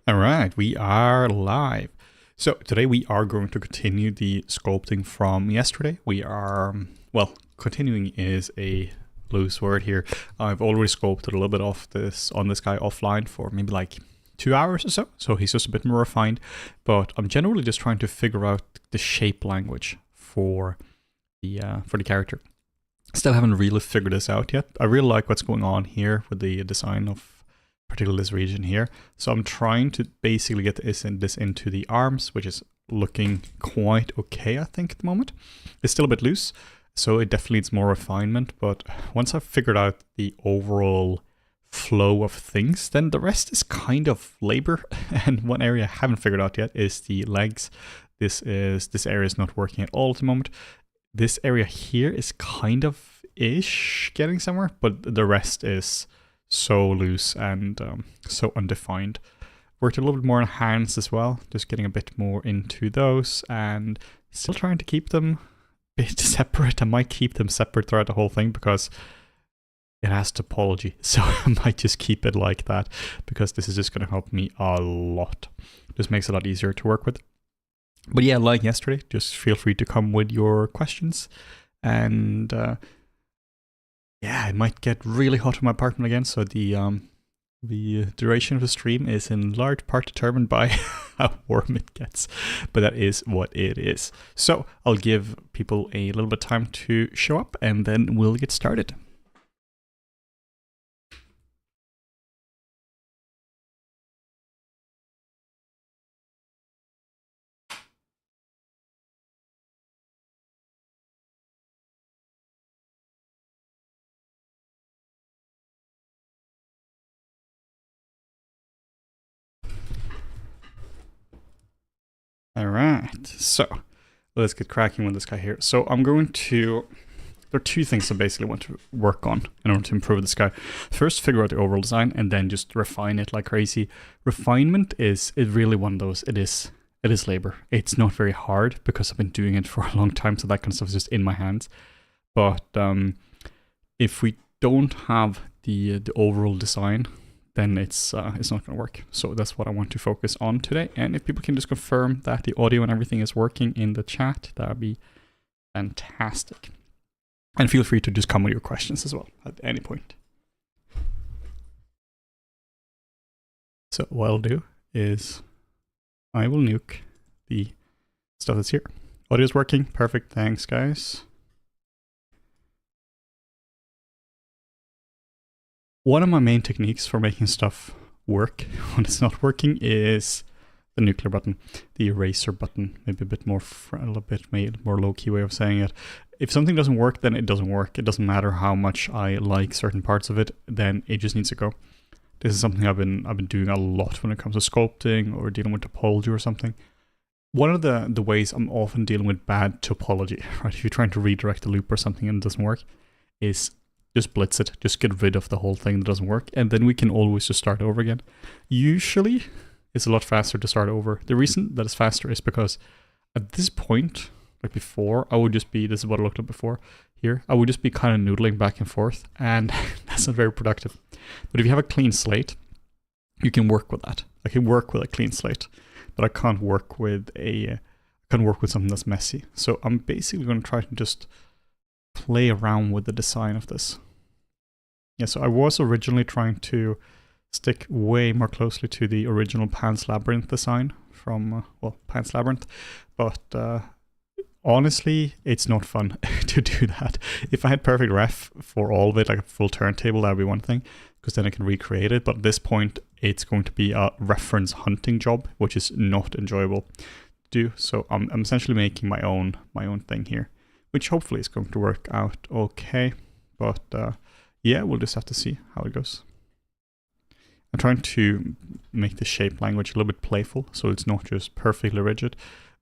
All right, we are live. So today we are going to continue the sculpting from yesterday. We are, well, continuing is a loose word here. I've already sculpted a little bit of this on this guy offline for maybe like 2 hours or so. So he's just a bit more refined, but I'm generally just trying to figure out the shape language for the character. Still haven't really figured this out yet. I really like what's going on here with the design of particularly this region here. So I'm trying to basically get this into the arms, which is looking quite okay, I think, at the moment. It's still a bit loose, so it definitely needs more refinement. But once I've figured out the overall flow of things, then the rest is kind of labor. And one area I haven't figured out yet is the legs. This area is not working at all at the moment. This area here is kind of ish getting somewhere, but the rest is so loose and so undefined. Worked a little bit more on hands as well, just getting a bit more into those and still trying to keep them a bit separate. I might keep them separate throughout the whole thing because it has topology, so I might just keep it like that because this is just going to help me a lot. Just makes it a lot easier to work with. But yeah, like yesterday, just feel free to come with your questions. And yeah, it might get really hot in my apartment again, so the duration of the stream is in large part determined by how warm it gets, but that is what it is. So I'll give people a little bit of time to show up and then we'll get started. All right, so let's get cracking with this guy here. So I'm going to, there are two things I basically want to work on in order to improve this guy. First, figure out the overall design and then just refine it like crazy. Refinement is really one of those, it is labor. It's not very hard because I've been doing it for a long time, so that kind of stuff is just in my hands. But if we don't have the overall design, then it's not going to work. So that's what I want to focus on today. And if people can just confirm that the audio and everything is working in the chat, that would be fantastic. And feel free to just come with your questions as well at any point. So what I'll do is I will nuke the stuff that's here. Audio is working. Perfect. Thanks, guys. One of my main techniques for making stuff work when it's not working is the nuclear button, the eraser button, maybe a bit more low-key way of saying it. If something doesn't work, then it doesn't work. It doesn't matter how much I like certain parts of it, then it just needs to go. This is something I've been doing a lot when it comes to sculpting or dealing with topology or something. One of the ways I'm often dealing with bad topology, right? If you're trying to redirect a loop or something and it doesn't work, is just blitz it, just get rid of the whole thing that doesn't work, and then we can always just start over again. Usually, it's a lot faster to start over. The reason that it's faster is because at this point, like before, I would just be, this is what it looked like before, here, I would just be kind of noodling back and forth, and that's not very productive. But if you have a clean slate, you can work with that. I can work with a clean slate, but I can't work with something that's messy. So I'm basically going to try to just play around with the design of this. Yeah, so I was originally trying to stick way more closely to the original Pan's Labyrinth design from, Pan's Labyrinth, but honestly, it's not fun to do that. If I had perfect ref for all of it, like a full turntable, that would be one thing, because then I can recreate it, but at this point, it's going to be a reference hunting job, which is not enjoyable to do, so I'm essentially making my own thing here, which hopefully is going to work out okay, but yeah, we'll just have to see how it goes. I'm trying to make the shape language a little bit playful, so it's not just perfectly rigid,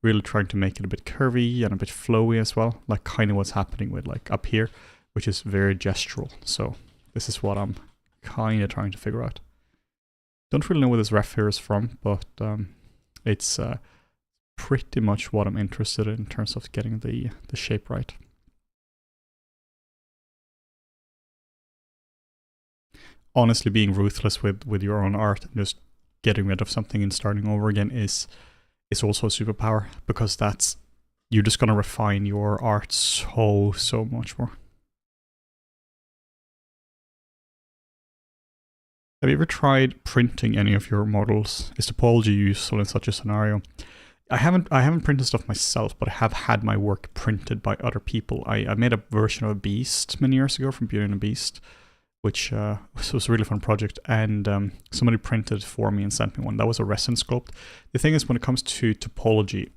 really trying to make it a bit curvy and a bit flowy as well, like kind of what's happening with like up here, which is very gestural. So this is what I'm kind of trying to figure out. Don't really know where this ref here is from, but it's pretty much what I'm interested in terms of getting the shape right. Honestly, being ruthless with your own art and just getting rid of something and starting over again is also a superpower, because you're just going to refine your art so much more. Have you ever tried printing any of your models? Is topology useful in such a scenario? I haven't printed stuff myself, but I have had my work printed by other people. I made a version of a beast many years ago from Beauty and the Beast, which was a really fun project, and somebody printed it for me and sent me one. That was a resin sculpt. The thing is, when it comes to topology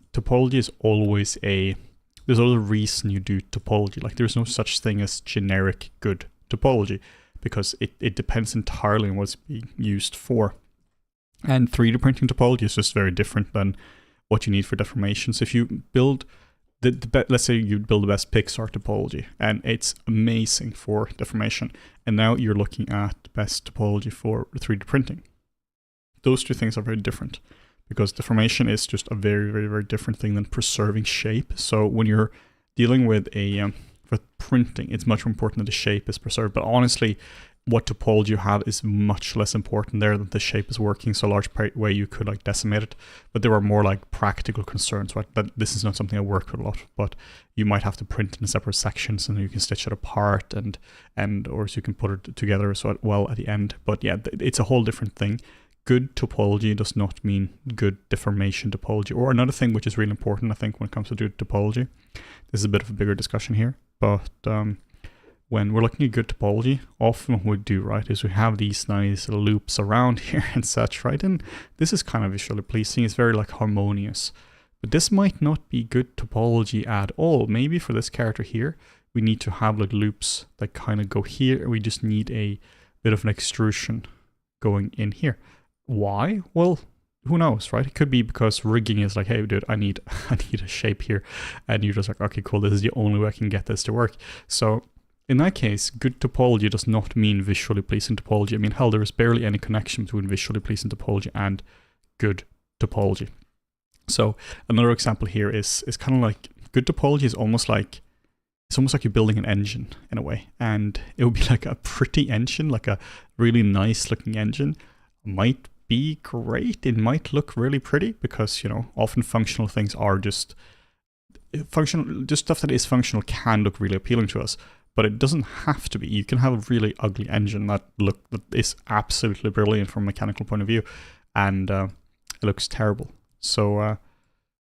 is always there's always a reason you do topology. Like, there's no such thing as generic good topology, because it depends entirely on what it's being used for. And 3D printing topology is just very different than what you need for deformation. So if you build let's say you build the best Pixar topology, and it's amazing for deformation, and now you're looking at the best topology for 3D printing. Those two things are very different, because deformation is just a very, very, very different thing than preserving shape. So when you're dealing with with printing, it's much more important that the shape is preserved. But honestly, what topology you have is much less important there, than the shape is working so large way you could like decimate it. But there are more like practical concerns, right? That this is not something I work with a lot, but you might have to print in separate sections, and you can stitch it apart, or so you can put it together as well at the end. But yeah, it's a whole different thing. Good topology does not mean good deformation topology. Or another thing which is really important, I think, when it comes to good topology, this is a bit of a bigger discussion here, but when we're looking at good topology, often what we do, right, is we have these nice loops around here and such, right? And this is kind of visually pleasing. It's very like harmonious. But this might not be good topology at all. Maybe for this character here, we need to have like loops that kind of go here. We just need a bit of an extrusion going in here. Why? Well, who knows, right? It could be because rigging is like, hey, dude, I need a shape here. And you're just like, okay, cool. This is the only way I can get this to work. So in that case, good topology does not mean visually pleasing topology. I mean, hell, there is barely any connection between visually pleasing topology and good topology. So another example here is kind of like, good topology is almost like, it's almost like you're building an engine in a way. And it would be like a pretty engine, like a really nice looking engine. Might be great. It might look really pretty, because, you know, often functional things are just stuff that is functional can look really appealing to us. But it doesn't have to be. You can have a really ugly engine that is absolutely brilliant from a mechanical point of view, and it looks terrible. So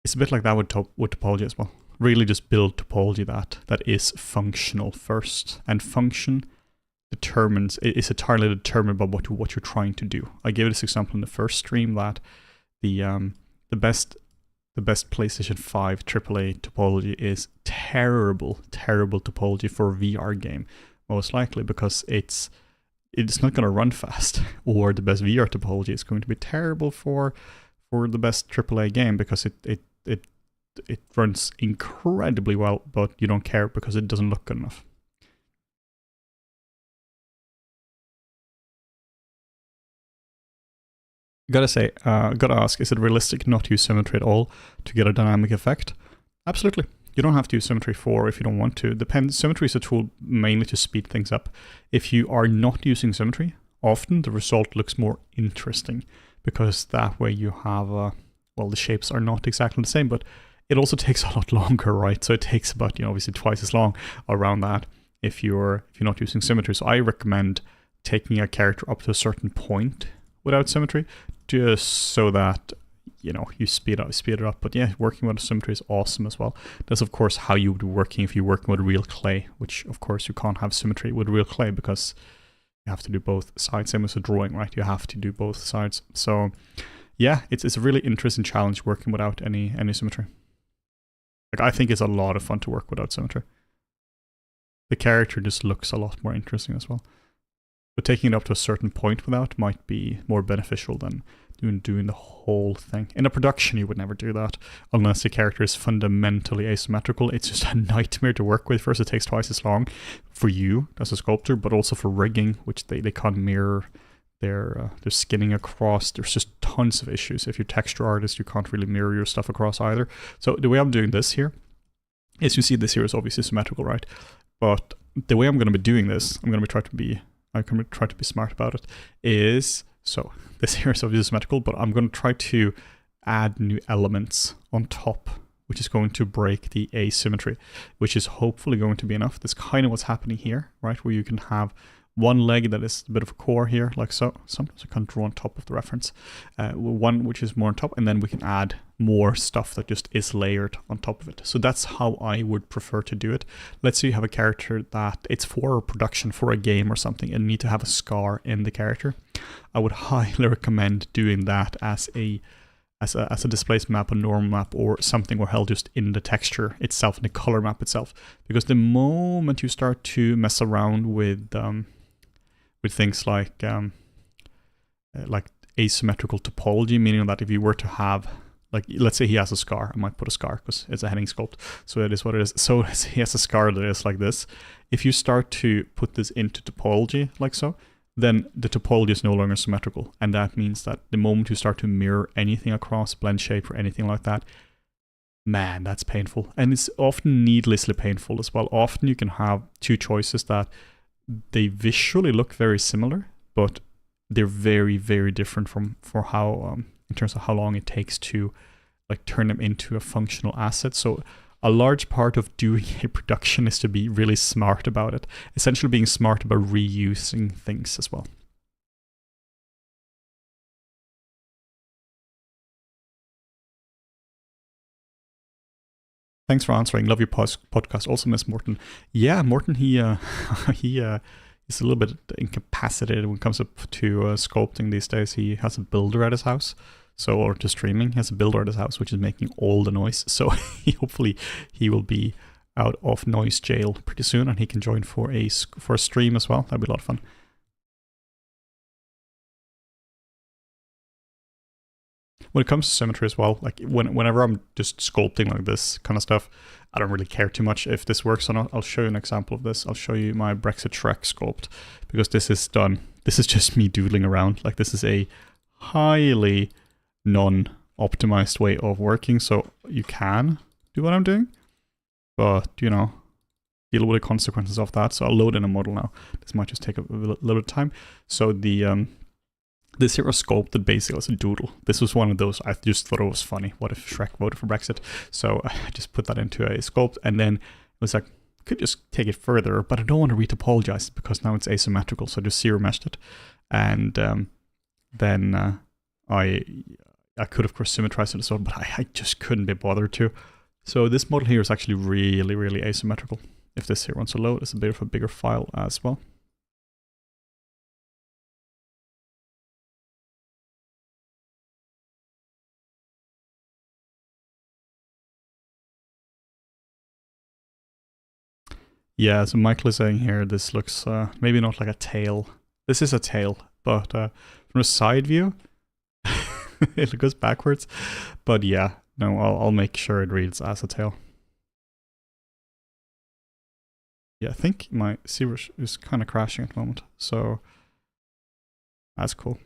it's a bit like that with topology as well. Really just build topology that is functional first, and function is entirely determined by what you're trying to do. I gave this example in the first stream that the best PlayStation 5 AAA topology is terrible topology for a VR game, most likely, because it's not going to run fast. Or the best VR topology is going to be terrible for the best AAA game, because it runs incredibly well, but you don't care because it doesn't look good enough. Gotta ask, is it realistic not to use symmetry at all to get a dynamic effect? Absolutely. You don't have to use symmetry if you don't want to. Symmetry is a tool mainly to speed things up. If you are not using symmetry, often the result looks more interesting, because that way you have, well, the shapes are not exactly the same, but it also takes a lot longer, right? So it takes about, you know, obviously twice as long around that if you're not using symmetry. So I recommend taking a character up to a certain point without symmetry, just so that, you know, you speed it up. But yeah, working with symmetry is awesome as well. That's of course how you would be working if you're working with real clay, which of course you can't have symmetry with real clay, because you have to do both sides. Same as a drawing, right? You have to do both sides. So yeah, it's a really interesting challenge working without any symmetry. Like, I think it's a lot of fun to work without symmetry. The character just looks a lot more interesting as well. But taking it up to a certain point without might be more beneficial than doing the whole thing. In a production, you would never do that unless the character is fundamentally asymmetrical. It's just a nightmare to work with. First, it takes twice as long for you as a sculptor, but also for rigging, which they can't mirror their skinning across. There's just tons of issues. If you're a texture artist, you can't really mirror your stuff across either. So the way I'm doing this here is, you see this here is obviously symmetrical, right? But the way I'm going to be doing this, I'm going to try to be smart about it, is So this here is obviously symmetrical, but I'm going to try to add new elements on top, which is going to break the asymmetry, which is hopefully going to be enough. That's kind of what's happening here, right? Where you can have one leg that is a bit of a core here, like so. Sometimes I can't draw on top of the reference. One which is more on top, and then we can add more stuff that just is layered on top of it. So that's how I would prefer to do it. Let's say you have a character that it's for a production, for a game or something, and you need to have a scar in the character. I would highly recommend doing that as a displacement map, a norm map, or something where held just in the texture itself, in the color map itself. Because the moment you start to mess around with things like asymmetrical topology, meaning that if you were to have, like, let's say he has a scar, I might put a scar because it's a heading sculpt, so it is what it is. So he has a scar that is like this. If you start to put this into topology, like so, then the topology is no longer symmetrical. And that means that the moment you start to mirror anything across, blend shape or anything like that, man, that's painful. And it's often needlessly painful as well. Often you can have two choices that they visually look very similar, but they're very, very different for how, in terms of how long it takes to like turn them into a functional asset. So a large part of doing a production is to be really smart about it. Essentially being smart about reusing things as well. Thanks for answering. Love your podcast. Also miss Morten. Yeah, Morten, he is a little bit incapacitated when it comes up to sculpting these days. He has a builder at his house. So, or to streaming, he has a builder at his house, which is making all the noise. So hopefully he will be out of noise jail pretty soon, and he can join for a stream as well. That'd be a lot of fun. When it comes to symmetry as well, like whenever I'm just sculpting like this kind of stuff, I don't really care too much if this works or not. I'll show you an example of this. I'll show you my Brexit Shrek sculpt, because this is done. This is just me doodling around. Like, this is a highly non-optimized way of working, so you can do what I'm doing, but you know, deal with the consequences of that. So I'll load in a model now. This might just take a little bit of time. So the this here was sculpted basically as a doodle. This was one of those, I just thought it was funny. What if Shrek voted for Brexit? So I just put that into a sculpt, and then it was like, could just take it further, but I don't want to retopologize it because now it's asymmetrical. So I just zero meshed it, and then I could of course symmetrize it as well, but I just couldn't be bothered to. So this model here is actually really, really asymmetrical. If this here wants to load, it's a bit of a bigger file as well. Yeah, so Michael is saying here, this looks maybe not like a tail. This is a tail, but from a side view, it goes backwards. But yeah, no, I'll make sure it reads as a tail. Yeah, I think my ZBrush is kind of crashing at the moment, so that's cool.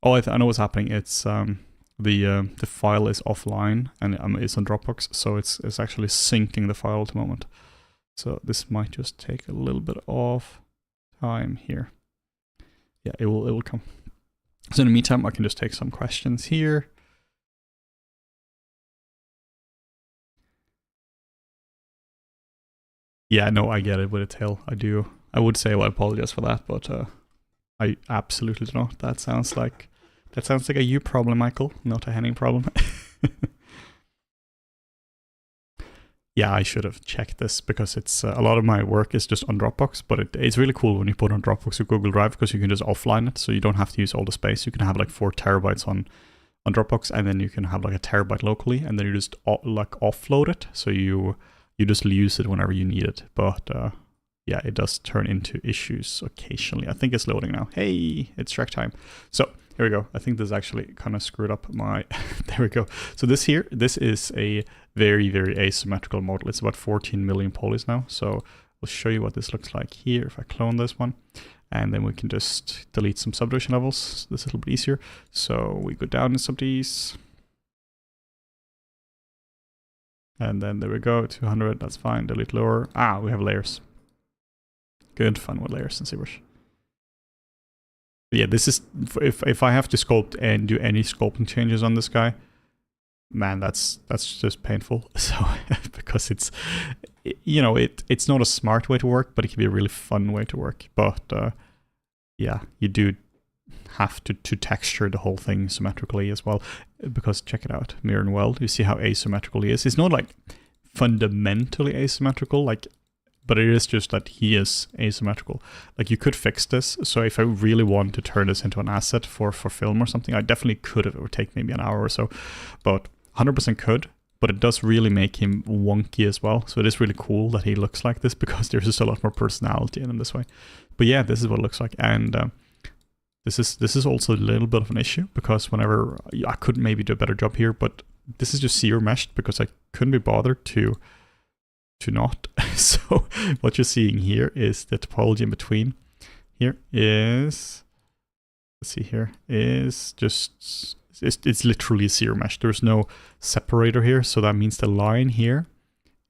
Oh, I know what's happening. It's the file is offline and it's on Dropbox, so it's actually syncing the file at the moment. So this might just take a little bit of time here. Yeah, it will come. So in the meantime, I can just take some questions here. Yeah, no, I get it with a tail. I do. I would say, well, I apologize for that, but I absolutely do not. That sounds like a you problem, Michael, not a Henning problem. Yeah, I should have checked this, because it's a lot of my work is just on Dropbox, but it's really cool when you put it on Dropbox or Google Drive, because you can just offline it, so you don't have to use all the space. You can have like 4 terabytes on Dropbox, and then you can have like a terabyte locally, and then you just like offload it, so you just use it whenever you need it. But yeah, it does turn into issues occasionally. I think it's loading now. Hey, it's Shrek time. So here we go. I think this actually kind of screwed up my, there we go. So this is a very, very asymmetrical model. It's about 14 million polys now. So we'll show you what this looks like here if I clone this one. And then we can just delete some subdivision levels. This is a little bit easier. So we go down in some of these. And then there we go, 200, that's fine. Delete lower. Ah, we have layers. Good fun with layers in ZBrush. Yeah, this is, if I have to sculpt and do any sculpting changes on this guy, man, that's just painful. So because it's, you know, it's not a smart way to work, but it can be a really fun way to work. But yeah, you do have to texture the whole thing symmetrically as well, because check it out, mirror and weld, you see how asymmetrical he is. It's not like fundamentally asymmetrical, like, but it is just that he is asymmetrical. Like, you could fix this. So if I really want to turn this into an asset for film or something, I definitely could. It would take maybe an hour or so, but 100% could. But it does really make him wonky as well. So it is really cool that he looks like this, because there's just a lot more personality in him this way. But yeah, this is what it looks like. And this is also a little bit of an issue, because whenever I could maybe do a better job here, but this is just zero meshed because I couldn't be bothered to not. So what you're seeing here is the topology in between. Here is, let's see, here is just, it's literally zero mesh. There's no separator here, so that means the line here,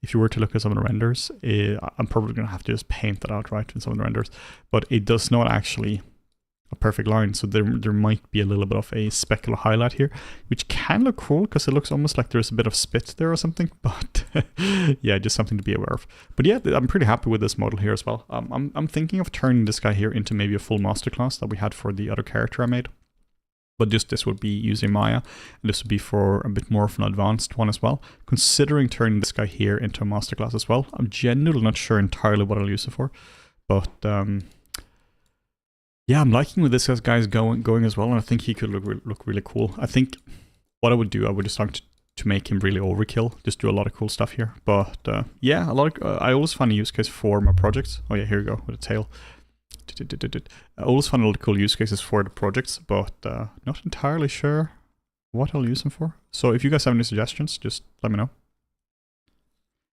if you were to look at some of the renders, I'm probably going to have to just paint that out right in some of the renders, but it does not actually a perfect line. So there might be a little bit of a specular highlight here, which can look cool because it looks almost like there's a bit of spit there or something. But yeah, just something to be aware of. But yeah, I'm pretty happy with this model here as well. I'm thinking of turning this guy here into maybe a full masterclass that we had for the other character I made. But just this would be using Maya, and this would be for a bit more of an advanced one as well. Considering turning this guy here into a masterclass as well. I'm genuinely not sure entirely what I'll use it for, but yeah, I'm liking where this guy's going as well, and I think he could look really cool. I think what I would do, I would just start to make him really overkill, just do a lot of cool stuff here. But yeah, a lot of I always find a use case for my projects. Oh yeah, here we go with a tail. I always find a lot of cool use cases for the projects, but not entirely sure what I'll use them for. So if you guys have any suggestions, just let me know.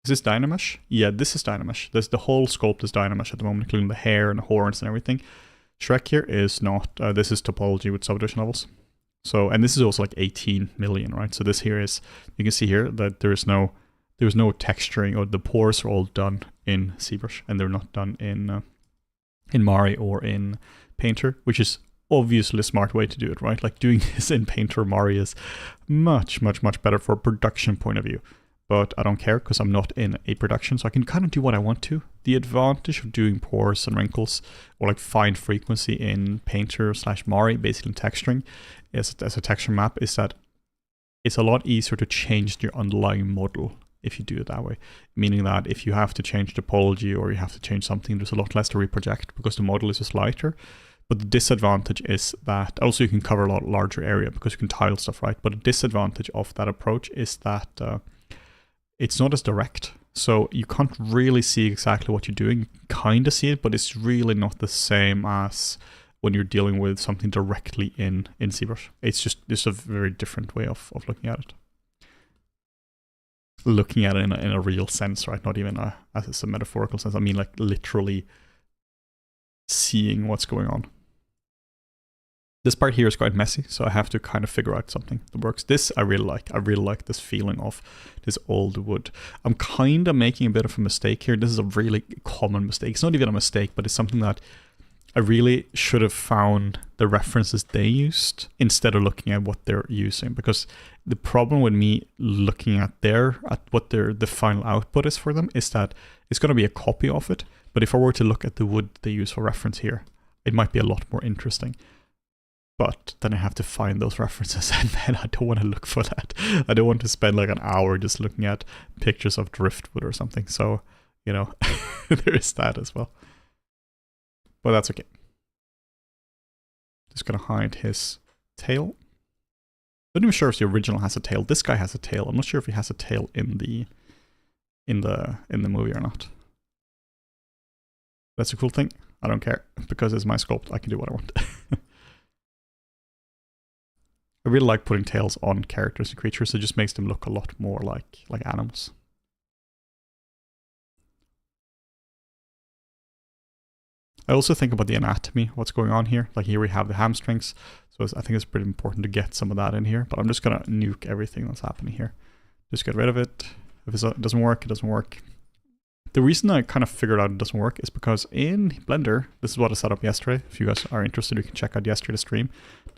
Is this Dynamesh? Yeah, this is Dynamesh. The whole sculpt is Dynamesh at the moment, including the hair and the horns and everything. Shrek here is not, this is topology with subdivision levels. So, and this is also like 18 million, right? So this here is, you can see here that there's no texturing, or the pores are all done in ZBrush, and they're not done in Mari or in Painter, which is obviously a smart way to do it, right? Like, doing this in Painter or Mari is much better for a production point of view. But I don't care, because I'm not in a production, so I can kind of do what I want to. The advantage of doing pores and wrinkles, or like fine frequency in Painter / Mari, basically texturing, as a texture map, is that it's a lot easier to change your underlying model if you do it that way. Meaning that if you have to change topology, or you have to change something, there's a lot less to reproject because the model is just lighter. But the disadvantage is that also you can cover a lot larger area because you can tile stuff, right? But the disadvantage of that approach is that it's not as direct. So you can't really see exactly what you're doing. You kind of see it, but it's really not the same as when you're dealing with something directly in ZBrush. It's just a very different way of looking at it. Looking at it in a real sense, right? Not even as a metaphorical sense. I mean, like, literally seeing what's going on. This part here is quite messy, so I have to kind of figure out something that works. This I really like. I really like this feeling of this old wood. I'm kind of making a bit of a mistake here. This is a really common mistake. It's not even a mistake, but it's something that I really should have found the references they used instead of looking at what they're using. Because the problem with me looking at what the final output is for them is that it's going to be a copy of it. But if I were to look at the wood they use for reference here, it might be a lot more interesting. But then I have to find those references, and then I don't want to look for that. I don't want to spend like an hour just looking at pictures of driftwood or something. So, you know, there is that as well. But that's okay. Just gonna hide his tail. Not even sure if the original has a tail. This guy has a tail. I'm not sure if he has a tail in the movie or not. That's a cool thing. I don't care, because it's my sculpt. I can do what I want. I really like putting tails on characters and creatures. It just makes them look a lot more like animals. I also think about the anatomy, what's going on here. Like, here we have the hamstrings, so I think it's pretty important to get some of that in here. But I'm just gonna nuke everything that's happening here. Just get rid of it. If it doesn't work, it doesn't work. The reason I kind of figured out it doesn't work is because in Blender, this is what I set up yesterday. If you guys are interested, you can check out yesterday's stream.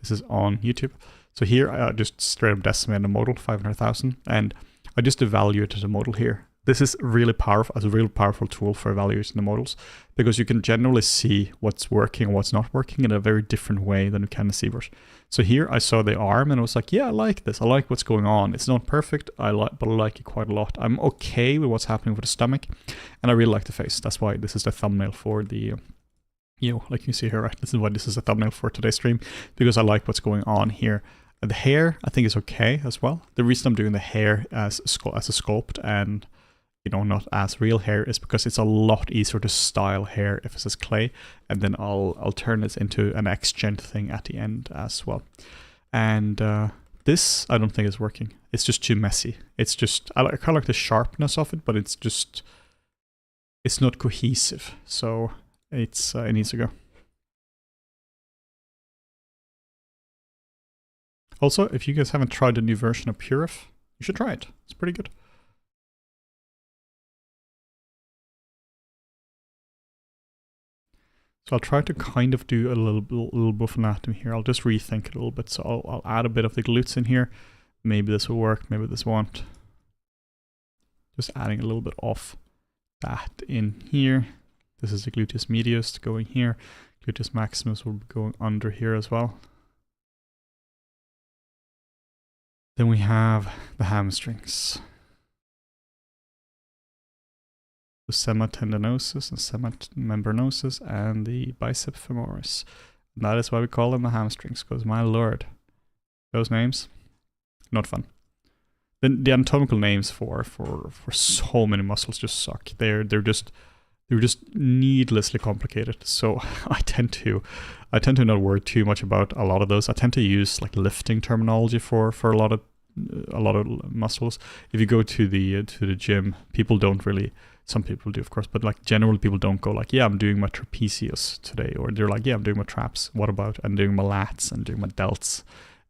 This is on YouTube. So here I just straight up decimated a model, 500,000, and I just evaluated a model here. This is really powerful, as a real powerful tool for evaluating the models, because you can generally see what's working and what's not working in a very different way than you can in ZBrush. So here I saw the arm and I was like, yeah, I like this. I like what's going on. It's not perfect, but I like it quite a lot. I'm okay with what's happening with the stomach, and I really like the face. That's why this is the thumbnail for the, like you see here, right? This is why this is a thumbnail for today's stream, because I like what's going on here. The hair, I think, is okay as well. The reason I'm doing the hair as a sculpt and not as real hair is because it's a lot easier to style hair if it's as clay, and then I'll turn this into an X-Gent thing at the end as well. And this I don't think is working. It's just too messy. It's just, I kind of like the sharpness of it, but it's not cohesive. So it needs to go. Also, if you guys haven't tried the new version of Purif, you should try it. It's pretty good. So I'll try to kind of do a little bit of anatomy here. I'll just rethink it a little bit. So I'll add a bit of the glutes in here. Maybe this will work, maybe this won't. Just adding a little bit of that in here. This is the gluteus medius going here. Gluteus maximus will be going under here as well. Then we have the hamstrings. The semitendinosus and semimembranosus and the biceps femoris. And that is why we call them the hamstrings, because my lord, those names, not fun. Then the anatomical names for so many muscles just suck. They're just needlessly complicated. So I tend to not worry too much about a lot of those. I tend to use like lifting terminology for a lot of muscles. If you go to the gym, people don't really. Some people do, of course, but like generally people don't go like, yeah, I'm doing my trapezius today, or they're like, yeah, I'm doing my traps. What about I'm doing my lats and doing my delts?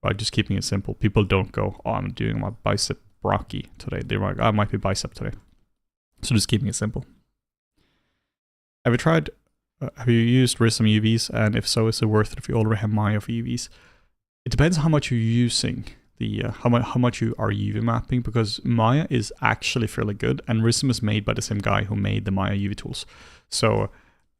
Right, just keeping it simple. People don't go, oh, I'm doing my bicep brachii today. They're like, oh, I might be bicep today. So just keeping it simple. Have you used Rism UVs? And if so, is it worth it if you already have Maya for UVs? It depends how much you're using. How much you are UV mapping, because Maya is actually fairly good, and Rism is made by the same guy who made the Maya UV tools. So,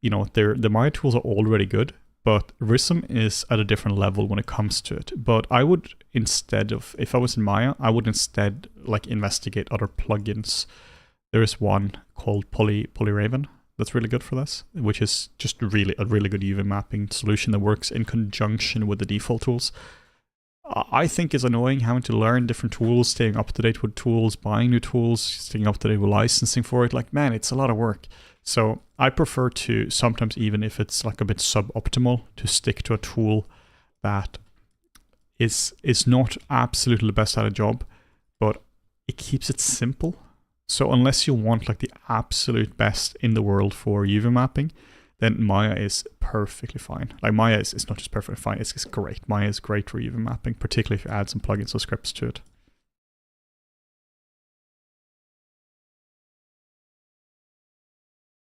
the Maya tools are already good, but Rism is at a different level when it comes to it. But I would, instead of, if I was in Maya, I would instead like investigate other plugins. There is one called Polyraven that's really good for this, which is just a really good UV mapping solution that works in conjunction with the default tools. I think it's annoying having to learn different tools, staying up to date with tools, buying new tools, staying up to date with licensing for it. Like, man, it's a lot of work. So I prefer to sometimes, even if it's like a bit suboptimal, to stick to a tool that is not absolutely the best at a job, but it keeps it simple. So unless you want like the absolute best in the world for UV mapping, then Maya is perfectly fine. Like Maya is not just perfectly fine, it's great. Maya is great for UV mapping, particularly if you add some plugins or scripts to it.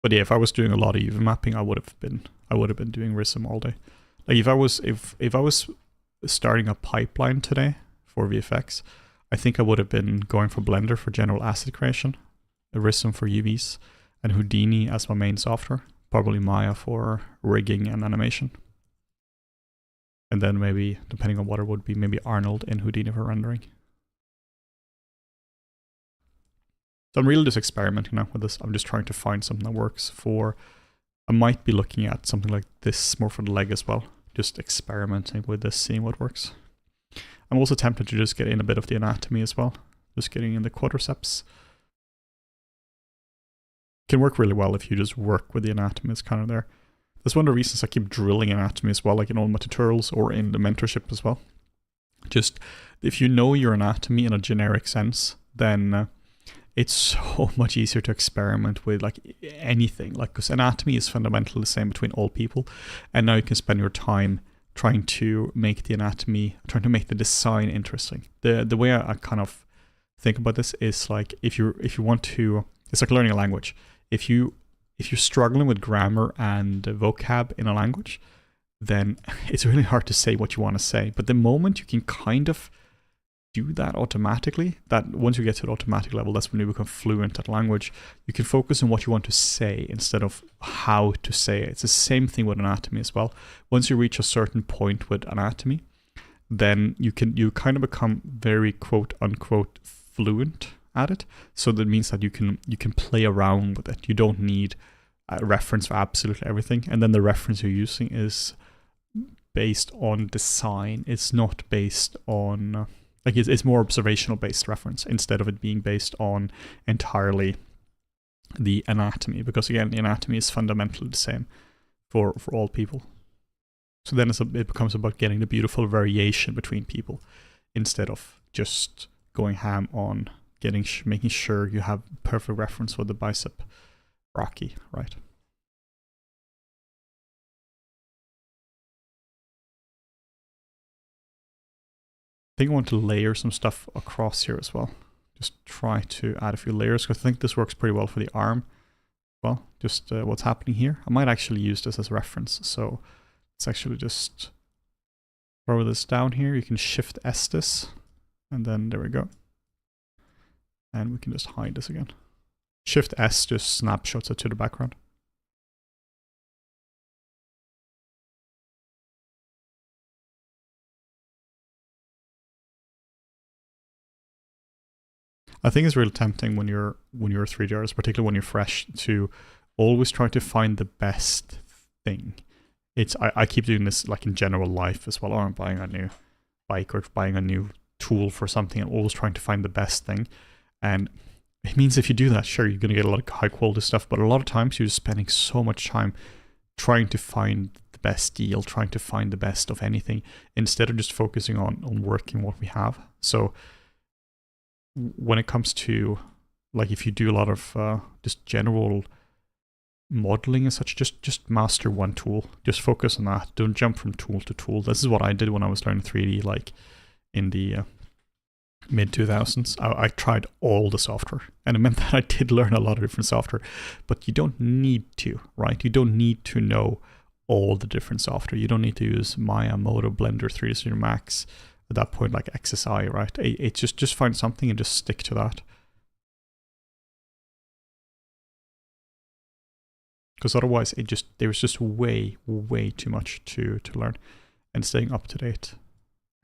But yeah, if I was doing a lot of UV mapping, I would have been doing Rism all day. Like if I was starting a pipeline today for VFX, I think I would have been going for Blender for general asset creation, Rism for UVs, and Houdini as my main software. Probably Maya for rigging and animation. And then maybe, depending on what it would be, maybe Arnold in Houdini for rendering. So I'm really just experimenting now with this. I'm just trying to find something that works for... I might be looking at something like this more for the leg as well. Just experimenting with this, seeing what works. I'm also tempted to just get in a bit of the anatomy as well. Just getting in the quadriceps. Can work really well if you just work with the anatomy. It's kind of there. That's one of the reasons I keep drilling anatomy as well, like in all my tutorials or in the mentorship as well. Just if you know your anatomy in a generic sense, then it's so much easier to experiment with like anything. Like, because anatomy is fundamentally the same between all people, and now you can spend your time trying to make the anatomy, trying to make the design interesting. The way I kind of think about this is like if you want to, it's like learning a language. if you're struggling with grammar and vocab in a language, then it's really hard to say what you want to say. But the moment you can kind of do that automatically, that once you get to an automatic level, that's when you become fluent at language. You can focus on what you want to say instead of how to say it. It's the same thing with anatomy as well. Once you reach a certain point with anatomy, then you kind of become very quote unquote fluent at it. So that means that you can play around with it. You don't need a reference for absolutely everything. And then the reference you're using is based on design. It's not based on like it's more observational based reference instead of it being based on entirely the anatomy, because again, the anatomy is fundamentally the same for all people. So then it becomes about getting the beautiful variation between people instead of just going ham on making sure you have perfect reference for the bicep brachii, right? I think I want to layer some stuff across here as well. Just try to add a few layers, because I think this works pretty well for the arm. Well, just what's happening here. I might actually use this as a reference. So let's actually just throw this down here. You can Shift S this, and then there we go. And we can just hide this again. Shift S just snapshots it to the background. I think it's really tempting when you're a 3D artist, particularly when you're fresh, to always try to find the best thing. I keep doing this like in general life as well. Or I'm buying a new bike or buying a new tool for something. I'm always trying to find the best thing. And it means if you do that, sure, you're going to get a lot of high quality stuff, but a lot of times you're just spending so much time trying to find the best deal, trying to find the best of anything, instead of just focusing on working what we have. So when it comes to, like, if you do a lot of just general modeling and such, just master one tool. Just focus on that. Don't jump from tool to tool. This is what I did when I was learning 3D, like in the mid-2000s. I tried all the software, and it meant that I did learn a lot of different software, but you don't need to, right? You don't need to know all the different software. You don't need to use Maya, Modo, Blender, 3D Studio Max, at that point, like XSI, right? It's just find something and just stick to that. Because otherwise, there's just way too much to learn, and staying up to date.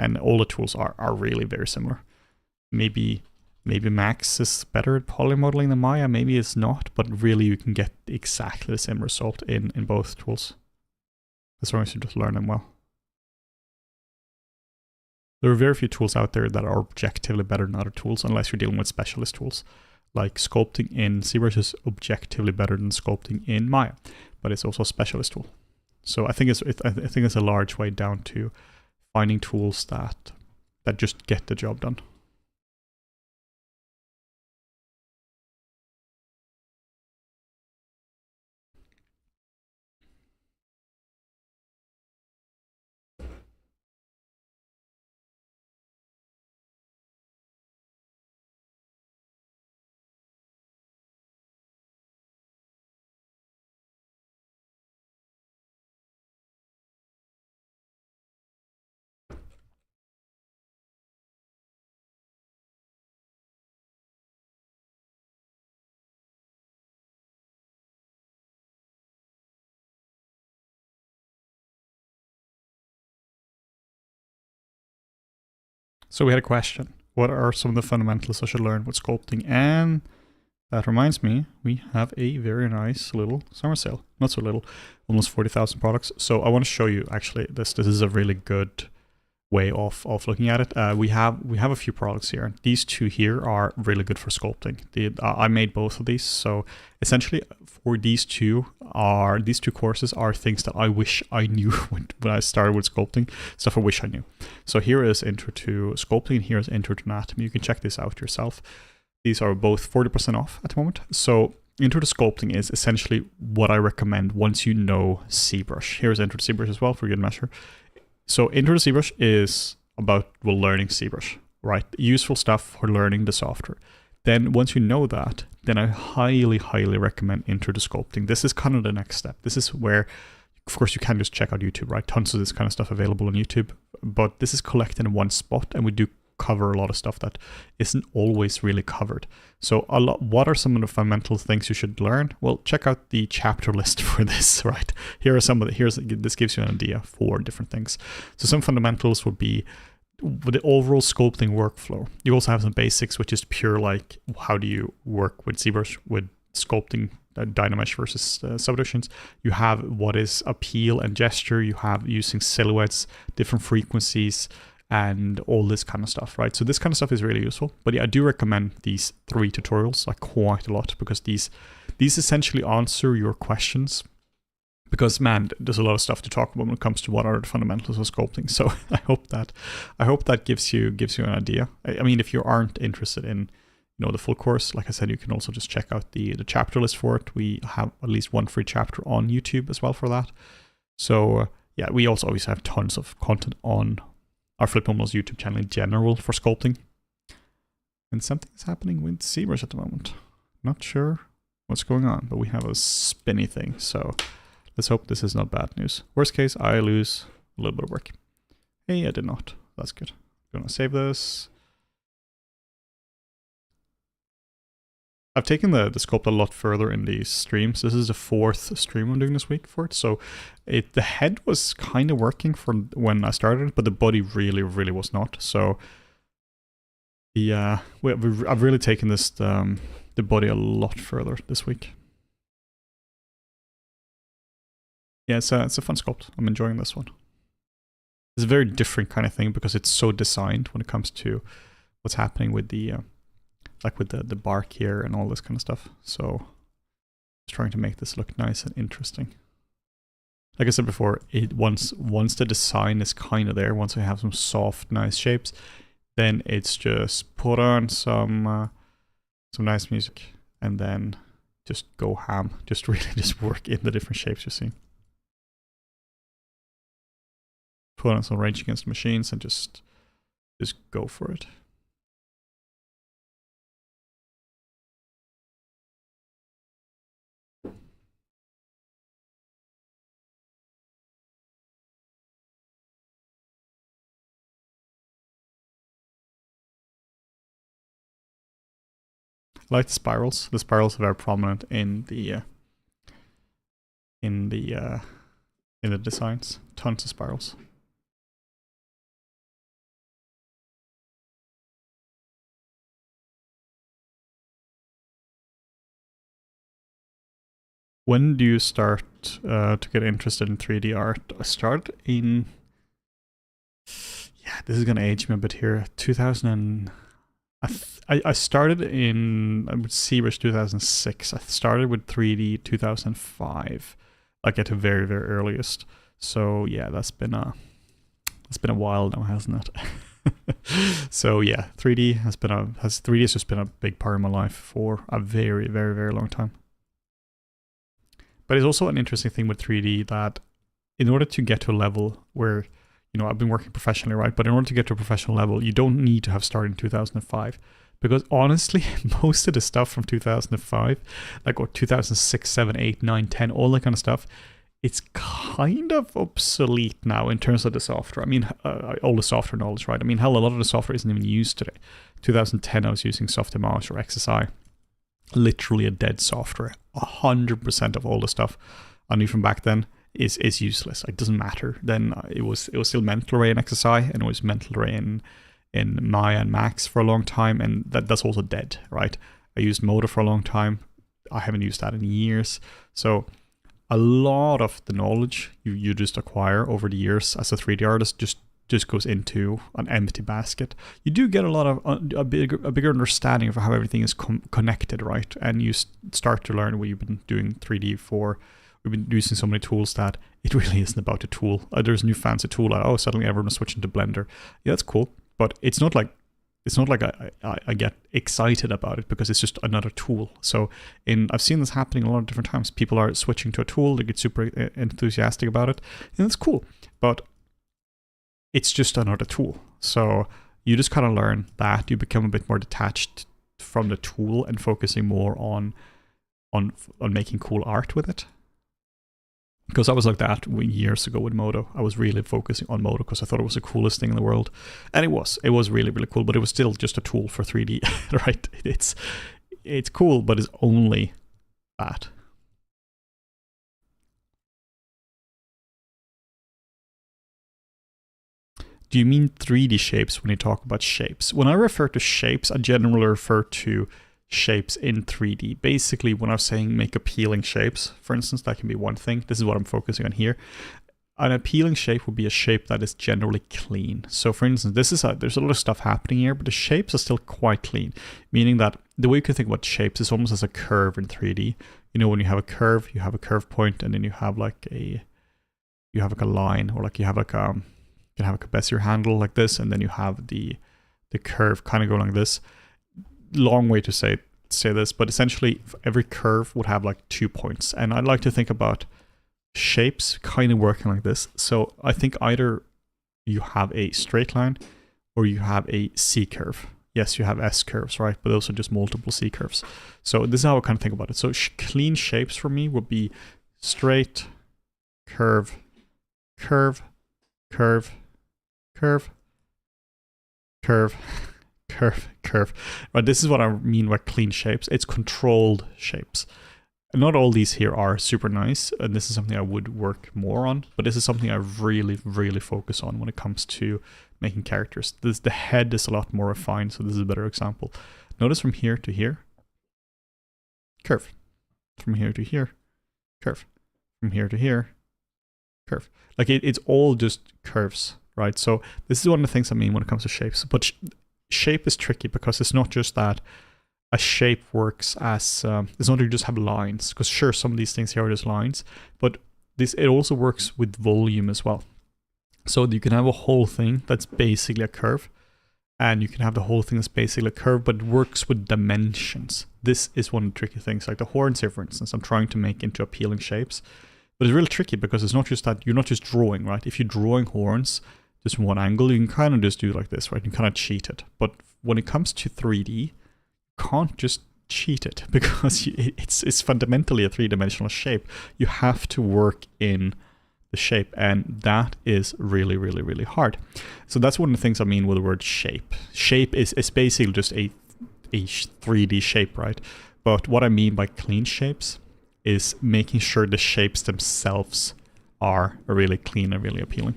And all the tools are really very similar. Maybe Max is better at poly modeling than Maya, maybe it's not, but really you can get exactly the same result in both tools, as long as you just learn them well. There are very few tools out there that are objectively better than other tools, unless you're dealing with specialist tools. Like sculpting in ZBrush is objectively better than sculpting in Maya, but it's also a specialist tool. So I think it's a large way down to finding tools that just get the job done. So we had a question. What are some of the fundamentals I should learn with sculpting? And that reminds me, we have a very nice little summer sale. Not so little, almost 40,000 products. So I want to show you actually this. This is a really good way of looking at it. We have a few products here. These two here are really good for sculpting. I made both of these. So essentially for these two courses are things that I wish I knew when I started with sculpting, stuff I wish I knew. So here is Intro to Sculpting, and here is Intro to Anatomy. You can check this out yourself. These are both 40% off at the moment. So Intro to Sculpting is essentially what I recommend once you know ZBrush. Here's Intro to ZBrush as well for good measure. So Intro to ZBrush is about learning ZBrush, right? Useful stuff for learning the software. then once you know that, then I highly, highly recommend Intro to Sculpting. This is kind of the next step. This is where, of course, you can just check out YouTube, right? Tons of this kind of stuff available on YouTube, but this is collected in one spot, and we do cover a lot of stuff that isn't always really covered. So what are some of the fundamental things you should learn? Well, check out the chapter list for this, right? Here are some of this gives you an idea for different things. So some fundamentals would be with the overall sculpting workflow. You also have some basics, which is pure like, how do you work with ZBrush, with sculpting Dynamesh versus subdivisions. You have what is appeal and gesture. You have using silhouettes, different frequencies, and all this kind of stuff, right? So this kind of stuff is really useful. But yeah, I do recommend these 3 tutorials like quite a lot, because these essentially answer your questions. Because man, there's a lot of stuff to talk about when it comes to what are the fundamentals of sculpting. So I hope that gives you an idea. I mean, if you aren't interested in the full course, like I said, you can also just check out the chapter list for it. We have at least one free chapter on YouTube as well for that. So yeah, we also always have tons of content on our Flip Normals YouTube channel in general for sculpting. And something is happening with ZBrush at the moment. Not sure what's going on, but we have a spinny thing. So let's hope this is not bad news. Worst case, I lose a little bit of work. Hey, I did not. That's good. I'm gonna save this. I've taken the sculpt a lot further in these streams. This is the 4th stream I'm doing this week for it. So the head was kind of working for when I started, but the body really, really was not. So yeah, I've really taken this the body a lot further this week. Yeah, it's a fun sculpt. I'm enjoying this one. It's a very different kind of thing because it's so designed when it comes to what's happening with the like with the bark here and all this kind of stuff. So just trying to make this look nice and interesting. Like I said before, once the design is kind of there, once I have some soft, nice shapes, then it's just put on some nice music and then just go ham. Just really just work in the different shapes you see. Put on some Rage Against the Machines and just go for it. I like the spirals. The spirals are very prominent in the designs. Tons of spirals. When do you start to get interested in 3D art? I started in, yeah, this is gonna age me a bit here. 2000. I started in ZBrush 2006. I started with 3D 2005, like at the very, very earliest. So yeah, that's been a while now, hasn't it? So yeah, 3D has just been a big part of my life for a very, very, very long time. But it's also an interesting thing with 3D that in order to get to a level where, I've been working professionally, right? But in order to get to a professional level, you don't need to have started in 2005. Because honestly, most of the stuff from 2005, like or 2006, 7, 8, 9, 10, all that kind of stuff, it's kind of obsolete now in terms of the software. I mean, all the software knowledge, right? I mean, hell, a lot of the software isn't even used today. 2010, I was using Softimage or XSI. Literally a dead software. 100% of all the stuff I knew from back then is useless. It doesn't matter. Then it was still Mental Ray in XSI, and it was Mental Ray in Maya and Max for a long time, and that's also dead, right? I used Motor for a long time. I haven't used that in years. So a lot of the knowledge you just acquire over the years as a 3D artist just goes into an empty basket. You do get a lot of a bigger understanding of how everything is connected, right? And you start to learn what you've been doing 3D for. We've been using so many tools that it really isn't about the tool. There's a new fancy tool. Suddenly everyone is switching to Blender. Yeah, that's cool, but it's not like I get excited about it because it's just another tool. So I've seen this happening a lot of different times. People are switching to a tool, they get super enthusiastic about it, and it's cool, but it's just another tool. So you just kind of learn that, you become a bit more detached from the tool and focusing more on making cool art with it. Because I was like that years ago with Modo. I was really focusing on Modo because I thought it was the coolest thing in the world. And it was really, really cool, but it was still just a tool for 3D, right? It's cool, but it's only that. Do you mean 3D shapes when you talk about shapes? When I refer to shapes, I generally refer to shapes in 3D. Basically, when I was saying make appealing shapes, for instance, that can be one thing. This is what I'm focusing on here. An appealing shape would be a shape that is generally clean. So for instance, there's a lot of stuff happening here, but the shapes are still quite clean, meaning that the way you can think about shapes is almost as a curve in 3D. You know, when you have a curve, you have a curve point, and then you have like a line, or like you have like you can have a capacitor handle like this, and then you have the curve kind of go like this. Long way to say this, but essentially every curve would have like 2 points, and I'd like to think about shapes kind of working like this. So I think either you have a straight line or you have a C curve. Yes, you have S curves, right? But those are just multiple C curves. So this is how I kind of think about it. So clean shapes for me would be straight, curve, curve, curve, curve, curve, curve, curve. But this is what I mean by clean shapes. It's controlled shapes. And not all these here are super nice, and this is something I would work more on, but this is something I really, really focus on when it comes to making characters. The head is a lot more refined, so this is a better example. Notice from here to here, curve. From here to here, curve. From here to here, curve. Like it's all just curves, right? So this is one of the things I mean when it comes to shapes. But shape is tricky because it's not just that a shape works as, it's not you just have lines, because sure, some of these things here are just lines, but it also works with volume as well. So you can have a whole thing that's basically a curve, and you can have the whole thing that's basically a curve, but works with dimensions. This is one of the tricky things. Like the horns here, for instance, I'm trying to make into appealing shapes, but it's really tricky because it's not just that, you're not just drawing, right? If you're drawing horns just from one angle, you can kind of just do like this, right? You kind of cheat it. But when it comes to 3D, can't just cheat it because it's fundamentally a three-dimensional shape. You have to work in the shape, and that is really, really, really hard. So that's one of the things I mean with the word shape. Shape is basically just a 3D shape, right? But what I mean by clean shapes is making sure the shapes themselves are really clean and really appealing.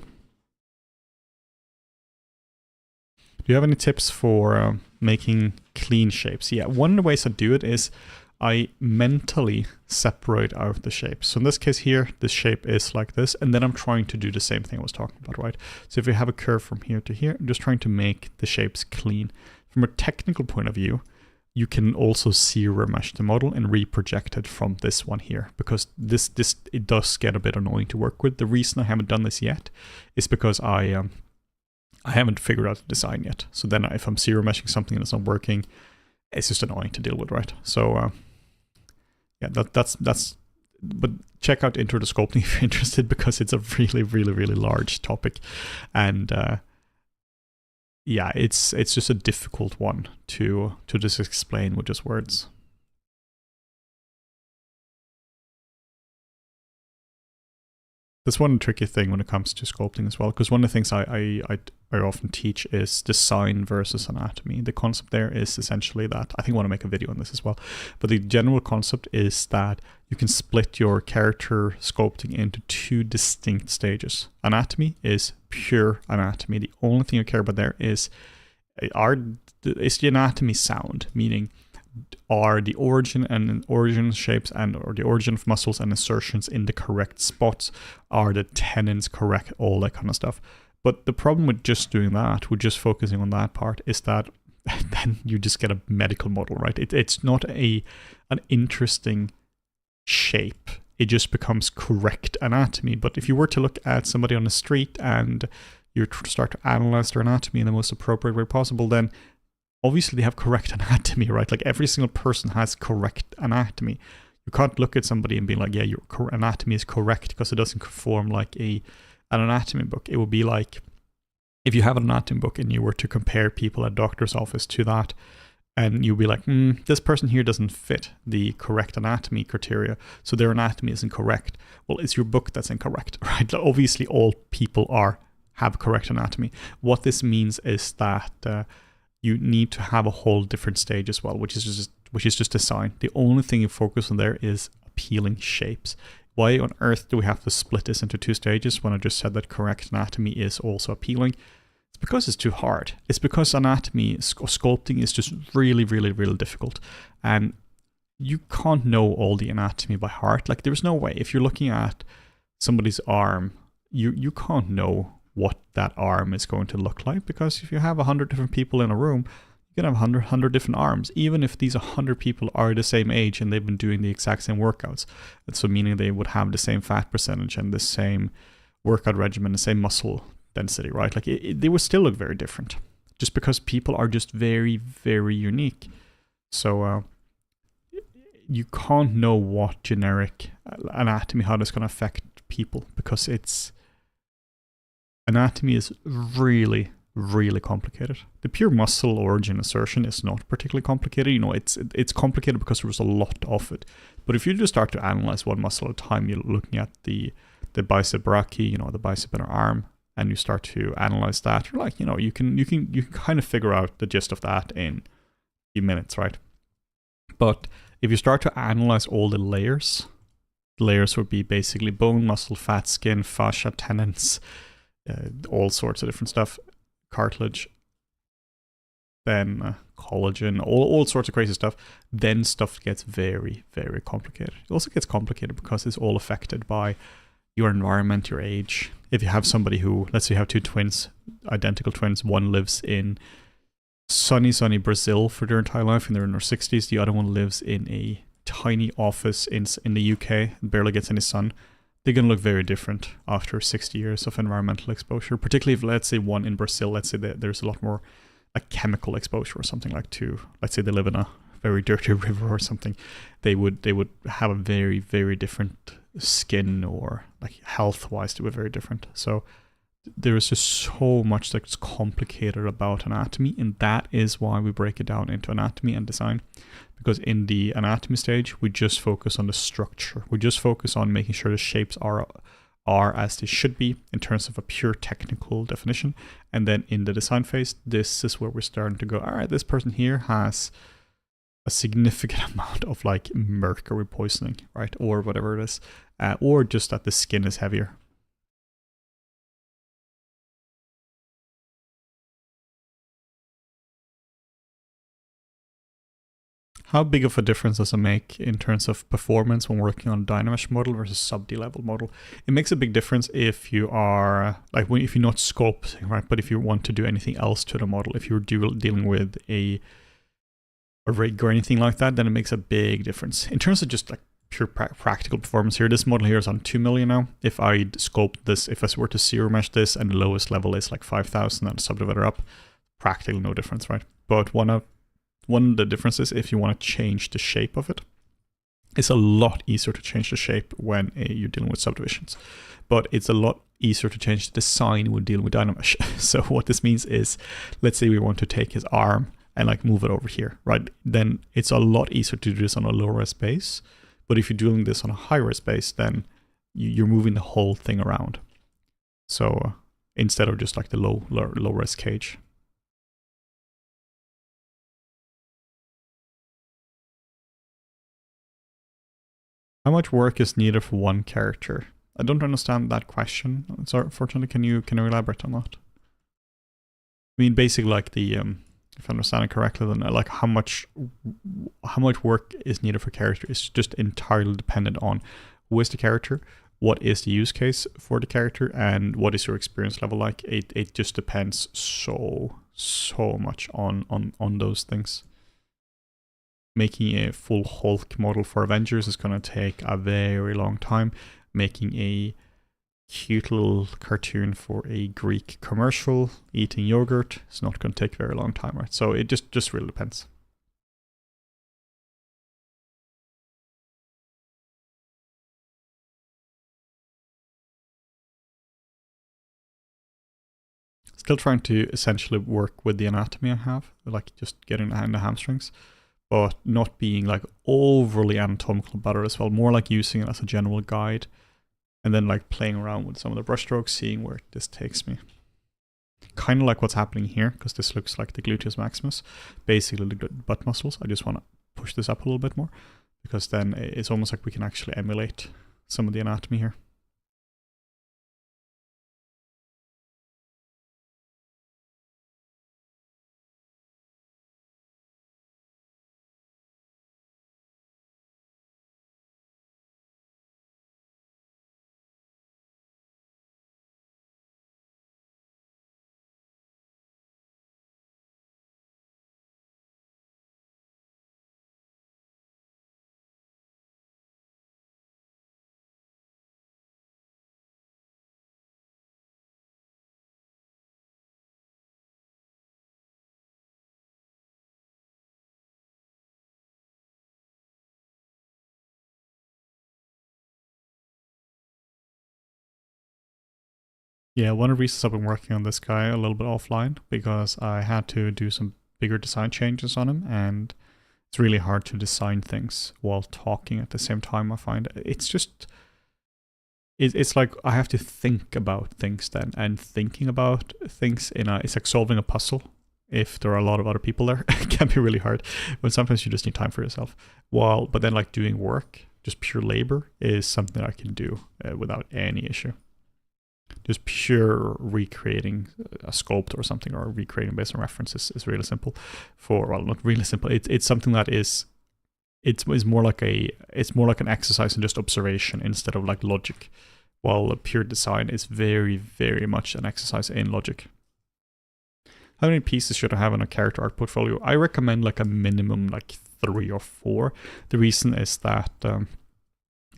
Do you have any tips for making clean shapes? Yeah, one of the ways I do it is I mentally separate out the shapes. So in this case here, the shape is like this, and then I'm trying to do the same thing I was talking about, right? So if you have a curve from here to here, I'm just trying to make the shapes clean. From a technical point of view, you can also zero mesh the model and reproject it from this one here, because it does get a bit annoying to work with. The reason I haven't done this yet is because I haven't figured out the design yet. So then if I'm zero meshing something that's not working, it's just annoying to deal with, right? So yeah, that's but check out Intro to Sculpting if you're interested, because it's a really, really, really large topic. And yeah, it's just a difficult one to just explain with just words. That's one tricky thing when it comes to sculpting as well, because one of the things I often teach is design versus anatomy. The concept there is essentially that, I think I want to make a video on this as well, but the general concept is that you can split your character sculpting into two distinct stages. Anatomy is pure anatomy. The only thing you care about there is the anatomy sound, meaning are the origin shapes or the origin of muscles and insertions in the correct spots? Are the tendons correct? All that kind of stuff. But the problem with just doing that, with just focusing on that part, is that then you just get a medical model, right? It's not an interesting shape. It just becomes correct anatomy. But if you were to look at somebody on the street and you start to analyze their anatomy in the most appropriate way possible, then obviously they have correct anatomy, right? Like every single person has correct anatomy. You can't look at somebody and be like, yeah, your anatomy is correct, because it doesn't conform like an anatomy book. It would be like if you have an anatomy book and you were to compare people at a doctor's office to that, and you'll be like, this person here doesn't fit the correct anatomy criteria, so their anatomy isn't correct. Well, it's your book that's incorrect, right? Obviously, all people have correct anatomy. What this means is that you need to have a whole different stage as well, which is just design. The only thing you focus on there is appealing shapes. Why on earth do we have to split this into 2 stages when I just said that correct anatomy is also appealing? It's because it's too hard. It's because anatomy, sculpting is just really, really, really difficult. And you can't know all the anatomy by heart. Like, there's no way. If you're looking at somebody's arm, you can't know what that arm is going to look like, because if you have 100 different people in a room, you can have 100 different arms, even if these 100 people are the same age and they've been doing the exact same workouts. And so meaning they would have the same fat percentage and the same workout regimen, the same muscle density, right? Like they would still look very different, just because people are just very, very unique. So you can't know what generic anatomy, how that's going to affect people, because anatomy is really, really complicated. The pure muscle origin assertion is not particularly complicated. You know, it's complicated because there's a lot of it. But if you just start to analyze one muscle at a time, you're looking at the bicep brachii, you know, the bicep in our arm, and you start to analyze that. You're like, you know, you can kind of figure out the gist of that in a few minutes, right? But if you start to analyze all the layers would be basically bone, muscle, fat, skin, fascia, tendons, all sorts of different stuff, cartilage, then collagen, all sorts of crazy stuff. Then stuff gets very, very complicated. It also gets complicated because it's all affected by your environment, your age. If you have somebody who, let's say you have 2 twins, identical twins, one lives in sunny Brazil for their entire life and they're in their 60s, the other one lives in a tiny office in the UK, barely gets any sun, they're going to look very different after 60 years of environmental exposure, particularly if, let's say, one in Brazil, let's say that there's a lot more like chemical exposure or something, like let's say they live in a very dirty river or something, they would have a very, very different skin, or like health-wise they were very different. So there is just so much that's complicated about anatomy, and that is why we break it down into anatomy and design. Because in the anatomy stage, we just focus on the structure. We just focus on making sure the shapes are as they should be in terms of a pure technical definition. And then in the design phase, this is where we're starting to go, all right, this person here has a significant amount of like mercury poisoning, right? Or whatever it is. Or just that the skin is heavier. How big of a difference does it make in terms of performance when working on a Dynamesh model versus sub-D level model? It makes a big difference if you are, like, if you're not sculpting, right? But if you want to do anything else to the model, if you're dealing with a rig or anything like that, then it makes a big difference. In terms of just like pure practical performance here, this model here is on 2 million now. If I sculpt this, if I were to zero mesh this and the lowest level is like 5,000 and subdivider up, practically no difference, right? But one of the differences, if you want to change the shape of it, it's a lot easier to change the shape when you're dealing with subdivisions. But it's a lot easier to change the design when dealing with Dynamesh. So what this means is, let's say we want to take his arm and like move it over here, right? Then it's a lot easier to do this on a low res base. But if you're doing this on a high res base, then you're moving the whole thing around. So instead of just like the low res cage. How much work is needed for one character? I don't understand that question. So unfortunately, can you elaborate on that? I mean, basically, like the if I understand it correctly, then like how much work is needed for character is just entirely dependent on who is the character, what is the use case for the character, and what is your experience level like. It just depends so much on those things. Making a full Hulk model for Avengers is going to take a very long time. Making a cute little cartoon for a Greek commercial eating yogurt is not going to take a very long time, right? So it just really depends. Still trying to essentially work with the anatomy I have, like just getting behind the hamstrings, but not being like overly anatomical about it as well. More like using it as a general guide, and then like playing around with some of the brush strokes, seeing where this takes me. Kind of like what's happening here, because this looks like the gluteus maximus, basically the butt muscles. I just want to push this up a little bit more, because then it's almost like we can actually emulate some of the anatomy here. Yeah, one of the reasons I've been working on this guy a little bit offline, because I had to do some bigger design changes on him, and it's really hard to design things while talking at the same time. I find it's just, it's like I have to think about things then, and thinking about things it's like solving a puzzle. If there are a lot of other people there, it can be really hard, but sometimes you just need time for yourself. But then like doing work, just pure labor, is something I can do without any issue. Just pure recreating a sculpt or something, or recreating based on references, is really simple. Well, not really simple. It's something that it's more like an exercise in just observation instead of like logic. While a pure design is very, very much an exercise in logic. How many pieces should I have in a character art portfolio? I recommend like a minimum like 3 or 4. The reason is that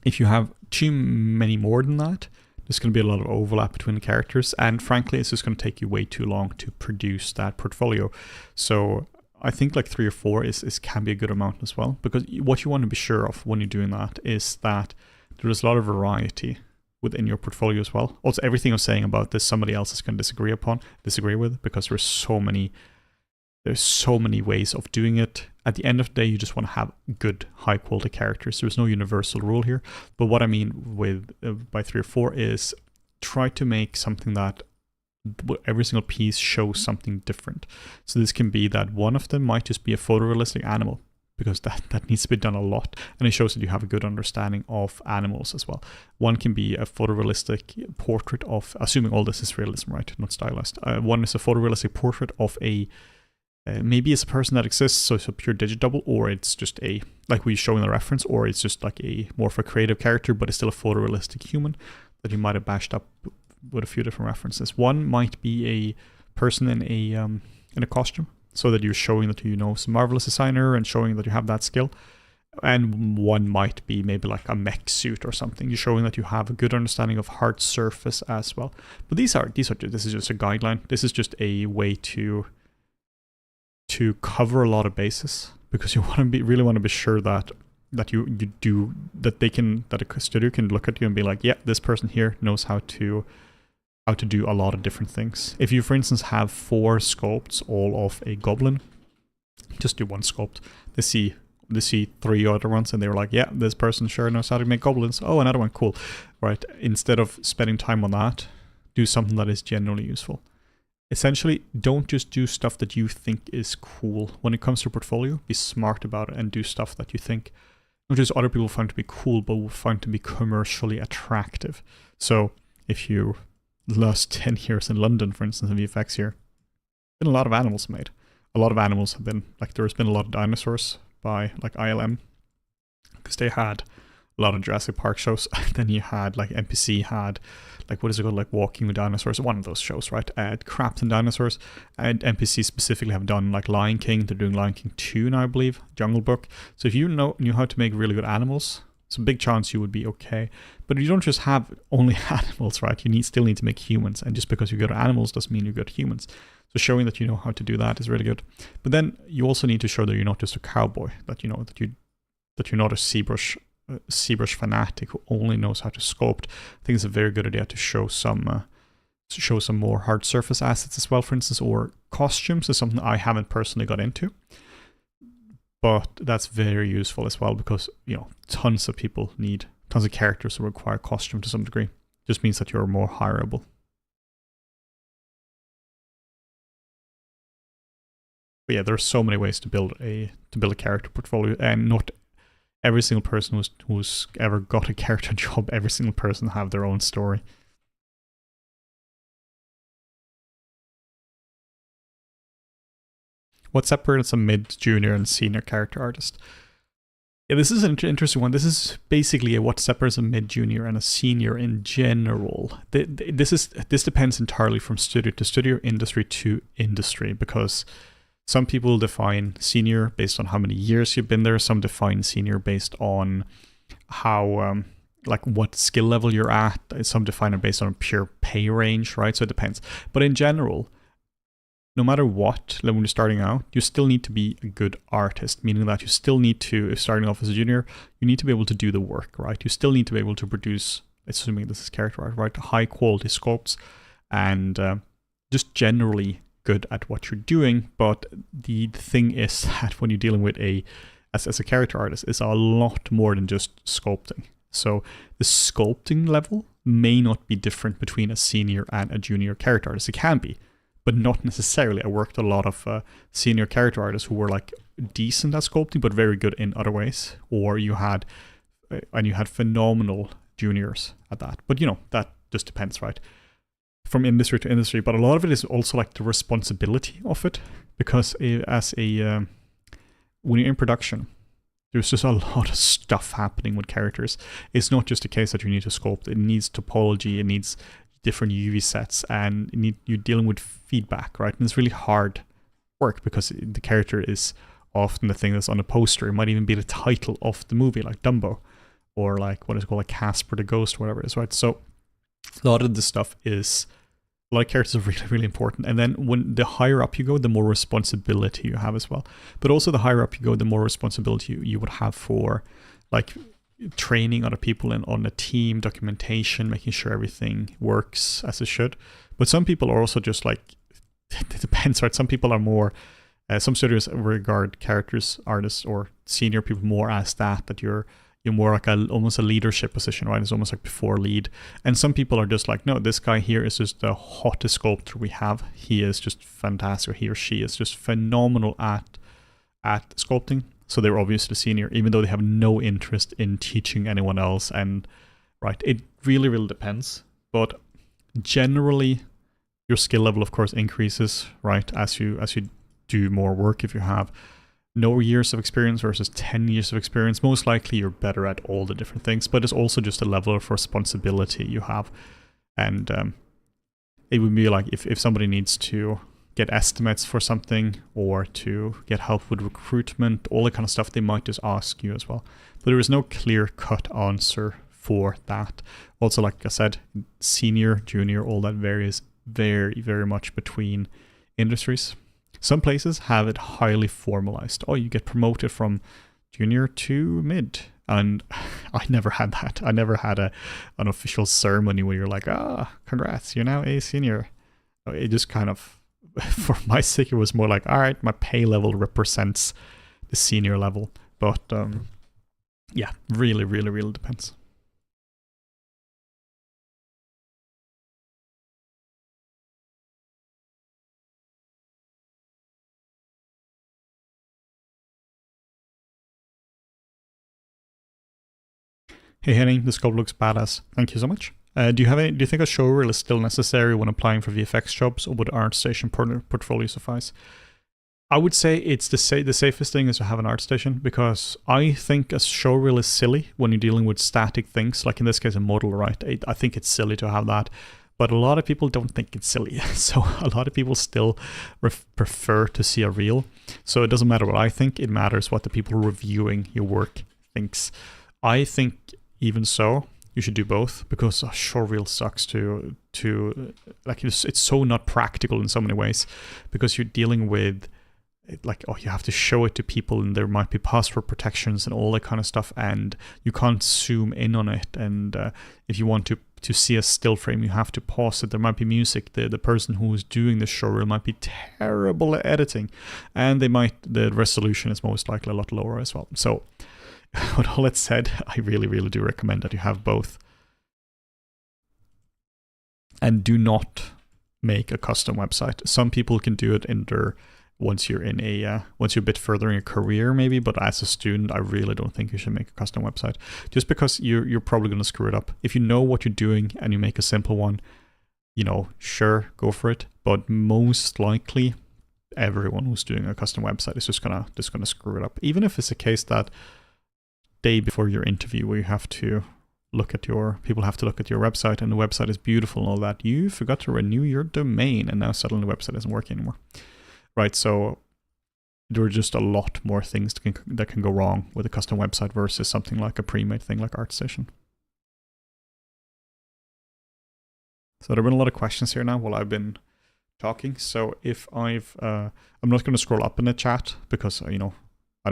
if you have too many more than that, there's going to be a lot of overlap between the characters, and frankly, it's just going to take you way too long to produce that portfolio. So I think like 3 or 4 can be a good amount as well, because what you want to be sure of when you're doing that is that there's a lot of variety within your portfolio as well. Also, everything I'm saying about this, somebody else is going to disagree with, because there's so many ways of doing it. At the end of the day, you just want to have good, high quality characters. There's no universal rule here. But what I mean with by 3 or 4 is try to make something that every single piece shows something different. So this can be that one of them might just be a photorealistic animal, because that needs to be done a lot, and it shows that you have a good understanding of animals as well. One can be a photorealistic portrait of, assuming all this is realism, right, not stylized. One is a photorealistic portrait of a maybe it's a person that exists, so it's a pure digit double, or it's just like we show in the reference, or it's just like more of a creative character, but it's still a photorealistic human that you might have bashed up with a few different references. One might be a person in a costume, so that you're showing that you know some marvelous designer and showing that you have that skill. And one might be maybe like a mech suit or something. You're showing that you have a good understanding of hard surface as well. But this is just a guideline. This is just a way to cover a lot of bases, because you really want to be sure that a studio can look at you and be like, yeah, this person here knows how to do a lot of different things. If you, for instance, have 4 sculpts all of a goblin, just do one sculpt. They see 3 other ones and they're like, yeah, this person sure knows how to make goblins. Oh, another one, cool. Right? Instead of spending time on that, do something that is genuinely useful. Essentially, don't just do stuff that you think is cool. When it comes to your portfolio, be smart about it and do stuff that you think not just other people find to be cool, but will find to be commercially attractive. So if you last 10 years in London, for instance, in VFX here, been a lot of animals made. A lot of animals have been, like, there's been a lot of dinosaurs by like ILM, because they had a lot of Jurassic Park shows. Then you had like NPC had like, what is it called, like Walking with Dinosaurs, one of those shows, right? Craps and Dinosaurs, and NPC specifically have done like Lion King. They're doing Lion King 2 now, I believe, Jungle Book. So if you knew how to make really good animals, it's a big chance you would be okay. But you don't just have only animals, right? You still need to make humans, and just because you're good at animals doesn't mean you're good at humans. So showing that you know how to do that is really good. But then you also need to show that you're not just a cowboy, that you know that you're not a ZBrush fanatic who only knows how to sculpt. I think it's a very good idea to show some show some more hard surface assets as well, for instance, or costumes is something I haven't personally got into. But that's very useful as well because, tons of characters who require costume to some degree. Just means that you're more hireable. But yeah, there are so many ways to build a character portfolio, and not every single person who's ever got a character job, every single person have their own story. What separates a mid, junior, and senior character artist? Yeah, this is an interesting one. This is basically what separates a mid, junior, and a senior in general. This depends entirely from studio to studio, industry to industry, because some people define senior based on how many years you've been there. Some define senior based on how, what skill level you're at. Some define it based on a pure pay range, right? So it depends. But in general, no matter what, when you're starting out, you still need to be a good artist, meaning that you still need to, if starting off as a junior, you need to be able to do the work, right? You still need to be able to produce, assuming this is character art, right? High quality sculpts and just generally good at what you're doing. But the thing is that when you're dealing with as a character artist, it's a lot more than just sculpting. So the sculpting level may not be different between a senior and a junior character artist. It can be, but not necessarily. I worked a lot of senior character artists who were decent at sculpting, but very good in other ways. Or you had phenomenal juniors at that. But that just depends, right? From industry to industry. But a lot of it is also the responsibility of it, because when you're in production, there's just a lot of stuff happening with characters. It's not just a case that you need to sculpt. It needs topology. It needs different UV sets, and you're dealing with feedback, right? And it's really hard work because the character is often the thing that's on a poster. It might even be the title of the movie, like Dumbo, or what is called Casper the Ghost, or whatever it is, right? So a lot of this stuff is, a lot of characters are really, really important. And then when the higher up you go, the more responsibility you have as well. But also the higher up you go, the more responsibility you would have for training other people on a team, documentation, making sure everything works as it should. But some people are also just it depends, right? Some people are more, some studios regard characters, artists, or senior people more as that you're more almost a leadership position, right? It's almost like before lead. And some people are just no, this guy here is just the hottest sculptor we have. He is just fantastic. He or she is just phenomenal at sculpting. So they're obviously senior, even though they have no interest in teaching anyone else. And right, it really, really depends. But generally, your skill level, of course, increases, right, as you do more work. If you have no years of experience versus 10 years of experience, most likely you're better at all the different things. But it's also just a level of responsibility you have. And it would be if somebody needs to get estimates for something or to get help with recruitment, all that kind of stuff, they might just ask you as well. But there is no clear-cut answer for that. Also, like I said, senior, junior, all that varies very, very much between industries. Some places have it highly formalized. Oh, you get promoted from junior to mid. And I never had that. I never had an official ceremony where you're congrats, you're now a senior. It just kind of, for my sake, it was more all right, my pay level represents the senior level. But yeah, really, really, really depends. Hey Henning, the sculpt looks badass. Thank you so much. Do you think a showreel is still necessary when applying for VFX jobs, or would ArtStation portfolio suffice? I would say it's the safest thing is to have an ArtStation, because I think a showreel is silly when you're dealing with static things, like in this case a model, right? I think it's silly to have that, but a lot of people don't think it's silly. So a lot of people still prefer to see a reel. So it doesn't matter what I think, it matters what the people reviewing your work thinks. I think even so, you should do both, because a showreel sucks to it's so not practical in so many ways, because you're dealing with you have to show it to people, and there might be password protections and all that kind of stuff, and you can't zoom in on it. And if you want to to see a still frame, you have to pause it. There might be music. The person who is doing the showreel might be terrible at editing, and the resolution is most likely a lot lower as well. So with all that said, I really, really do recommend that you have both. And do not make a custom website. Some people can do it once you're a bit further in your career maybe, but as a student, I really don't think you should make a custom website, just because you're probably going to screw it up. If you know what you're doing and you make a simple one, sure, go for it. But most likely, everyone who's doing a custom website is just gonna screw it up. Even if it's a case that day before your interview where you have to people have to look at your website and the website is beautiful and all that, you forgot to renew your domain and now suddenly the website isn't working anymore. Right, so there are just a lot more things that can go wrong with a custom website versus something like a pre-made thing like ArtStation. So there have been a lot of questions here now while I've been talking. So if I'm not going to scroll up in the chat because I don't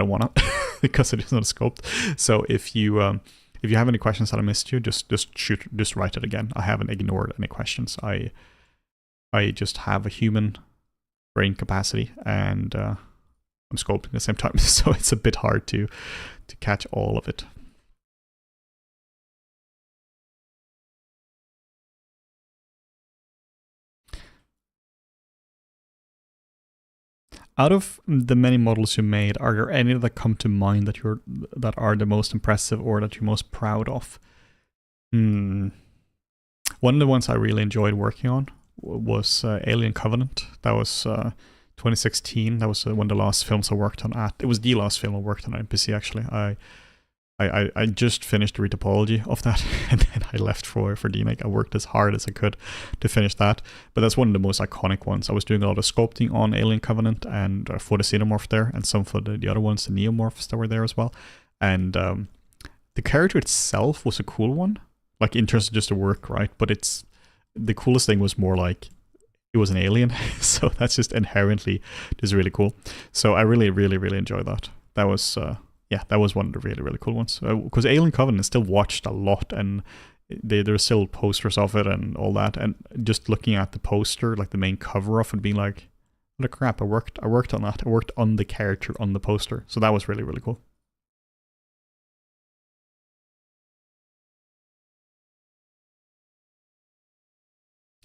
want to because it is not a sculpt. So if you have any questions that I missed you, just write it again. I haven't ignored any questions. I just have a human brain capacity, and I'm sculpting at the same time, so it's a bit hard to catch all of it. Out of the many models you made, are there any that come to mind that are the most impressive or that you're most proud of? One of the ones I really enjoyed working on was Alien Covenant. That was 2016. That was one of the last films I worked on it was the last film I worked on at NPC, actually. I just finished the retopology of that, and then I left for DMake. I worked as hard as I could to finish that, but that's one of the most iconic ones. I was doing a lot of sculpting on Alien Covenant and for the xenomorph there, and some for the other ones, the neomorphs that were there as well. And the character itself was a cool one, like in terms of just the work, right? But the coolest thing was more like it was an alien, so that's just inherently just really cool. So I really, really, really enjoyed that. That was that was one of the really, really cool ones. Because Alien Covenant is still watched a lot, and there's still posters of it and all that. And just looking at the poster, like the main cover of it, being like, "What the crap! I worked on that. I worked on the character on the poster." So that was really, really cool.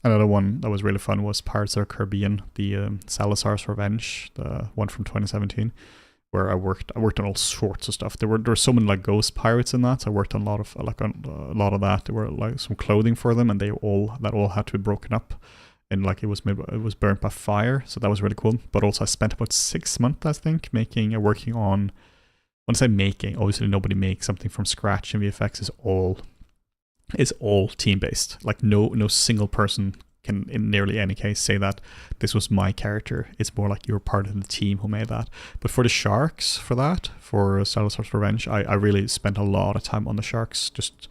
Another one that was really fun was Pirates of the Caribbean, the Salazar's Revenge, the one from 2017, where I worked on all sorts of stuff. There were so many like ghost pirates in that. So I worked on a lot of that. There were like some clothing for them, and that all had to be broken up, and like it was burnt by fire. So that was really cool. But also I spent about 6 months, I think, working on. When I say making, obviously nobody makes something from scratch in VFX. It's all team-based. Like no single person can, in nearly any case, say that this was my character. It's more like you're part of the team who made that. But for the sharks, for Salazar's Revenge, I really spent a lot of time on the sharks. Just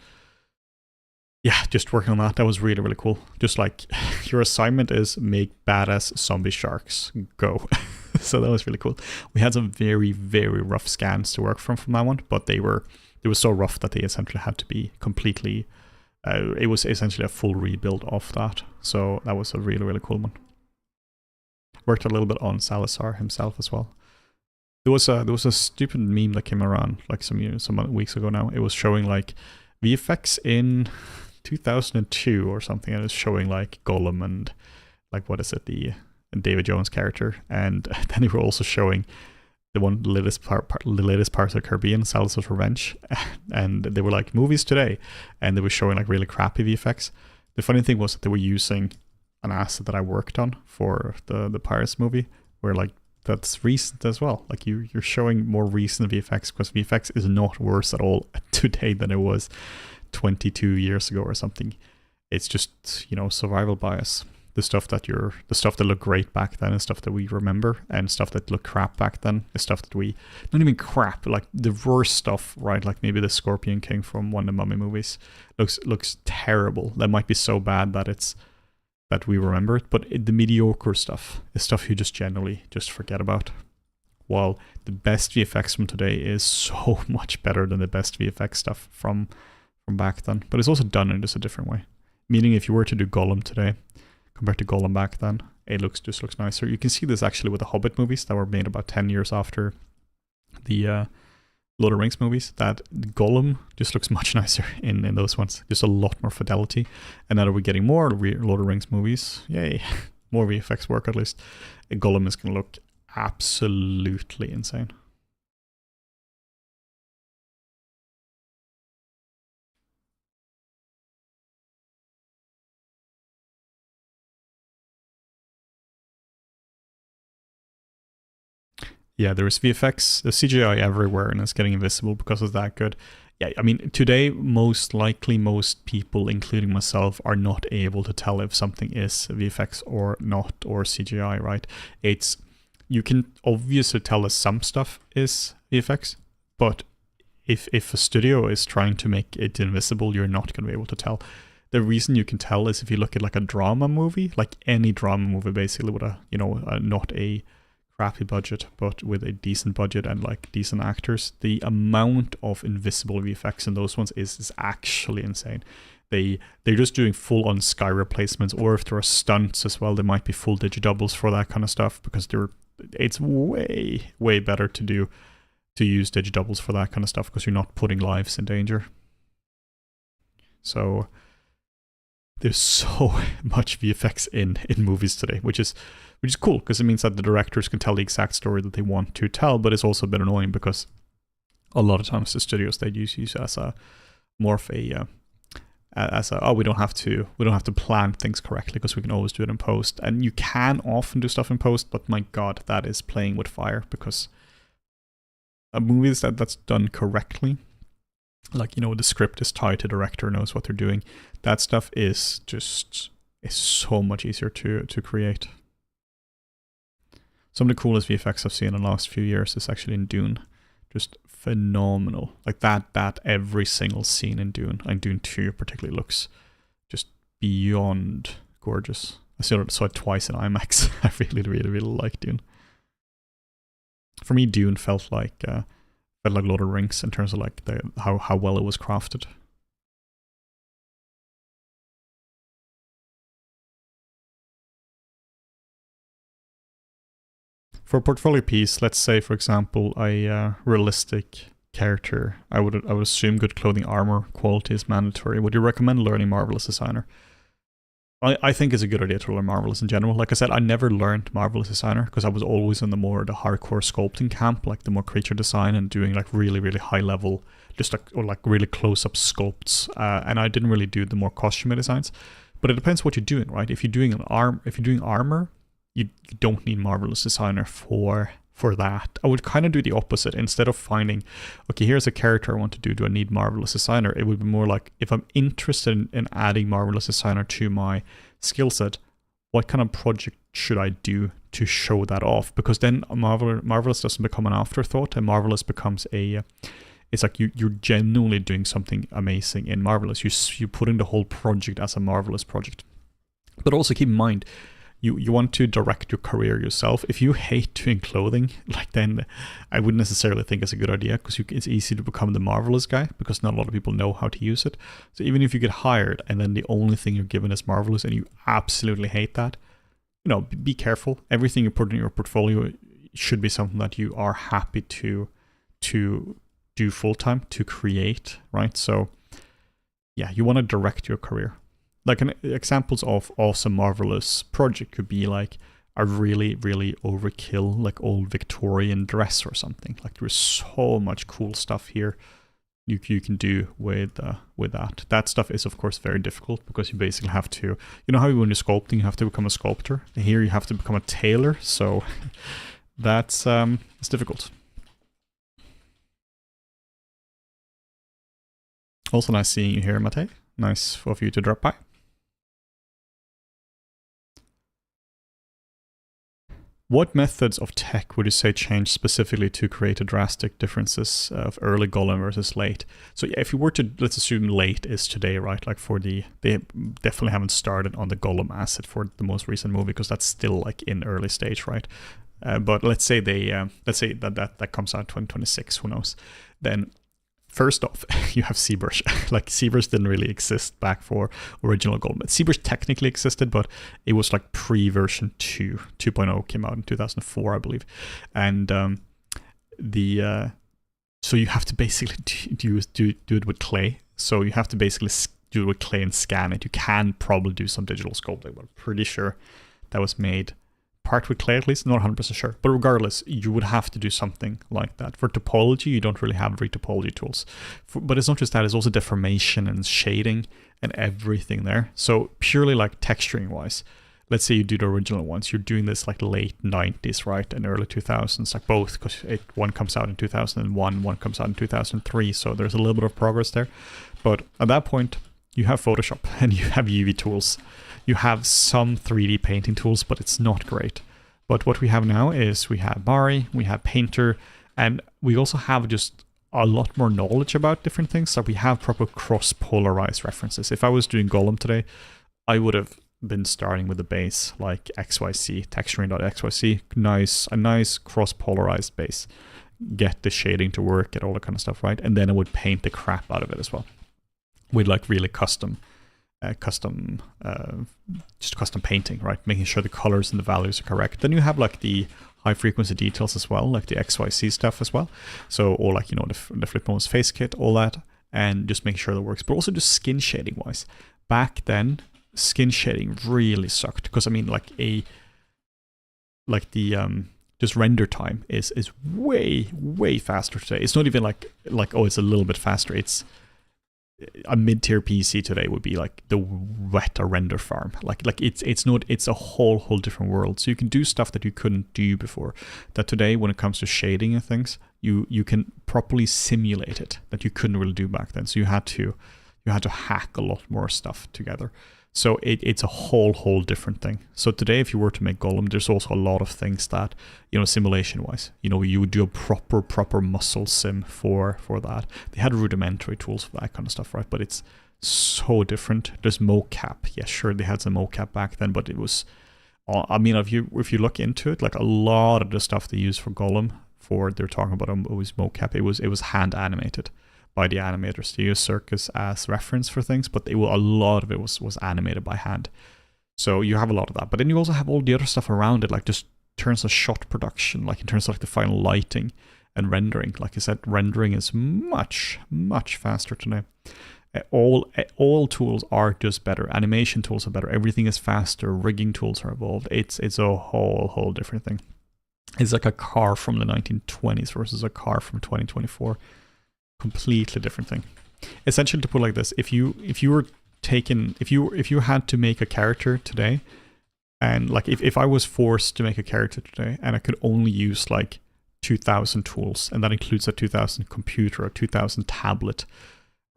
working on that. That was really, really cool. Just like, your assignment is make badass zombie sharks. Go. So that was really cool. We had some very, very rough scans to work from that one, but they were so rough that they essentially had to be completely... it was essentially a full rebuild of that. So that was a really, really cool one. Worked a little bit on Salazar himself as well. There was a stupid meme that came around like some weeks ago now. It was showing like VFX in 2002 or something, and it was showing like Gollum and like, what is it, the David Jones character, and then they were also showing the latest part of the Caribbean, Salazar's Revenge, and they were like movies today, and they were showing like really crappy VFX. The funny thing was that they were using an asset that I worked on for the Pirates movie, where like that's recent as well. Like you're showing more recent VFX, because VFX is not worse at all today than it was 22 years ago or something. It's just, survival bias. The stuff that looked great back then is stuff that we remember, and stuff that looked crap back then is stuff that we, not even crap, like the worst stuff, right? Like maybe the Scorpion King from one of the Mummy movies looks terrible. That might be so bad that we remember it, but the mediocre stuff is stuff you just generally just forget about. While the best VFX from today is so much better than the best VFX stuff from back then, but it's also done in just a different way. Meaning if you were to do Gollum today, compared to Gollum back then, it just looks nicer. You can see this actually with the Hobbit movies that were made about 10 years after the Lord of the Rings movies, that Gollum just looks much nicer in those ones. Just a lot more fidelity. And now that we're getting more Lord of the Rings movies, yay, more VFX work at least, Gollum is going to look absolutely insane. Yeah, there is VFX, there's CGI everywhere, and it's getting invisible because it's that good. Yeah, I mean, today, most likely, most people, including myself, are not able to tell if something is VFX or not, or CGI, right? You can obviously tell that some stuff is VFX, but if a studio is trying to make it invisible, you're not going to be able to tell. The reason you can tell is if you look at like a drama movie, like any drama movie, basically with not a crappy budget, but with a decent budget and like decent actors, the amount of invisible VFX in those ones is actually insane. They're just doing full on sky replacements, or if there are stunts as well, there might be full digidoubles for that kind of stuff, because it's way better to use digidoubles for that kind of stuff, because you're not putting lives in danger. So there's so much VFX in movies today, which is cool, because it means that the directors can tell the exact story that they want to tell, but it's also a bit annoying because a lot of times the studios, they use as a more of a we don't have to plan things correctly because we can always do it in post. And you can often do stuff in post, but my god, that is playing with fire, because a movie that's done correctly, like, the script is tied to director, knows what they're doing, that stuff is so much easier to create. Some of the coolest VFX I've seen in the last few years is actually in Dune. Just phenomenal. Like that every single scene in Dune, and Dune 2 particularly, looks just beyond gorgeous. I saw it twice in IMAX. I really like Dune. For me, Dune felt like Lord of the Rings in terms of like how well it was crafted. For a portfolio piece, let's say, for example, a realistic character, I would assume good clothing armor quality is mandatory. Would you recommend learning Marvelous Designer? I think it's a good idea to learn Marvelous in general. Like I said, I never learned Marvelous Designer because I was always in the hardcore sculpting camp, like the more creature design and doing like really high level, or really close up sculpts. And I didn't really do the more costume designs. But it depends what you're doing, right? If you're doing armor, you don't need Marvelous Designer for that. I would kind of do the opposite. Instead of finding, okay, here's a character I want to do I need Marvelous Designer? It would be more like, if I'm interested in adding Marvelous Designer to my skill set, what kind of project should I do to show that off? Because then Marvelous doesn't become an afterthought, and Marvelous becomes it's like you're genuinely doing something amazing in Marvelous. You're putting the whole project as a Marvelous project. But also keep in mind, you want to direct your career yourself. If you hate doing clothing, then I wouldn't necessarily think it's a good idea, because it's easy to become the Marvelous guy, because not a lot of people know how to use it. So even if you get hired and then the only thing you're given is Marvelous and you absolutely hate that, be careful. Everything you put in your portfolio should be something that you are happy to do full time, to create, right? So yeah, you want to direct your career. Like examples of awesome Marvelous project could be like a really overkill, like old Victorian dress or something. Like there's so much cool stuff here you can do with that. That stuff is of course very difficult, because you basically have to, how when you're sculpting, you have to become a sculptor. Here you have to become a tailor. So that's it's difficult. Also nice seeing you here, Mate. Nice of you to drop by. What methods of tech would you say change specifically to create a drastic differences of early Gollum versus late? So yeah, if you were to, let's assume late is today, right? Like they definitely haven't started on the Gollum asset for the most recent movie, because that's still like in early stage, right? But let's say that comes out 2026, who knows? Then first off, you have ZBrush. Like ZBrush didn't really exist back for original Golem. ZBrush technically existed, but it was like pre-version 2. 2.0 came out in 2004, I believe. And so you have to basically do it with clay. So you have to basically do it with clay and scan it. You can probably do some digital sculpting, but I'm pretty sure that was made part with clay, at least, not 100% sure. But regardless, you would have to do something like that. For topology, you don't really have retopology tools. But it's not just that, it's also deformation and shading and everything there. So purely like texturing wise, let's say you do the original ones, you're doing this like late 90s, right, and early 2000s, like both, because one comes out in 2001, one comes out in 2003, so there's a little bit of progress there. But at that point, you have Photoshop and you have UV tools. You have some 3D painting tools, but it's not great. But what we have now is we have Mari, we have Painter, and we also have just a lot more knowledge about different things. So we have proper cross-polarized references. If I was doing Golem today, I would have been starting with a base like XYZ, texturing.xyz, a nice cross-polarized base. Get the shading to work, get all that kind of stuff, right? And then I would paint the crap out of it as well. With like really custom painting, right? Making sure the colors and the values are correct. Then you have like the high frequency details as well, like the XYZ stuff as well. So, or like, you know, the flip mode's face kit, all that, and just making sure that works. But also just skin shading wise. Back then, skin shading really sucked because I mean, just render time is way faster today. It's not even like oh, it's a little bit faster. It's a mid-tier PC today would be like the wetter render farm. Like it's a whole different world. So you can do stuff that you couldn't do before. That today, when it comes to shading and things, you can properly simulate it that you couldn't really do back then. So you had to hack a lot more stuff together. So it's a whole different thing. So today, if you were to make Golem, there's also a lot of things that, you know, simulation-wise, you know, you would do a proper muscle sim for that. They had rudimentary tools for that kind of stuff, right? But it's so different. There's mocap. Yeah, sure, they had some mocap back then, but it was, I mean, if you look into it, like a lot of the stuff they use for Golem, they're talking about it was mocap. It was hand animated by the animators. They use Circus as reference for things, but a lot of it was animated by hand. So you have a lot of that. But then you also have all the other stuff around it, like just in terms of shot production, like in terms of like the final lighting and rendering. Like I said, rendering is much faster today. All tools are just better. Animation tools are better. Everything is faster. Rigging tools are evolved. It's a whole different thing. It's like a car from the 1920s versus a car from 2024. Completely different thing. Essentially, to put it like this, if you had to make a character today, and like if I was forced to make a character today and I could only use like 2000 tools, and that includes a 2000 computer, a 2000 tablet,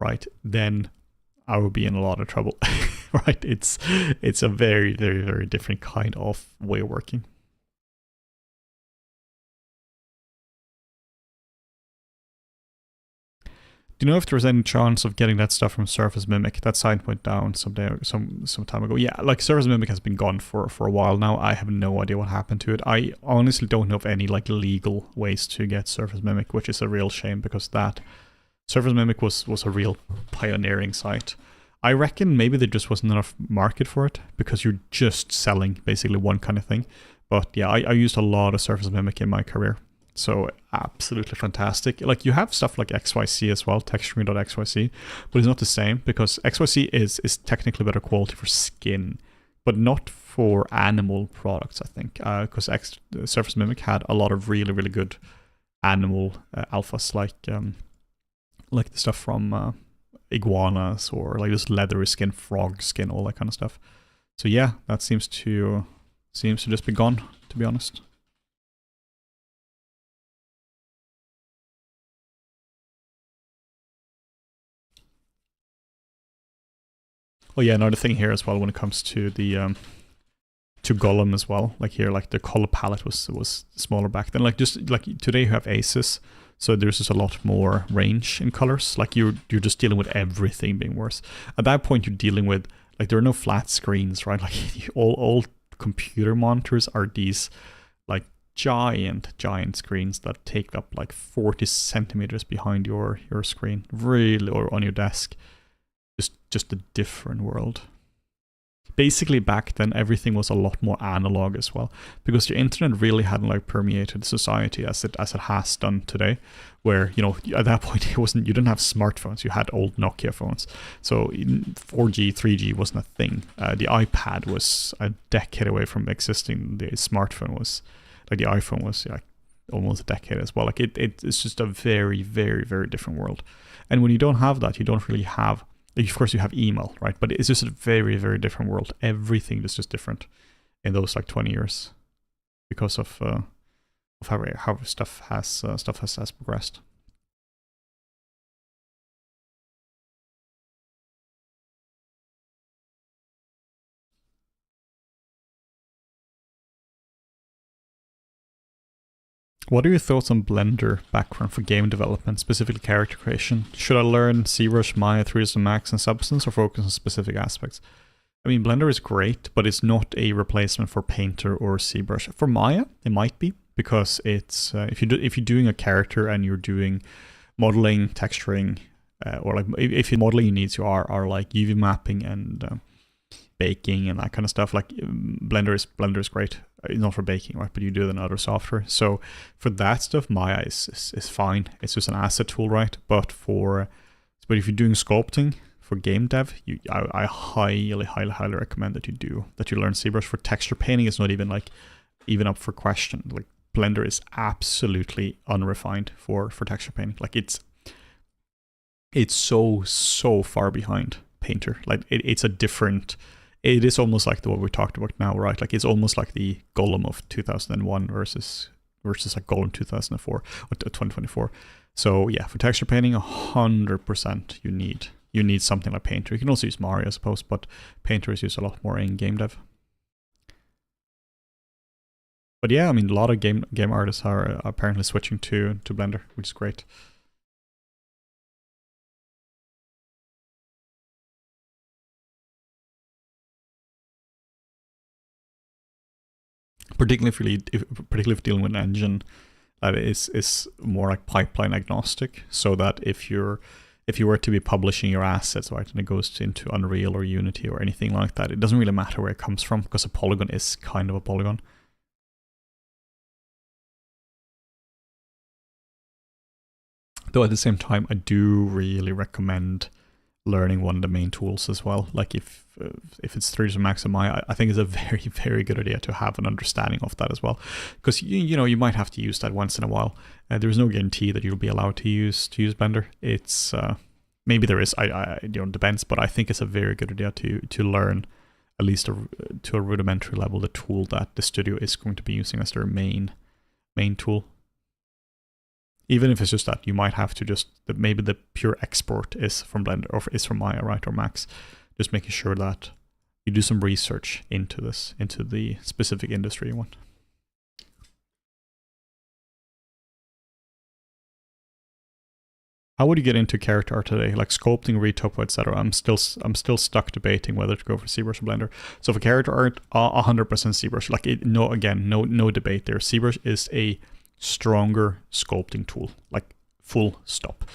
right, then I would be in a lot of trouble. Right? It's a very different kind of way of working. Do you know if there's any chance of getting that stuff from Surface Mimic? That site went down some time ago. Yeah, like Surface Mimic has been gone for a while now. I have no idea what happened to it. I honestly don't know of any like legal ways to get Surface Mimic, which is a real shame because that Surface Mimic was a real pioneering site. I reckon maybe there just wasn't enough market for it because you're just selling basically one kind of thing. But yeah, I used a lot of Surface Mimic in my career. So absolutely fantastic. Like you have stuff like XYZ as well, texturing.xyz, but it's not the same because XYZ is technically better quality for skin, but not for animal products, I think, because Surface Mimic had a lot of really good animal alphas, like the stuff from iguanas or like this leathery skin, frog skin, all that kind of stuff. So yeah, that seems to just be gone, to be honest. Oh yeah, another thing here as well when it comes to the to Golem as well. Like here, like the color palette was smaller back then. Like just like today you have aces, so there's just a lot more range in colors. Like you're just dealing with everything being worse. At that point, you're dealing with like there are no flat screens, right? Like all computer monitors are these like giant screens that take up like 40 centimeters behind your screen, really, or on your desk. Just a different world. Basically back then everything was a lot more analog as well, because the internet really hadn't like permeated society as it has done today, where, you know, at that point you didn't have smartphones, you had old Nokia phones, so 4G 3G wasn't a thing. The iPad was a decade away from existing. The smartphone was like, the iPhone was like almost a decade as well. Like it's just a very different world. And when you don't have that, you don't really have, of course you have email, right? But it's just a very different world. Everything is just different in those like 20 years because of how stuff has progressed. What are your thoughts on Blender background for game development, specifically character creation? Should I learn ZBrush, Maya, 3ds Max, and Substance, or focus on specific aspects? I mean, Blender is great, but it's not a replacement for Painter or ZBrush. For Maya, it might be, because it's if you're doing a character and you're doing modeling, texturing, or like if your modeling needs are like UV mapping and baking and that kind of stuff, like Blender is great. It's not for baking, right? But you do it in other software. So for that stuff, Maya is fine. It's just an asset tool, right? But if you're doing sculpting for game dev, I highly recommend that you learn ZBrush. For texture painting, it's not even up for question. Like Blender is absolutely unrefined for texture painting. Like it's so far behind Painter. Like it's a different. It is almost like what we talked about now, right? Like it's almost like the Golem of 2001 versus like Golem 2004 or 2024. So yeah, for texture painting, 100% you need something like Painter. You can also use Mario, I suppose, but Painter is used a lot more in game dev. But yeah, I mean, a lot of game artists are apparently switching to Blender, which is great. Particularly if dealing with an engine that is more like pipeline agnostic, so that if you were to be publishing your assets, right, and it goes into Unreal or Unity or anything like that, it doesn't really matter where it comes from, because a polygon is kind of a polygon. Though at the same time, I do really recommend learning one of the main tools as well. Like if it's 3ds Max and Maya, I think it's a very good idea to have an understanding of that as well, because you might have to use that once in a while. There's no guarantee that you'll be allowed to use Blender. It's maybe there is. It depends, but I think it's a very good idea to learn at least to a rudimentary level the tool that the studio is going to be using as their main tool. Even if it's just that, you might have to maybe the pure export is from Blender or is from Maya, right, or Max. Just making sure that you do some research into this, into the specific industry you want. How would you get into character art today, like sculpting, retopo, etc.? I'm still stuck debating whether to go for ZBrush or Blender. So for character art, 100% ZBrush. Like no debate there. ZBrush is a stronger sculpting tool, like full stop.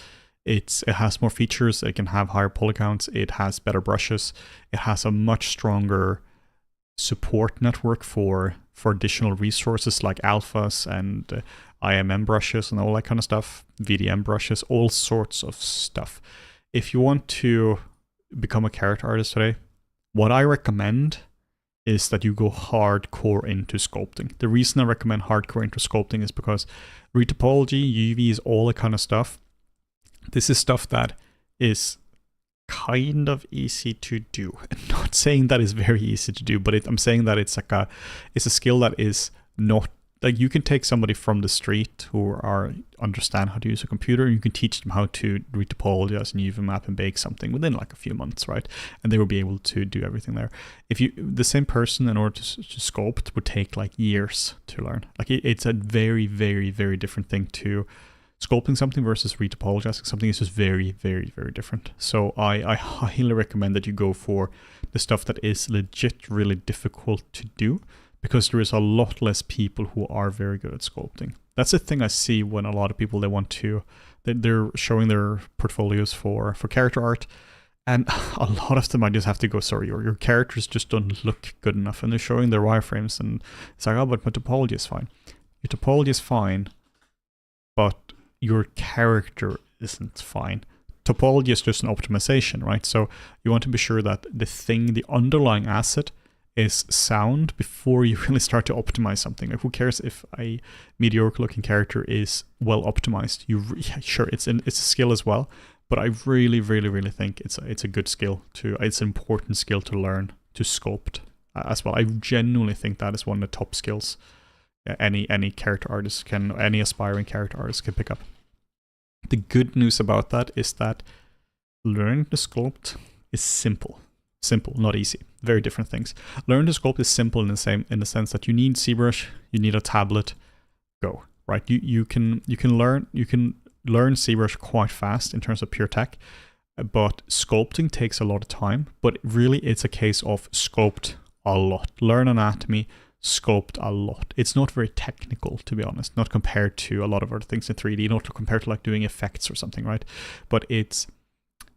It has more features, it can have higher poly counts, it has better brushes, it has a much stronger support network for additional resources like alphas and IMM brushes and all that kind of stuff, VDM brushes, all sorts of stuff. If you want to become a character artist today, what I recommend is that you go hardcore into sculpting. The reason I recommend hardcore into sculpting is because retopology, UVs, all that kind of stuff, this is stuff that is kind of easy to do. I'm not saying that it's very easy to do, but I'm saying that it's like it's a skill that is not, like you can take somebody from the street who understand how to use a computer, and you can teach them how to read topologies and UV map and bake something within like a few months, right? And they will be able to do everything there. The same person, in order to sculpt, would take like years to learn. Like it's a very different thing to sculpting something versus retopologizing something. Is just very different. So I highly recommend that you go for the stuff that is legit really difficult to do, because there is a lot less people who are very good at sculpting. That's the thing I see when a lot of people, they're showing their portfolios for character art, and a lot of them I just have to go, sorry, your characters just don't look good enough, and they're showing their wireframes, and it's like, oh, but my topology is fine. Your topology is fine, but your character isn't fine. Topology is just an optimization, right? So you want to be sure that the underlying asset is sound before you really start to optimize something. Like, who cares if a mediocre looking character is well optimized? Sure, it's a skill as well, but I really think it's a good skill it's an important skill to learn to sculpt as well. I genuinely think that is one of the top skills any character artist any aspiring character artist can pick up. The good news about that is that learning to sculpt is simple. Simple, not easy. Very different things. Learning to sculpt is simple in the sense that you need ZBrush, you need a tablet, go. Right? You can learn ZBrush quite fast in terms of pure tech, but sculpting takes a lot of time. But really, it's a case of sculpt a lot. Learn anatomy, sculpt a lot. It's not very technical, to be honest, not compared to a lot of other things in 3D, not compared to like doing effects or something, right? But it's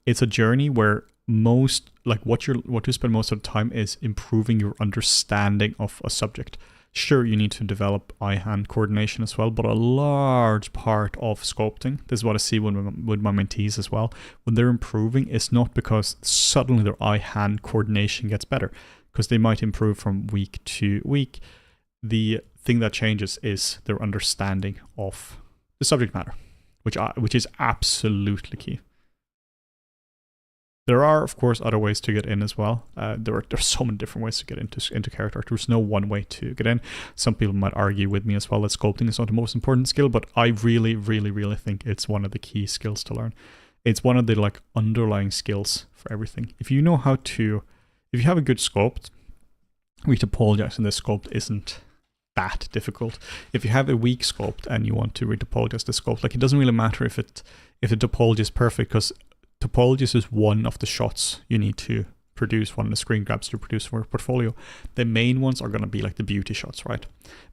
a journey where what you spend most of the time is improving your understanding of a subject. Sure, you need to develop eye-hand coordination as well, but a large part of sculpting, this is what I see with my mentees as well, when they're improving, it's not because suddenly their eye-hand coordination gets better, because they might improve from week to week. The thing that changes is their understanding of the subject matter, which is absolutely key. There are, of course, other ways to get in as well. There's so many different ways to get into character art. There's no one way to get in. Some people might argue with me as well that sculpting is not the most important skill, but I really think it's one of the key skills to learn. It's one of the like underlying skills for everything. If you have a good sculpt, we topologize, and this sculpt isn't that difficult. If you have a weak sculpt and you want to retopologize the sculpt, like, it doesn't really matter if the topology is perfect, because topology is one of the shots you need to produce, one of the screen grabs to produce for a portfolio. The main ones are going to be like the beauty shots, right?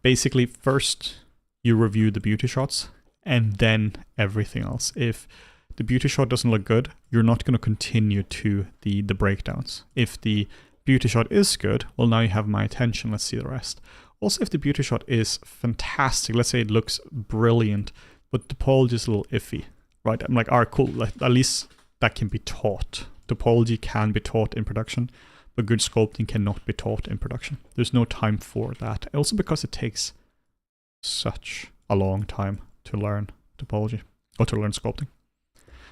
Basically, first you review the beauty shots and then everything else. If the beauty shot doesn't look good, you're not going to continue to the breakdowns. If the beauty shot is good, well, now you have my attention, let's see the rest. Also, if the beauty shot is fantastic, let's say it looks brilliant, but topology is a little iffy, right? I'm like, all right, cool, like, at least that can be taught. Topology can be taught in production, but good sculpting cannot be taught in production. There's no time for that. Also because it takes such a long time to learn topology, or to learn sculpting.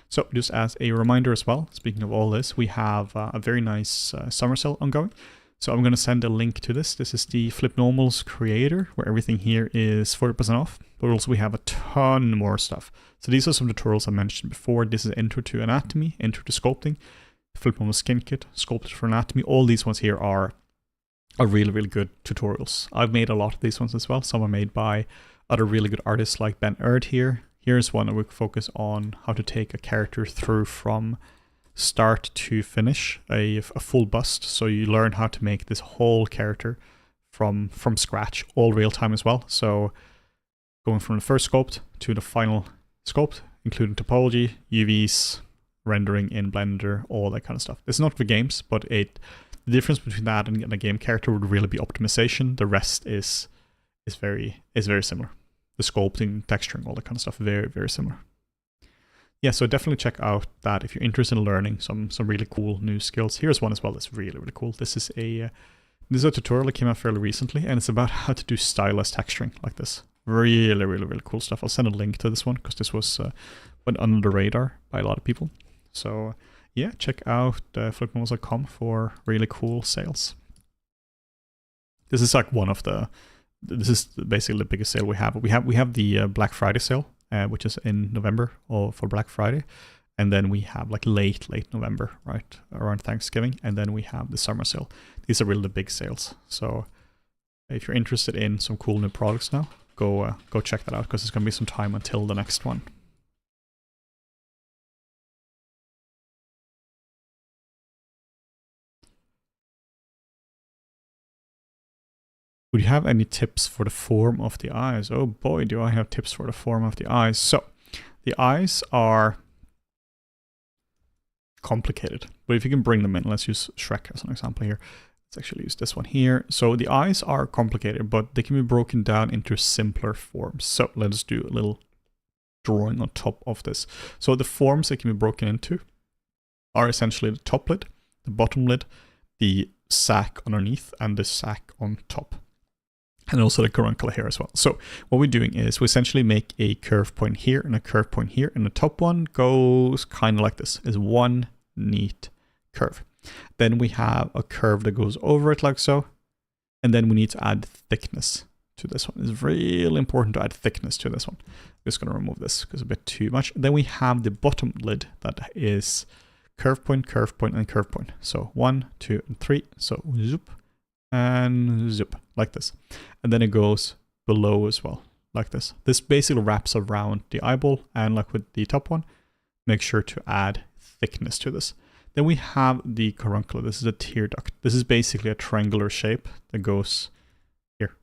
So just as a reminder as well, speaking of all this, we have a very nice summer sale ongoing. So I'm going to send a link to this. This is the Flip Normals creator, where everything here is 40% off. But also we have a ton more stuff. So these are some tutorials I mentioned before. This is Intro to Anatomy, Intro to Sculpting, Flip Normal Skin Kit, Sculpted for Anatomy. All these ones here are really good tutorials. I've made a lot of these ones as well. Some are made by other really good artists like Ben Erd here. Here's one that we focus on how to take a character through from start to finish, a full bust. So you learn how to make this whole character from scratch, all real time as well. So going from the first sculpt to the final sculpt, including topology, UVs, rendering in Blender, all that kind of stuff. It's not for games, but the difference between that and a game character would really be optimization. The rest is very similar. The sculpting, texturing, all that kind of stuff, very similar. Yeah, so definitely check out that if you're interested in learning some really cool new skills. Here's one as well that's really cool. This is a tutorial that came out fairly recently, and it's about how to do stylized texturing like this. Really cool stuff. I'll send a link to this one because this was went under the radar by a lot of people. So yeah, check out flipnormals.com for really cool sales. This is like this is basically the biggest sale we have. We have the Black Friday sale, which is in November, or for Black Friday, and then we have like late November, right around Thanksgiving, and then we have the summer sale. These are really the big sales. So if you're interested in some cool new products now, go check that out, because it's gonna be some time until the next one. Would you have any tips for the form of the eyes? Oh boy, do I have tips for the form of the eyes. So the eyes are complicated, but if you can bring them in, let's use Shrek as an example here. Let's actually use this one here. So the eyes are complicated, but they can be broken down into simpler forms. So let's do a little drawing on top of this. So the forms that can be broken into are essentially the top lid, the bottom lid, the sack underneath, and the sack on top. And also the caruncle here as well. So what we're doing is we essentially make a curve point here and a curve point here, and the top one goes kind of like this, is one neat curve. Then we have a curve that goes over it like so, and then we need to add thickness to this one. It's really important to add thickness to this one. I'm just going to remove this because it's a bit too much. Then we have the bottom lid that is curve point, and curve point. So 1, 2, and 3. So zoop and zoop like this. And then it goes below as well, like this. This basically wraps around the eyeball, and like with the top one, make sure to add thickness to this. Then we have the caruncle. This is a tear duct. This is basically a triangular shape that goes here.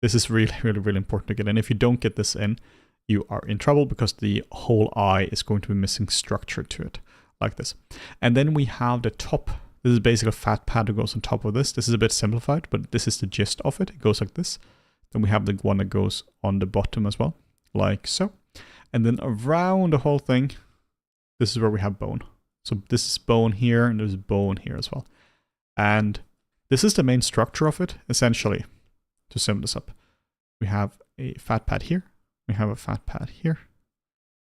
This is really, really, really important to get in. If you don't get this in, you are in trouble because the whole eye is going to be missing structure to it, like this. And then we have the top. This is basically a fat pad that goes on top of this. This is a bit simplified, but this is the gist of it. It goes like this. Then we have the one that goes on the bottom as well, like so. And then around the whole thing, this is where we have bone. So this is bone here, and there's bone here as well. And this is the main structure of it, essentially, to sum this up. We have a fat pad here, we have a fat pad here,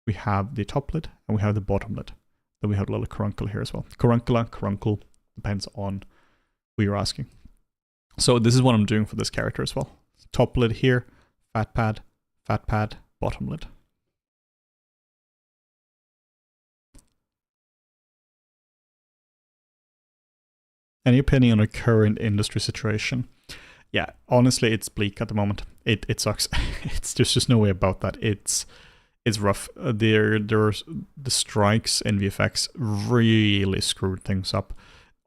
we have the top lid, and we have the bottom lid. Then we have a little caruncle here as well. Caruncle, depends on who you're asking. So this is what I'm doing for this character as well. Top lid here, fat pad, bottom lid. Any opinion on the current industry situation? Yeah, honestly, it's bleak at the moment. It sucks. There's just no way about that. It's rough. There's the strikes in VFX really screwed things up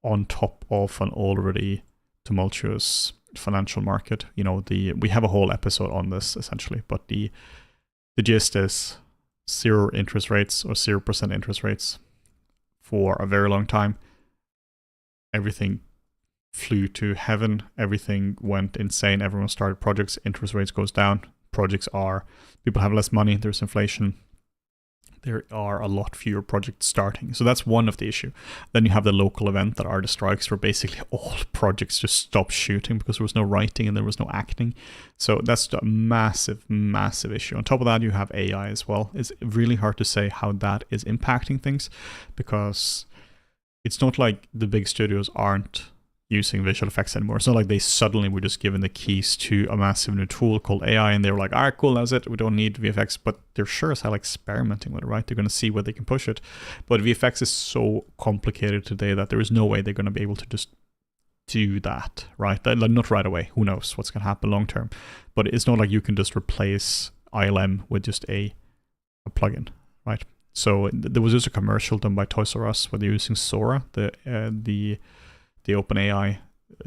on top of an already tumultuous financial market. You know, we have a whole episode on this essentially, but the gist is 0 interest rates or 0% interest rates for a very long time. Everything flew to heaven. Everything went insane. Everyone started projects. Interest rates goes down. People have less money. There's inflation. There are a lot fewer projects starting. So that's one of the issue. Then you have the local event that are the strikes, where basically all projects just stopped shooting because there was no writing and there was no acting. So that's a massive, massive issue. On top of that, you have AI as well. It's really hard to say how that is impacting things, because it's not like the big studios aren't using visual effects anymore. It's not like they suddenly were just given the keys to a massive new tool called AI and they were like, all right, cool, that's it. We don't need VFX, but they're sure as hell experimenting with it, right? They're going to see where they can push it. But VFX is so complicated today that there is no way they're going to be able to just do that, right? Not right away. Who knows what's going to happen long term. But it's not like you can just replace ILM with just a plugin, right? So there was just a commercial done by Toys R Us where they're using Sora, the OpenAI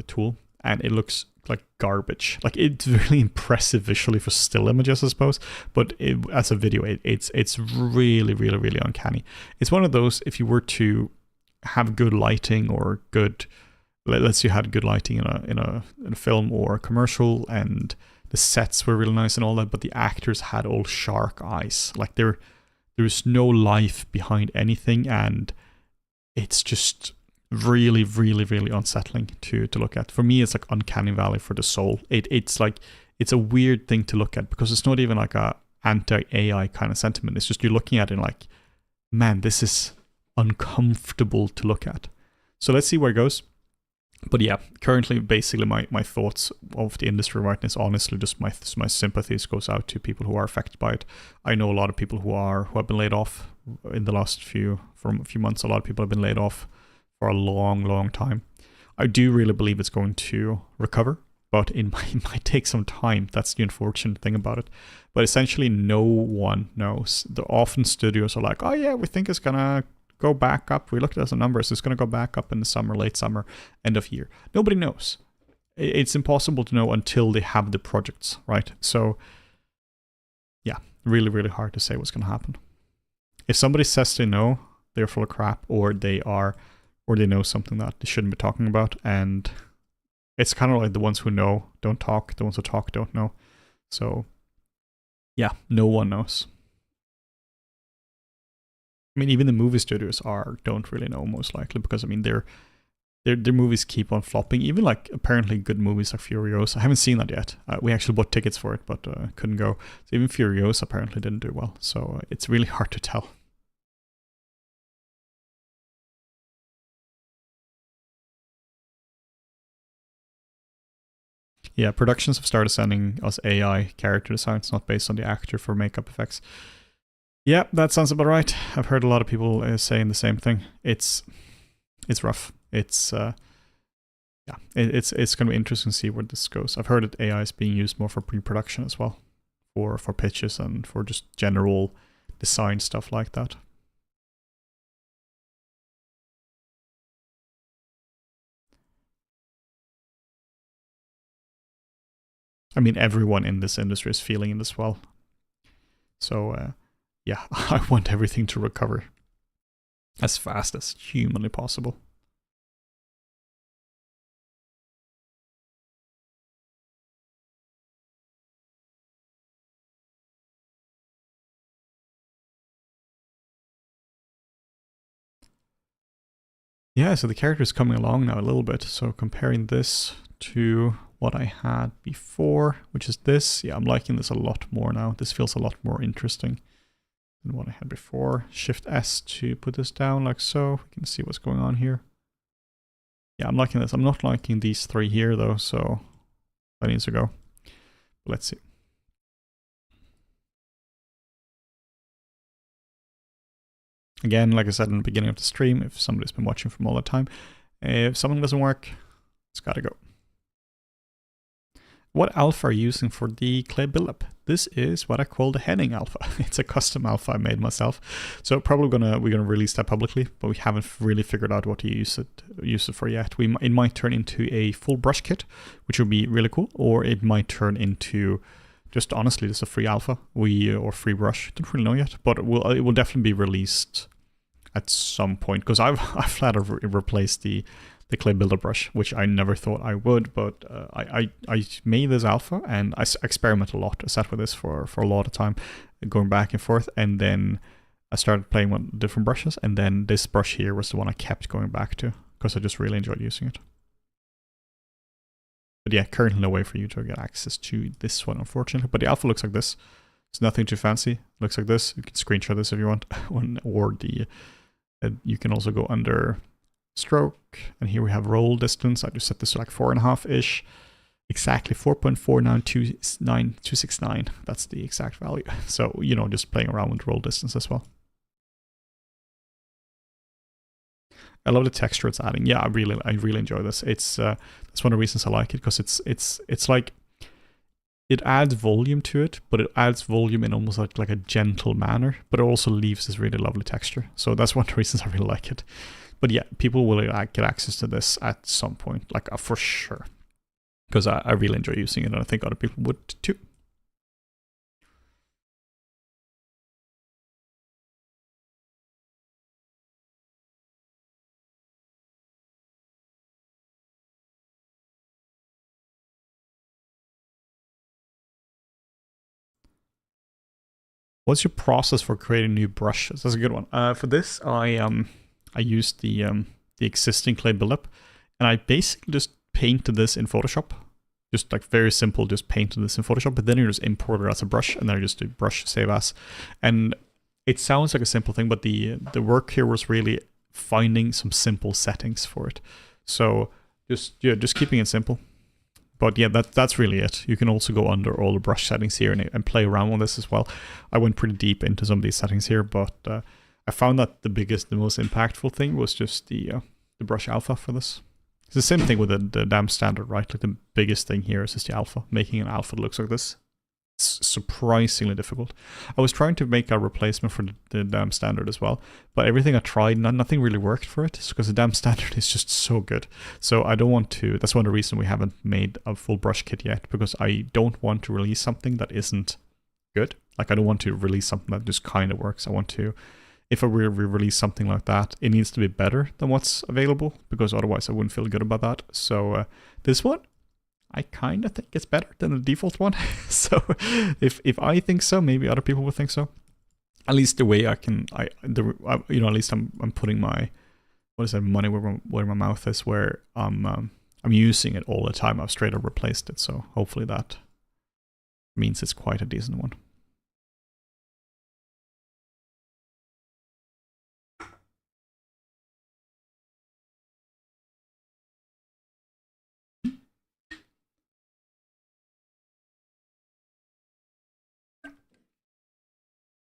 tool, and it looks like garbage. Like, it's really impressive visually for still images, I suppose, but as a video, it's really, really, really uncanny. It's one of those, if you were to have good lighting or good, let's say you had good lighting in a film or a commercial, and the sets were really nice and all that, but the actors had all shark eyes. Like, there's no life behind anything, and it's just really, really, really unsettling to look at. For me, it's like uncanny valley for the soul. It's like, it's a weird thing to look at, because it's not even like a anti-AI kind of sentiment. It's just you're looking at it like, man, this is uncomfortable to look at. So let's see where it goes. But yeah, currently, basically, my thoughts of the industry right now is honestly just my sympathies goes out to people who are affected by it. I know a lot of people who have been laid off in the last few months. A lot of people have been laid off for a long, long time. I do really believe it's going to recover, but it might take some time. That's the unfortunate thing about it. But essentially, no one knows. Often studios are like, oh yeah, we think it's gonna go back up. We looked at the numbers. It's going to go back up in the summer, late summer, end of year. Nobody knows. it's impossible to know until they have the projects, right? So yeah, really, really hard to say what's going to happen. If somebody says they know, they're full of crap, or they know something that they shouldn't be talking about, and it's kind of like the ones who know don't talk, the ones who talk don't know. So yeah, no one knows. I mean, even the movie studios don't really know, most likely, because I mean their movies keep on flopping. Even like apparently good movies like Furiosa. I haven't seen that yet. We actually bought tickets for it, but couldn't go. So even Furiosa apparently didn't do well. So it's really hard to tell. Yeah, productions have started sending us AI character designs, not based on the actor for makeup effects. Yeah, that sounds about right. I've heard a lot of people saying the same thing. It's rough. It's it's going to be interesting to see where this goes. I've heard that AI is being used more for pre-production as well, for pitches and for just general design stuff like that. I mean, everyone in this industry is feeling it as well. So yeah, I want everything to recover as fast as humanly possible. Yeah, so the character is coming along now a little bit. So comparing this to what I had before, which is this, yeah, I'm liking this a lot more now. This feels a lot more interesting than what I had before. Shift S to put this down like so. We can see what's going on here. Yeah, I'm liking this. I'm not liking these three here though, so that needs to go. Let's see. Again, like I said in the beginning of the stream, if somebody's been watching from all the time, if something doesn't work, it's gotta go. What alpha are you using for the clay buildup? This is what I call the Henning alpha. It's a custom alpha I made myself. So probably we're gonna release that publicly, but we haven't really figured out what to use it for yet. It might turn into a full brush kit, which would be really cool, or it might turn into just honestly just a free alpha or free brush. Don't really know yet, but it will definitely be released at some point, because I've flat out replaced the clay builder brush, which I never thought I would, but I made this alpha and I experiment a lot. I sat with this for a lot of time, going back and forth, and then I started playing with different brushes, and then this brush here was the one I kept going back to because I just really enjoyed using it. But yeah, currently no way for you to get access to this one, unfortunately. But the alpha looks like this. It's nothing too fancy. It looks like this. You can screenshot this if you want, or you can also go under stroke, and here we have roll distance. I just set this to like 4.5-ish, exactly 4.49269. That's the exact value. So, you know, just playing around with roll distance as well. I love the texture it's adding. Yeah, I really enjoy this. It's that's one of the reasons I like it, because it's like it adds volume to it, but it adds volume in almost like a gentle manner, but it also leaves this really lovely texture. So that's one of the reasons I really like it. But yeah, people will get access to this at some point, like for sure, because I really enjoy using it, and I think other people would too. What's your process for creating new brushes? That's a good one. For this, I used the existing clay buildup, and I basically just painted this in Photoshop. Just like very simple, just painted this in Photoshop, but then you just import it as a brush, and then I just do brush save as. And it sounds like a simple thing, but the work here was really finding some simple settings for it. So just keeping it simple. But yeah, that's really it. You can also go under all the brush settings here and play around with this as well. I went pretty deep into some of these settings here, but I found that the most impactful thing was just the brush alpha for this. It's the same thing with the damn standard, right? Like the biggest thing here is just the alpha, making an alpha that looks like this. surprisingly difficult. I was trying to make a replacement for the damn standard as well, but everything I tried, nothing really worked for it, because the damn standard is just so good. So I don't want to, that's one of the reasons we haven't made a full brush kit yet, because I don't want to release something that isn't good. Like, I don't want to release something that just kind of works. I want to, if I release something like that, it needs to be better than what's available, because otherwise I wouldn't feel good about that. So this one, I kind of think it's better than the default one. So if I think so, maybe other people will think so. At least the way at least I'm putting my, money where my mouth is, where I'm using it all the time. I've straight up replaced it. So hopefully that means it's quite a decent one.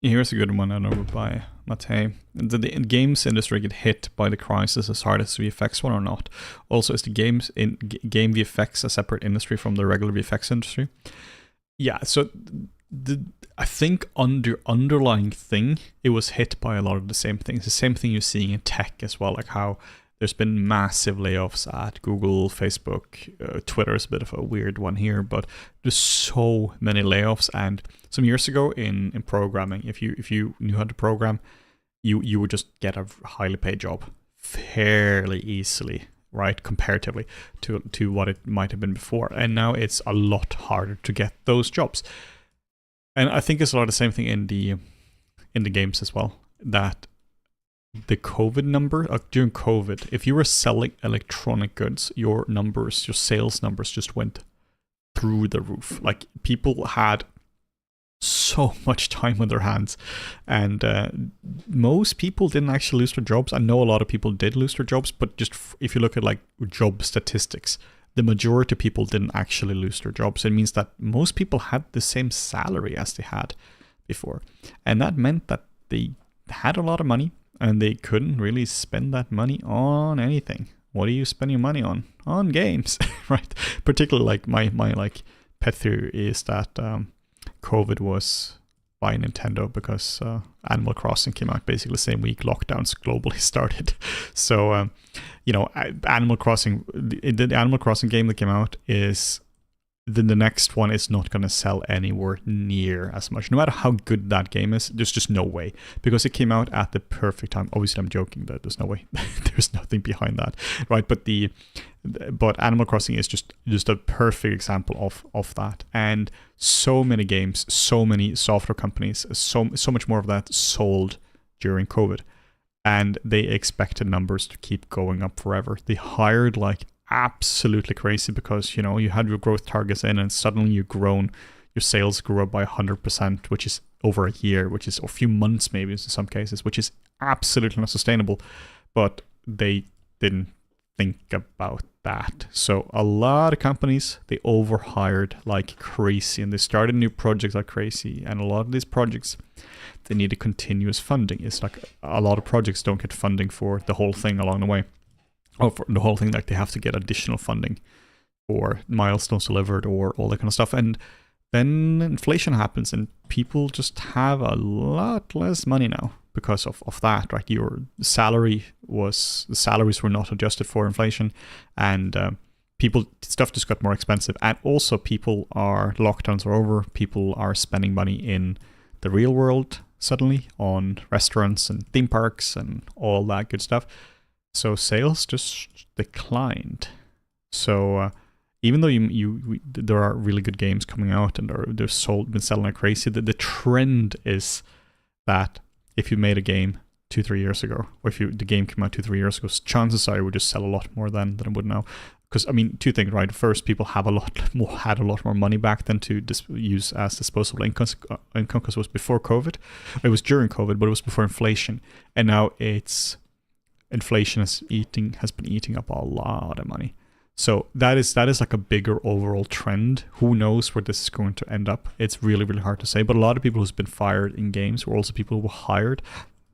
Here's a good one, I know, by Matej. Did the games industry get hit by the crisis as hard as the VFX one or not? Also, is the game VFX a separate industry from the regular VFX industry? Yeah, so I think underlying thing, it was hit by a lot of the same things. The same thing you're seeing in tech as well, like how there's been massive layoffs at Google, Facebook, Twitter is a bit of a weird one here, but there's so many layoffs. And some years ago in programming, if you knew how to program, you would just get a highly paid job fairly easily, right, comparatively to what it might have been before. And now it's a lot harder to get those jobs. And I think it's a lot of the same thing in the games as well, that the COVID number, during COVID, if you were selling electronic goods, your sales numbers just went through the roof. Like, people had so much time on their hands, and most people didn't actually lose their jobs. I know a lot of people did lose their jobs, but just if you look at like job statistics, the majority of people didn't actually lose their jobs. It means that most people had the same salary as they had before, and that meant that they had a lot of money, and they couldn't really spend that money on anything. What do you spend your money on? On games, right? Particularly, like my like pet theory is that COVID was by Nintendo, because Animal Crossing came out basically the same week lockdowns globally started. So Animal Crossing, the Animal Crossing game that came out is then the next one is not going to sell anywhere near as much. No matter how good that game is, there's just no way, because it came out at the perfect time. Obviously, I'm joking, but there's no way. There's nothing behind that, right? But Animal Crossing is just a perfect example of that. And so many games, so many software companies, so much more of that sold during COVID, and they expected numbers to keep going up forever. They hired like absolutely crazy, because you had your growth targets in, and suddenly your sales grew up by 100%, which is over a year, which is a few months maybe in some cases, which is absolutely not sustainable. But they didn't think about that. So a lot of companies, they overhired like crazy, and they started new projects like crazy. And a lot of these projects, they need a continuous funding. It's like a lot of projects don't get funding for the whole thing along the way. Oh, for the whole thing, like they have to get additional funding for milestones delivered or all that kind of stuff. And then inflation happens, and people just have a lot less money now because of that, right? The salaries were not adjusted for inflation, and stuff just got more expensive. And also lockdowns are over, people are spending money in the real world suddenly on restaurants and theme parks and all that good stuff. So sales just declined. So even though there are really good games coming out and they're been selling like crazy, the trend is that if you made a game 2-3 years ago, or if the game came out 2-3 years ago, chances are it would just sell a lot more then than it would now. Because, I mean, two things, right? First, people had a lot more money back then to use as disposable income, because it was before COVID. It was during COVID, but it was before inflation. And now inflation has been eating up a lot of money. So that is like a bigger overall trend. Who knows where this is going to end up? It's really, really hard to say. But a lot of people who's been fired in games were also people who were hired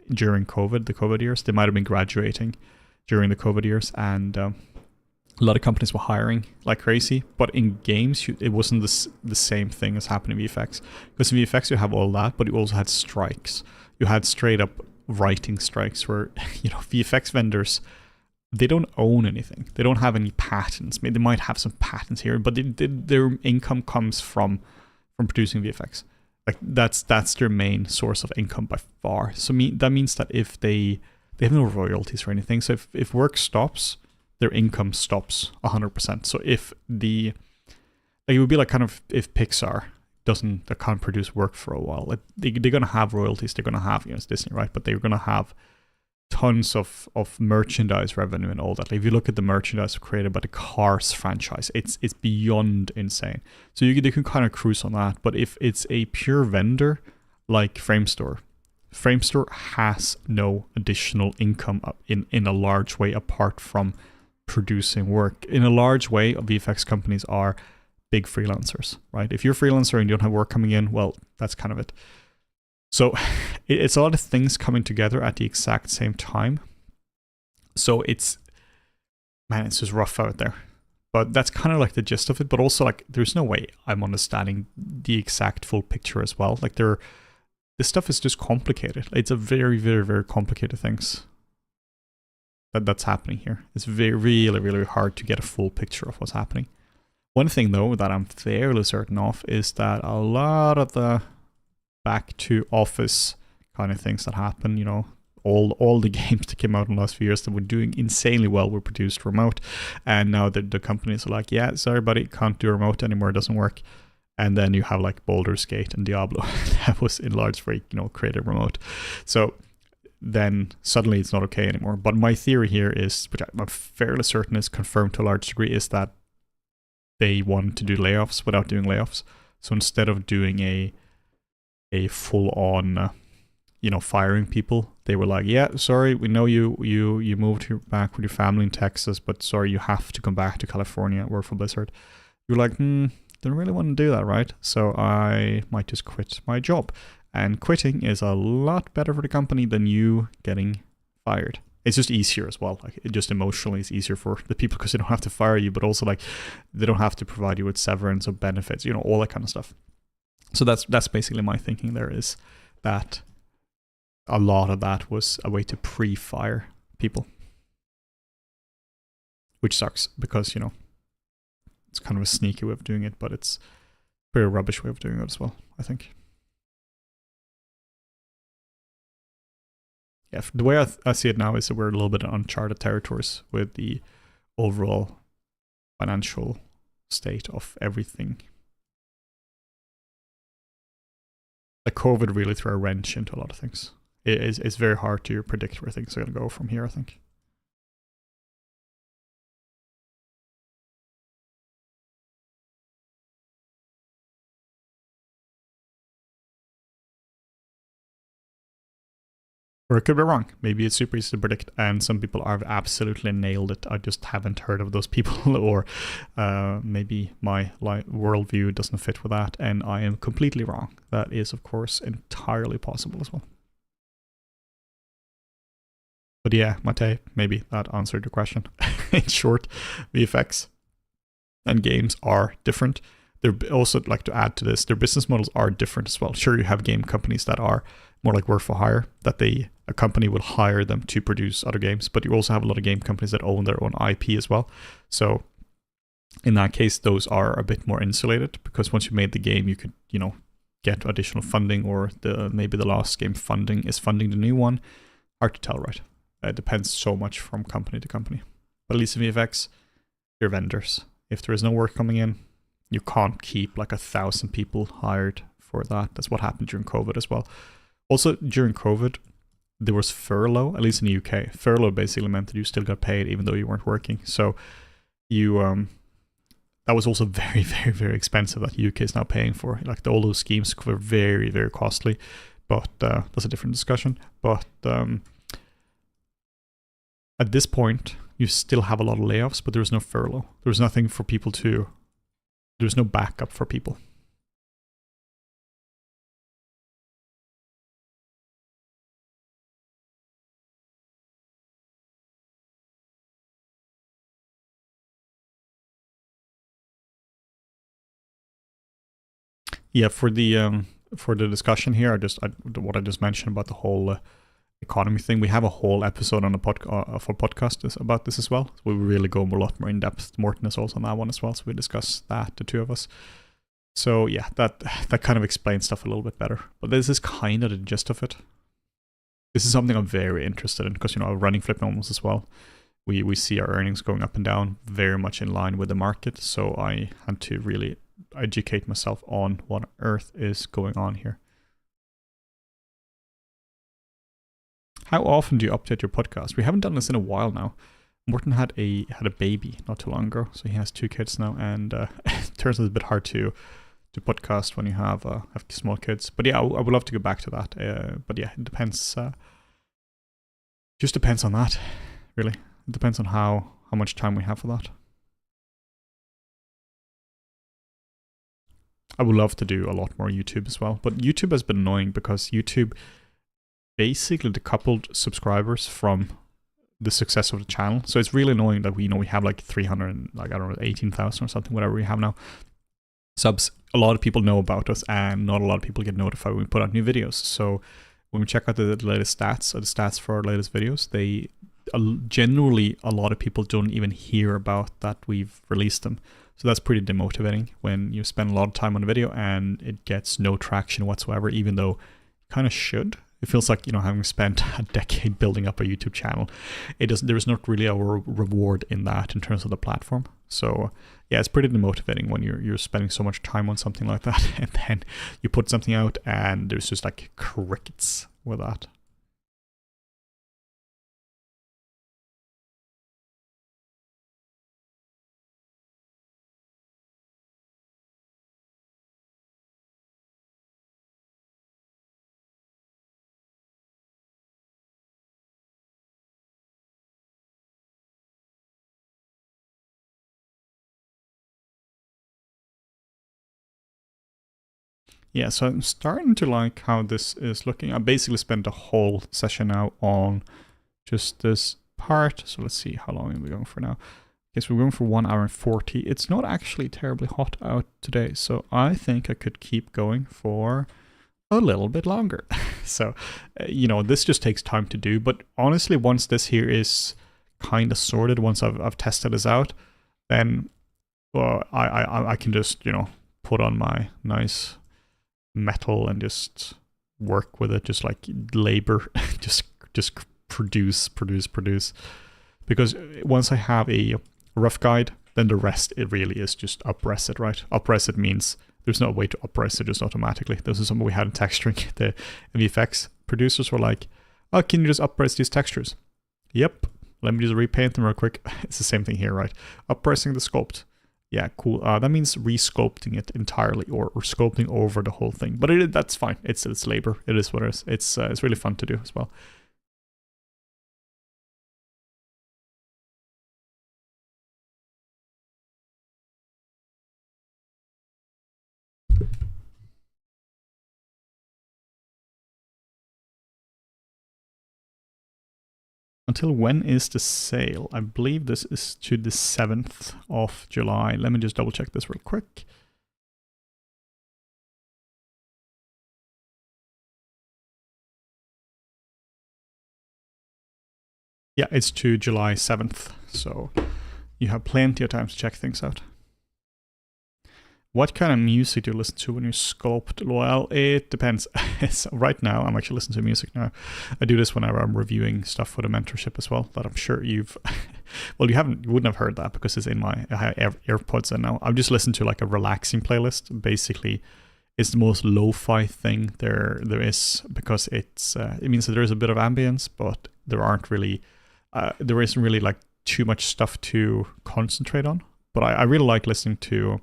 during the COVID years. They might have been graduating during the COVID years, and a lot of companies were hiring like crazy, but in games, it wasn't the same thing as happened in VFX. Because in VFX, you have all that, but you also had strikes. You had straight up writing strikes where, VFX vendors, they don't own anything. They don't have any patents. Maybe they might have some patents here, but their income comes from producing VFX. Like that's their main source of income by far. So that means that if they have no royalties or anything. So if work stops, their income stops 100%. So if it would be like kind of if Pixar can't produce work for a while, like they're gonna have royalties. They're gonna have, it's Disney, right? But they're gonna have tons of merchandise revenue and all that. Like if you look at the merchandise created by the Cars franchise, it's beyond insane. So they can kind of cruise on that. But if it's a pure vendor like Framestore has no additional income in a large way apart from producing work. In a large way, VFX companies are big freelancers, right? If you're a freelancer and you don't have work coming in, well, that's kind of it. So it's a lot of things coming together at the exact same time. So it's just rough out there. But that's kind of like the gist of it. But also, like, there's no way I'm understanding the exact full picture as well. Like, this stuff is just complicated. It's a very, very, very complicated things that's happening here. It's really, really hard to get a full picture of what's happening. One thing, though, that I'm fairly certain of is that a lot of the back to office kind of things that happen, all the games that came out in the last few years that were doing insanely well were produced remote. And now the companies are like, yeah, sorry, buddy, can't do remote anymore. It doesn't work. And then you have like Baldur's Gate and Diablo that was in large part, created remote. So then suddenly it's not okay anymore. But my theory here is, which I'm fairly certain is confirmed to a large degree, is that they want to do layoffs without doing layoffs. So instead of doing a full-on, firing people, they were like, yeah, sorry, we know you moved here back with your family in Texas, but sorry, you have to come back to California and work for Blizzard. You're like, don't really want to do that, right? So I might just quit my job. And quitting is a lot better for the company than you getting fired. It's just easier as well. Like, it just emotionally is easier for the people because they don't have to fire you, but also like they don't have to provide you with severance or benefits, all that kind of stuff. So that's basically my thinking there, is that a lot of that was a way to pre-fire people. Which sucks because, it's kind of a sneaky way of doing it, but it's a pretty rubbish way of doing it as well, I think. Yeah, the way I see it now is that we're a little bit in uncharted territories with the overall financial state of everything. Like, COVID really threw a wrench into a lot of things. It's very hard to predict where things are going to go from here, I think. Or it could be wrong. Maybe it's super easy to predict, and some people have absolutely nailed it. I just haven't heard of those people, or maybe my worldview doesn't fit with that, and I am completely wrong. That is, of course, entirely possible as well. But yeah, Mate, maybe that answered your question. In short, VFX and games are different. They're also, like, to add to this, their business models are different as well. Sure, you have game companies that are more like work for hire, that a company will hire them to produce other games, but you also have a lot of game companies that own their own IP as well. So in that case, those are a bit more insulated, because once you made the game, you could, get additional funding, or maybe the last game funding is funding the new one. Hard to tell, right? It depends so much from company to company. But at least in VFX, you're vendors. If there is no work coming in, you can't keep like 1,000 people hired for that. That's what happened during COVID as well. Also, during COVID, there was furlough, at least in the UK. Furlough basically meant that you still got paid even though you weren't working. So that was also very, very, very expensive that the UK is now paying for. Like, all those schemes were very, very costly. But that's a different discussion. But at this point, you still have a lot of layoffs, but there's no furlough. There's nothing for people there's no backup for people. Yeah, for the discussion here, what I just mentioned about the whole economy thing, we have a whole episode on the for podcast about this as well. So we really go a lot more in depth. Morten is also on that one as well, so we discuss that, the two of us. So yeah, that kind of explains stuff a little bit better. But this is kind of the gist of it. This is something I'm very interested in because, you know, running flip normals as well. We see our earnings going up and down very much in line with the market. So I had to really educate myself on what on earth is going on here. How often do you update your podcast? We haven't done this in a while now. Morten had a baby not too long ago, so he has 2 kids now, and it turns out it's a bit hard to podcast when you have small kids. But yeah, I would love to go back to that. But yeah, it depends. Just depends on that, really. It depends on how much time we have for that. I would love to do a lot more YouTube as well, but YouTube has been annoying because YouTube basically decoupled subscribers from the success of the channel. So it's really annoying that we have like 300, like I don't know, 18,000 or something, whatever we have now. Subs. A lot of people know about us, and not a lot of people get notified when we put out new videos. So when we check out the latest stats, or the stats for our latest videos, they generally, a lot of people don't even hear about that we've released them. So that's pretty demotivating when you spend a lot of time on a video and it gets no traction whatsoever, even though it kind of should. It feels like, you know, having spent a decade building up a YouTube channel, there's not really a reward in that in terms of the platform. So yeah, it's pretty demotivating when you're spending so much time on something like that, and then you put something out and there's just like crickets with that. Yeah, so I'm starting to like how this is looking. I basically spent the whole session now on just this part. So let's see, how long are we going for now? Guess we're going for 1 hour and 40. It's not actually terribly hot out today, so I think I could keep going for a little bit longer. So, you know, this just takes time to do. But honestly, once this here is kind of sorted, once I've tested this out, then I can just, you know, put on my nice metal and just work with it, just like labor, just produce. Because once I have a rough guide, then the rest, it really is just upres it, right? Upres it means there's no way to upres it just automatically. This is something we had in texturing. The VFX producers were like, oh, can you just upres these textures? Yep, let me just repaint them real quick. It's the same thing here, right? Uppresing the sculpt. Yeah, cool. That means re-sculpting it entirely, or sculpting over the whole thing. But that's fine. It's labor. It is what it is. It's really fun to do as well. Until when is the sale? I believe this is to the 7th of July. Let me just double check this real quick. Yeah, it's to July 7th. So you have plenty of time to check things out. What kind of music do you listen to when you sculpt? Well, it depends. Right now, I'm actually listening to music now. I do this whenever I'm reviewing stuff for the mentorship as well, that I'm sure you've... Well, you wouldn't have heard that because it's in my AirPods and now. I've just listened to like a relaxing playlist. Basically, it's the most lo-fi thing there is, because it means that there is a bit of ambience, but there isn't really like too much stuff to concentrate on. But I really like listening to...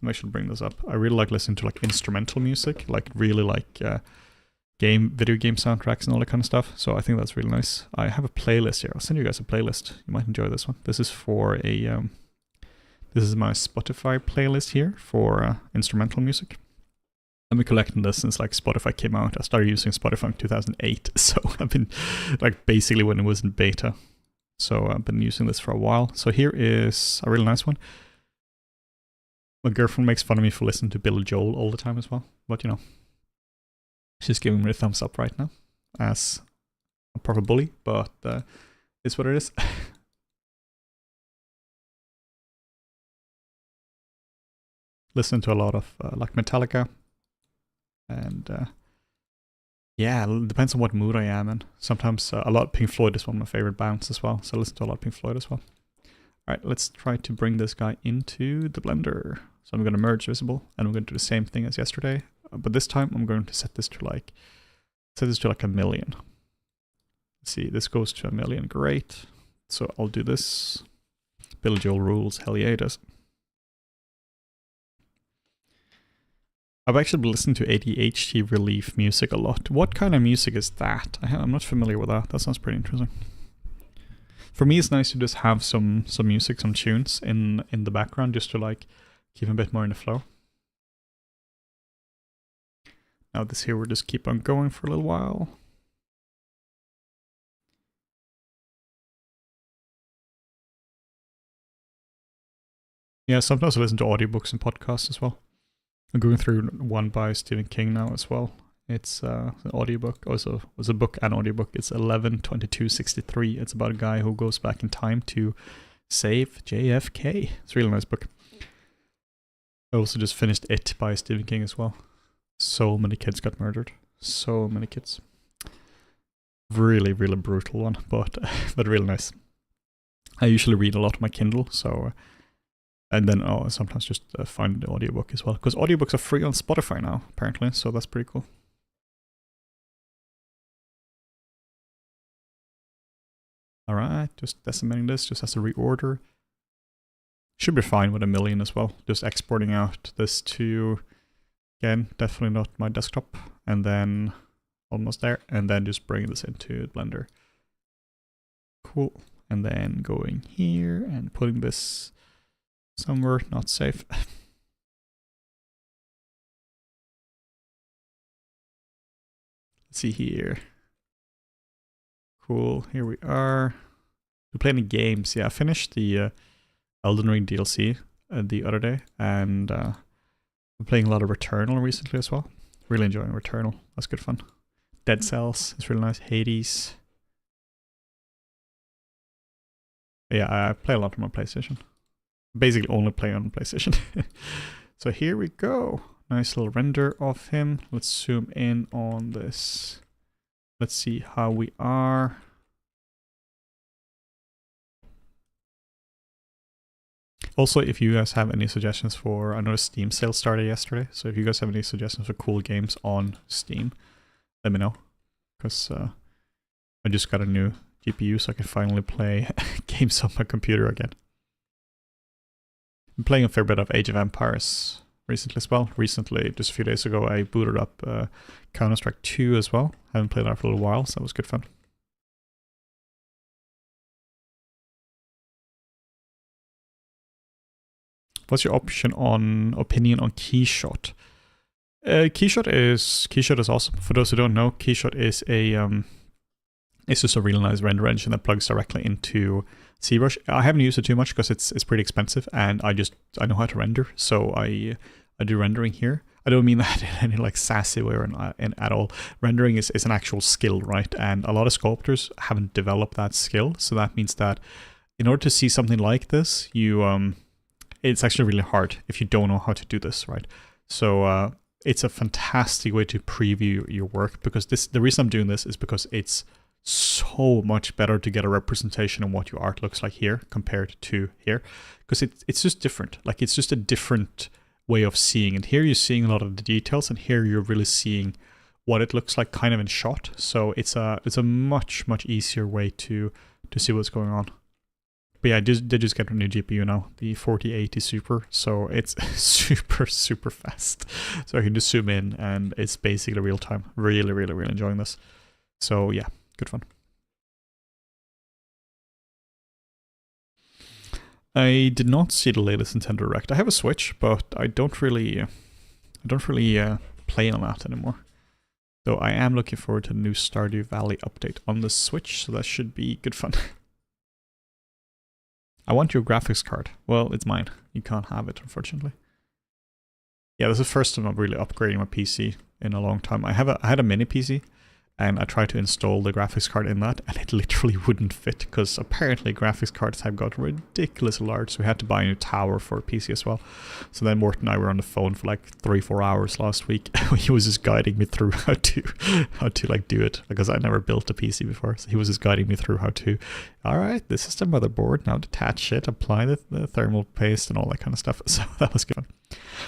I should bring this up. I really like listening to like instrumental music, like really like video game soundtracks and all that kind of stuff. So I think that's really nice. I have a playlist here. I'll send you guys a playlist. You might enjoy this one. This is for this is my Spotify playlist here for instrumental music. I've been collecting this since like Spotify came out. I started using Spotify in 2008, so I've been like basically when it was in beta. So I've been using this for a while. So here is a really nice one. My girlfriend makes fun of me for listening to Billy Joel all the time as well. But you know, she's giving me a thumbs up right now as a proper bully, but it's what it is. Listen to a lot of like Metallica, and yeah, it depends on what mood I am in. Sometimes a lot of Pink Floyd is one of my favorite bands as well, so I listen to a lot of Pink Floyd as well. Alright, let's try to bring this guy into the blender. So I'm going to merge visible, and I'm going to do the same thing as yesterday, but this time I'm going to set this to like 1,000,000. Let's see, this goes to 1,000,000, great. So I'll do this. Billy Joel rules, hell yeah it does. I've actually been listening to ADHD relief music a lot. What kind of music is that? I'm not familiar with that. That sounds pretty interesting. For me, it's nice to just have some music, some tunes in the background, just to like keep a bit more in the flow. Now this here, we'll just keep on going for a little while. Yeah, sometimes I listen to audiobooks and podcasts as well. I'm going through one by Stephen King now as well. It's an audiobook, also it was a book and audiobook. It's 11/22/63. It's about a guy who goes back in time to save JFK. It's a really nice book. I also just finished It by Stephen King as well. So many kids got murdered. So many kids. Really, really brutal one, but really nice. I usually read a lot on my Kindle, so... and then sometimes just find the audiobook as well. Because audiobooks are free on Spotify now, apparently, so that's pretty cool. Alright, just decimating this, just has to reorder. Should be fine with 1,000,000 as well. Just exporting out this to, again, definitely not my desktop. And then, almost there. And then just bringing this into Blender. Cool. And then going here and putting this... somewhere not safe. Let's see here. Cool, here we are. We're playing games. Yeah, I finished the Elden Ring DLC the other day, and I'm playing a lot of Returnal recently as well. Really enjoying Returnal. That's good fun. Dead Cells is really nice. Hades. Yeah, I play a lot on my PlayStation. Basically only play on PlayStation. So here we go. Nice little render of him. Let's zoom in on this. Let's see how we are. Also, if you guys have any suggestions for... I know Steam sale started yesterday, so if you guys have any suggestions for cool games on Steam, let me know. Because I just got a new GPU, so I can finally play games on my computer again. I'm playing a fair bit of Age of Empires recently as well. Recently, just a few days ago, I booted up Counter-Strike 2 as well. Haven't played that for a little while, so that was good fun. What's your opinion on Keyshot? Keyshot is awesome. For those who don't know, Keyshot is it's just a really nice render engine that plugs directly into ZBrush. I haven't used it too much because it's pretty expensive, and I know how to render, so I do rendering here. I don't mean that in any like sassy way or at all. Rendering is an actual skill, right? And a lot of sculptors haven't developed that skill, so that means that in order to see something like this, it's actually really hard if you don't know how to do this, right? So it's a fantastic way to preview your work, because the reason I'm doing this is because it's so much better to get a representation of what your art looks like here compared to here, because it's just different. Like, it's just a different way of seeing it. Here you're seeing a lot of the details, and here you're really seeing what it looks like kind of in shot. So it's a much easier way to see what's going on. But yeah, I did just get a new GPU now, the 4080 Super, so it's super fast. So I can just zoom in, and it's basically real time. Really enjoying this. So yeah, good fun. I did not see the latest Nintendo Direct. I have a Switch, but I don't really play on that anymore. Though I am looking forward to the new Stardew Valley update on the Switch, so that should be good fun. I want your graphics card. Well, it's mine. You can't have it, unfortunately. Yeah, this is the first time I'm really upgrading my PC in a long time. I had a mini PC, and I tried to install the graphics card in that, and it literally wouldn't fit, because apparently graphics cards have got ridiculously large, so we had to buy a new tower for a PC as well. So then Morten and I were on the phone for like 3-4 hours last week. He was just guiding me through how to like do it, because I never built a PC before. So he was just guiding me through how to, all right, this is the motherboard, now detach it, apply the thermal paste and all that kind of stuff. So that was good.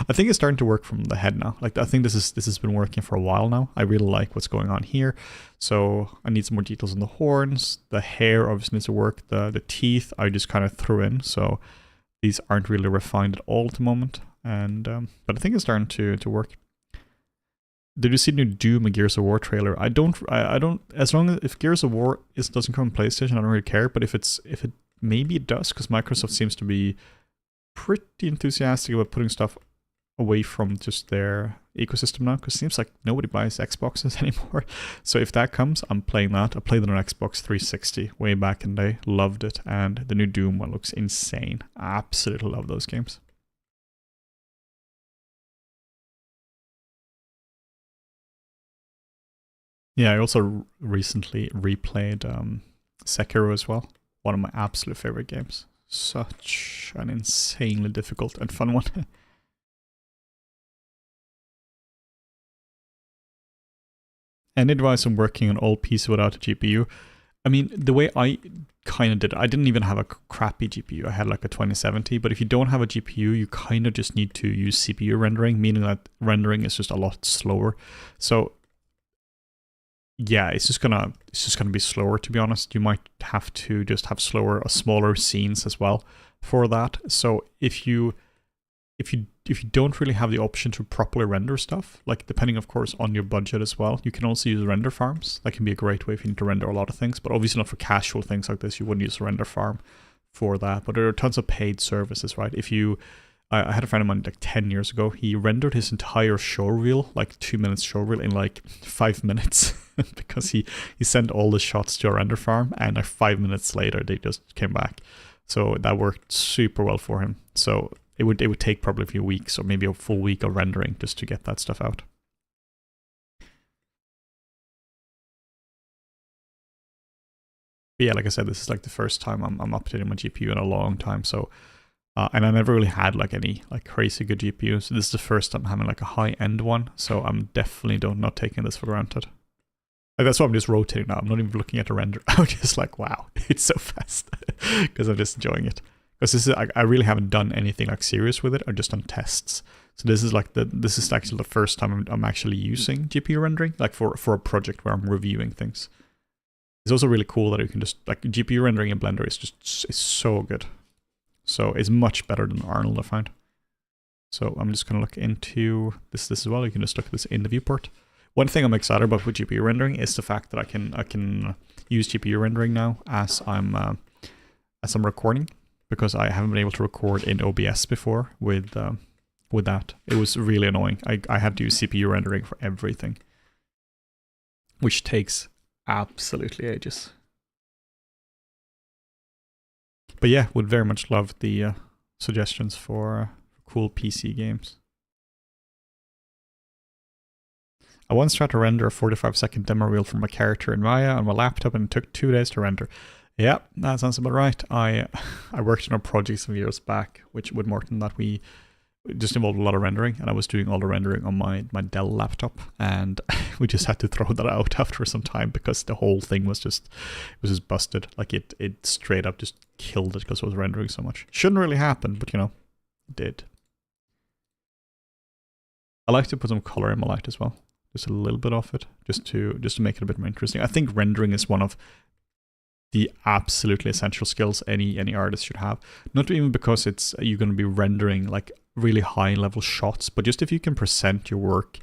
I think it's starting to work from the head now. Like, I think this has been working for a while now. I really like what's going on here. So I need some more details on the horns. The hair obviously needs to work. The teeth I just kind of threw in. So these aren't really refined at all at the moment. And but I think it's starting to work. Did you see the new Doom and Gears of War trailer? I don't. As long as if Gears of War doesn't come on PlayStation, I don't really care. But if it maybe it does, because Microsoft seems to be pretty enthusiastic about putting stuff away from just their ecosystem now, because it seems like nobody buys Xboxes anymore. So if that comes, I'm playing that. I played it on Xbox 360 way back in the day, loved it, and the new Doom one looks insane. I absolutely love those games. Yeah, I also recently replayed Sekiro as well. One of my absolute favorite games. Such an insanely difficult and fun one. Any advice on working on old PC without a GPU? I mean, the way I kind of did it, I didn't even have a crappy GPU. I had like a 2070, but if you don't have a GPU, you kind of just need to use CPU rendering, meaning that rendering is just a lot slower. So yeah, it's just gonna be slower, to be honest. You might have to just have smaller scenes as well for that. So if you don't really have the option to properly render stuff, like depending of course on your budget as well, you can also use render farms. That can be a great way if you need to render a lot of things, but obviously not for casual things like this. You wouldn't use a render farm for that, but there are tons of paid services, right? I had a friend of mine like 10 years ago, he rendered his entire show reel, like 2 minutes show reel, in like 5 minutes because he sent all the shots to a render farm, and like 5 minutes later they just came back. So that worked super well for him. So it would take probably a few weeks or maybe a full week of rendering just to get that stuff out. But yeah, like I said, this is like the first time I'm updating my GPU in a long time. So and I never really had like any like crazy good GPU. So this is the first time I'm having like a high end one. So I'm definitely not taking this for granted. Like that's why I'm just rotating now. I'm not even looking at the render. I'm just like, wow, it's so fast, because I'm just enjoying it. Because this is I really haven't done anything like serious with it. I've just done tests. So this is actually the first time I'm actually using GPU rendering, like for a project where I'm reviewing things. It's also really cool that you can just like GPU rendering in Blender is so good. So it's much better than Arnold, I find. So I'm just gonna look into this as well. You can just look at this in the viewport. One thing I'm excited about with GPU rendering is the fact that I can use GPU rendering now as I'm recording, because I haven't been able to record in OBS before with that. It was really annoying. I had to use CPU rendering for everything, which takes absolutely ages. But yeah, would very much love the suggestions for cool PC games. I once tried to render a 45-second demo reel from a character in Maya on my laptop, and it took 2 days to render. Yeah, that sounds about right. I worked on a project some years back, which with Morten, that we just involved a lot of rendering, and I was doing all the rendering on my Dell laptop, and we just had to throw that out after some time because the whole thing was just busted. Like it straight up just killed it because it was rendering so much. Shouldn't really happen, but you know, it did. I like to put some color in my light as well, just a little bit of it, just to make it a bit more interesting. I think rendering is one of the absolutely essential skills any artist should have. Not even because you're going to be rendering like really high level shots, but just if you can present your work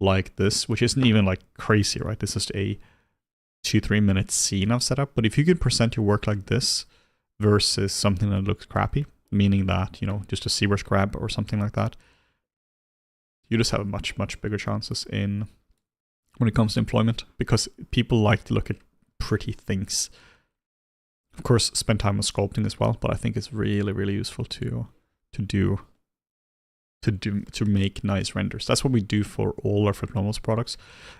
like this, which isn't even like crazy, right? This is a 2-3 minute scene I've set up, but if you can present your work like this versus something that looks crappy, meaning that, you know, just a ZBrush grab or something like that, you just have much bigger chances in when it comes to employment, because people like to look at pretty things. Of course, spend time on sculpting as well, but I think it's really useful to to make nice renders. That's what we do for all our Frictionals products.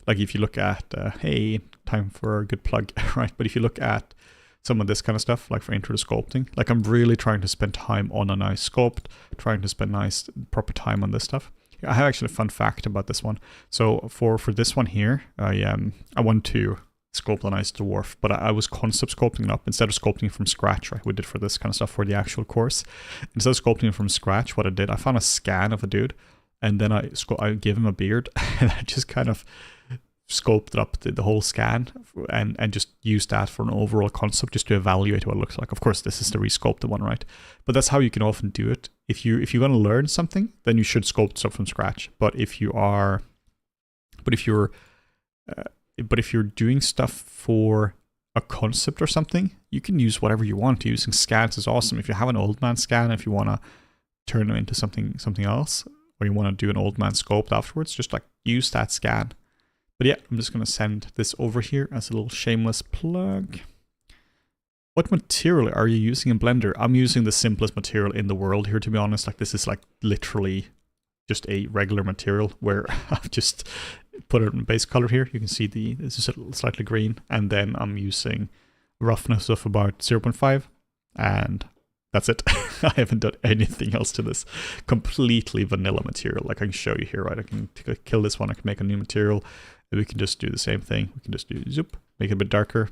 Like if you look at, hey, time for a good plug, right? But if you look at some of this kind of stuff, like for intro to sculpting, like I'm really trying to spend time on a nice sculpt, trying to spend nice proper time on this stuff. I have actually a fun fact about this one. So for this one here, I want to sculpt a nice dwarf, but I was concept sculpting it up instead of sculpting from scratch, right? We did for this kind of stuff for the actual course. Instead of sculpting from scratch, what I did, I found a scan of a dude, and then I gave him a beard, and I just kind of sculpted up the whole scan and just used that for an overall concept just to evaluate what it looks like. Of course, this is the resculpted one, right? But that's how you can often do it. If you're going to learn something, then you should sculpt stuff from scratch. But if you're doing stuff for a concept or something, you can use whatever you want. Using scans is awesome. If you have an old man scan, if you want to turn them into something else, or you want to do an old man sculpt afterwards, just like use that scan. But yeah, I'm just going to send this over here as a little shameless plug. What material are you using in Blender? I'm using the simplest material in the world here, to be honest. Like this is like literally just a regular material where I've just put it in base color here. You can see this is slightly green, and then I'm using roughness of about 0.5, and that's it. I haven't done anything else to this. Completely vanilla material. Like I can show you here, right? I can kill this one. I can make a new material. And we can just do the same thing. We can just do zoop, make it a bit darker,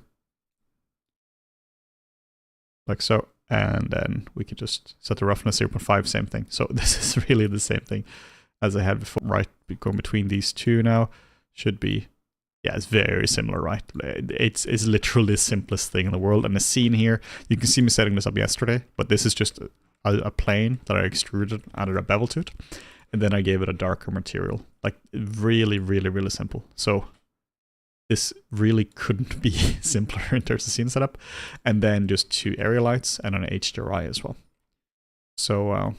like so. And then we can just set the roughness 0.5, same thing. So this is really the same thing as I had before, right? Going between these two now should be, yeah, it's very similar, right? It's literally the simplest thing in the world. And the scene here, you can see me setting this up yesterday, but this is just a plane that I extruded, added a bevel to it, and then I gave it a darker material. Like really, really, really simple. So this really couldn't be simpler in terms of scene setup. And then just 2 area lights and an HDRI as well. So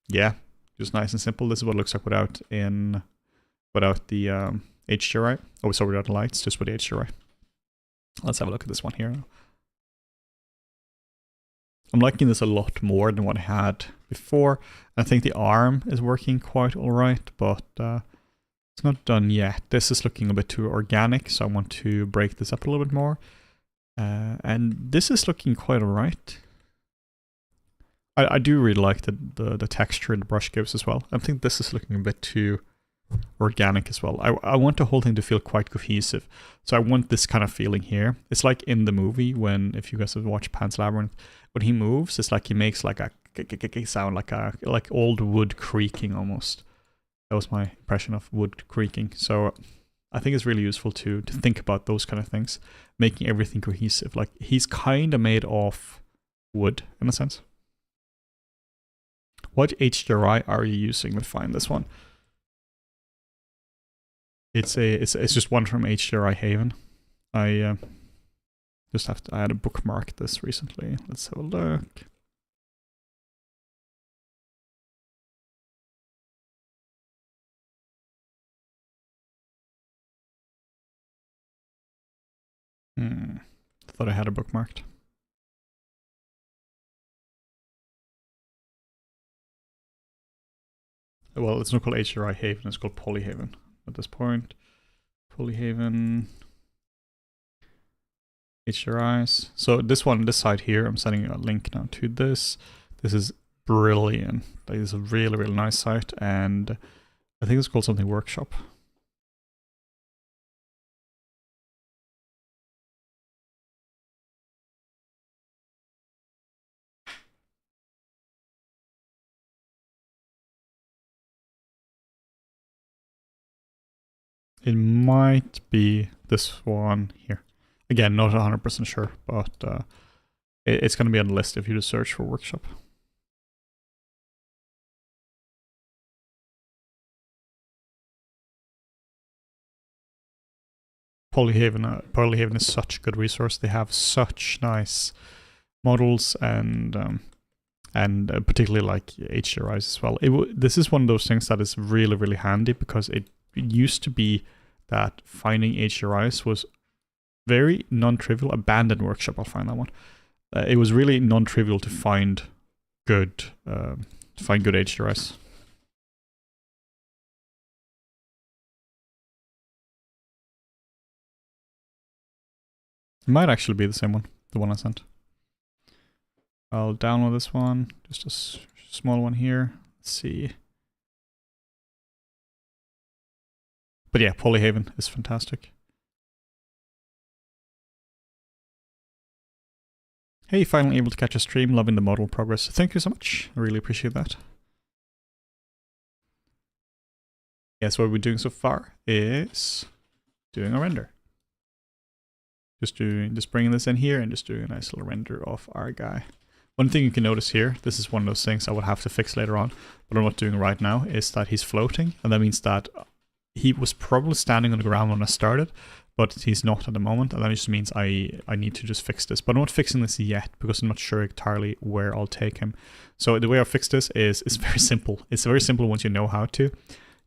yeah, just nice and simple. This is what it looks like without the HDRI. Oh, sorry, without the lights, just with the HDRI. Let's have a look at this one here. I'm liking this a lot more than what I had before. I think the arm is working quite all right, but it's not done yet. This is looking a bit too organic, so I want to break this up a little bit more. And this is looking quite all right. I do really like the texture the brush gives as well. I think this is looking a bit too organic as well. I want the whole thing to feel quite cohesive. So I want this kind of feeling here. It's like in the movie when, if you guys have watched Pan's Labyrinth, when he moves, it's like he makes like a sound, like old wood creaking almost. That was my impression of wood creaking. So I think it's really useful to think about those kind of things, making everything cohesive. Like he's kind of made of wood in a sense. What HDRI are you using to find this one? It's just one from HDRI Haven. I just have to, I had a bookmark this recently. Let's have a look. Thought I had it bookmarked. Well, it's not called HDRI Haven, it's called Polyhaven at this point. Polyhaven. HDRIs. So this one, this side here, I'm sending a link now to this. This is brilliant. Like, it's a really, really nice site, and I think it's called something Workshop. It might be this one here. Again, not 100% sure, but it's going to be on the list if you just search for Workshop. Polyhaven is such a good resource. They have such nice models and particularly like HDRIs as well. This is one of those things that is really, really handy because it used to be that finding HDRIs was very non-trivial. Abandoned Workshop, I'll find that one. It was really non-trivial to find good HDRIs. It might actually be the same one, the one I sent. I'll download this one, just a small one here. Let's see. But yeah, Polyhaven is fantastic. Hey, finally able to catch a stream, loving the model progress. Thank you so much, I really appreciate that. Yes, what we're doing so far is doing a render. Just bringing this in here and just doing a nice little render of our guy. One thing you can notice here, this is one of those things I would have to fix later on, but I'm not doing right now, is that he's floating, and that means that he was probably standing on the ground when I started, but he's not at the moment, and that just means I need to just fix this. But I'm not fixing this yet, because I'm not sure entirely where I'll take him. So the way I fix this is it's very simple. It's very simple once you know how to.